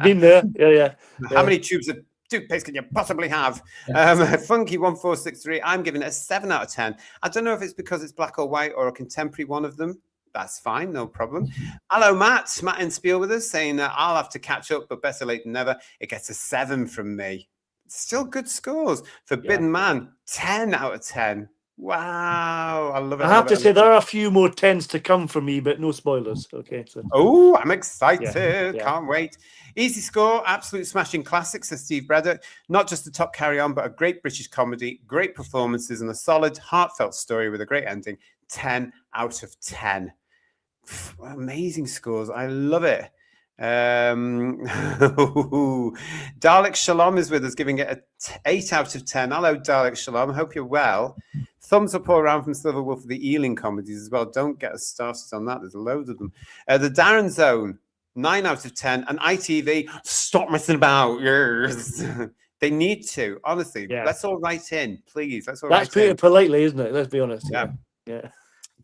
Been there, yeah. How many tubes of toothpaste can you possibly have? Funky1463, I'm giving it a 7 out of 10. I don't know if it's because it's black or white or a contemporary one of them. That's fine, no problem. Hello, Matt. Matt in Spiel with us saying I'll have to catch up, but better late than never. It gets a 7 from me. Still good scores. Forbidden Man, 10 out of 10. Wow, I love it. I have to say there are a few more 10s to come from me, but no spoilers. Okay. So. Oh, I'm excited. Yeah. Can't wait. Easy score, absolute smashing classic, says Steve Bredder. Not just a top Carry On, but a great British comedy, great performances, and a solid, heartfelt story with a great ending. 10 out of 10. Amazing scores. I love it. Dalek Shalom is with us, giving it a 8 out of 10. Hello, Dalek Shalom. Hope you're well. Thumbs up all around from Silver Wolf for the Ealing comedies as well. Don't get us started on that. There's loads of them. The Darren Zone, 9 out of 10. And ITV, stop messing about. Yes. They need to, honestly. Yeah. Let's all write in, please. That's put it politely, isn't it? Let's be honest. Yeah. Yeah.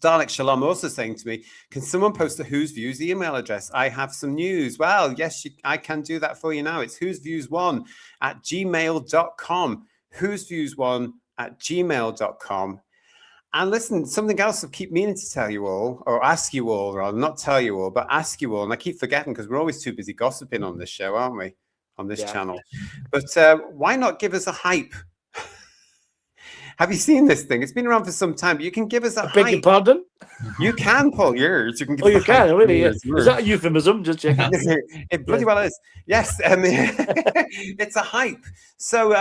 Dalek Shalom also saying to me, can someone post the Who's Views email address? I have some news. Well, yes, I can do that for you now. It's whosviews1@gmail.com. whosviews1@gmail.com. And listen, something else I keep meaning to tell you all, or ask you all, rather, not tell you all, but ask you all. And I keep forgetting because we're always too busy gossiping on this show, aren't we? On this channel. But why not give us a hype? Have you seen this thing? It's been around for some time, but you can give us a hype. Beg your pardon? You can, Paul. Yours. You can give you can, really? Yes. Is that a euphemism? Just checking. It bloody well is. Yes. It's a hype. So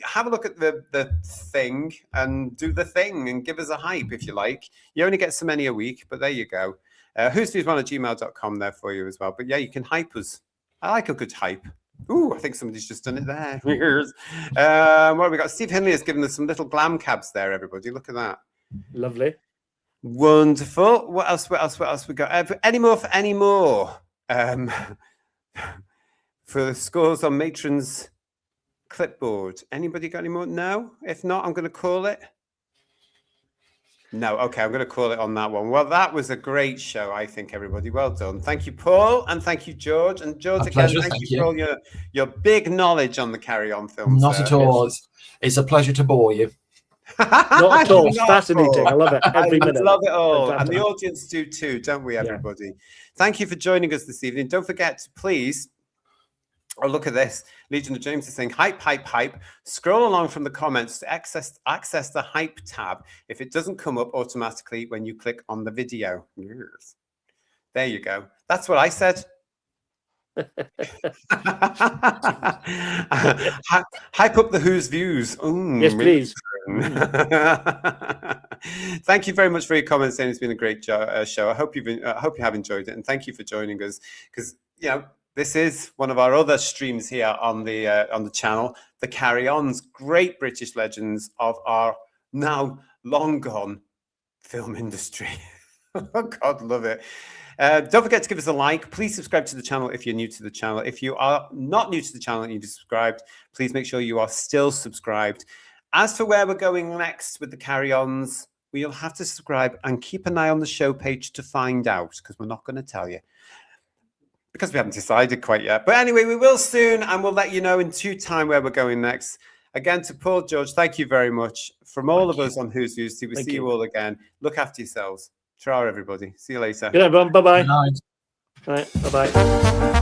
have a look at the thing and do the thing and give us a hype if you like. You only get so many a week, but there you go. whosviews1@gmail.com there for you as well. But yeah, you can hype us. I like a good hype. Ooh, I think somebody's just done it there. What have we got? Steve Henley has given us some little glam cabs there, everybody. Look at that. Lovely. Wonderful. What else we got? Any more for any more? For the scores on Matron's clipboard. Anybody got any more? No? If not, I'm going to call it. No, okay, I'm going to call it on that one. Well, that was a great show, I think, everybody. Well done. Thank you, Paul, and thank you, George. And George, again, thank you for all your big knowledge on the Carry On films. Not at all. It's a pleasure to bore you. Not at all. It's fascinating. I love it. Every minute. I love it all. And the audience do too, don't we, everybody? Yeah. Thank you for joining us this evening. Don't forget to please... Oh, look at this. Legion of James is saying, hype, hype, hype. Scroll along from the comments to access the hype tab if it doesn't come up automatically when you click on the video. Yes. There you go. That's what I said. Hype up the Who's Views. Yes, please. Thank you very much for your comments, and it's been a great show. I hope you have enjoyed it, and thank you for joining us, because this is one of our other streams here on the channel, the Carry Ons, great British legends of our now long gone film industry. Oh God, love it. Don't forget to give us a like. Please subscribe to the channel if you're new to the channel. If you are not new to the channel and you've subscribed, please make sure you are still subscribed. As for where we're going next with the Carry Ons, you'll have to subscribe and keep an eye on the show page to find out, because we're not going to tell you, because we haven't decided quite yet. But anyway, we will soon, and we'll let you know in due time where we're going next. Again, to Paul, George, thank you very much. From all of us on Who's Views, we'll see you all again. Look after yourselves. Ciao, everybody. See you later. Good night, everyone. Bye-bye. Good night. All right, bye-bye.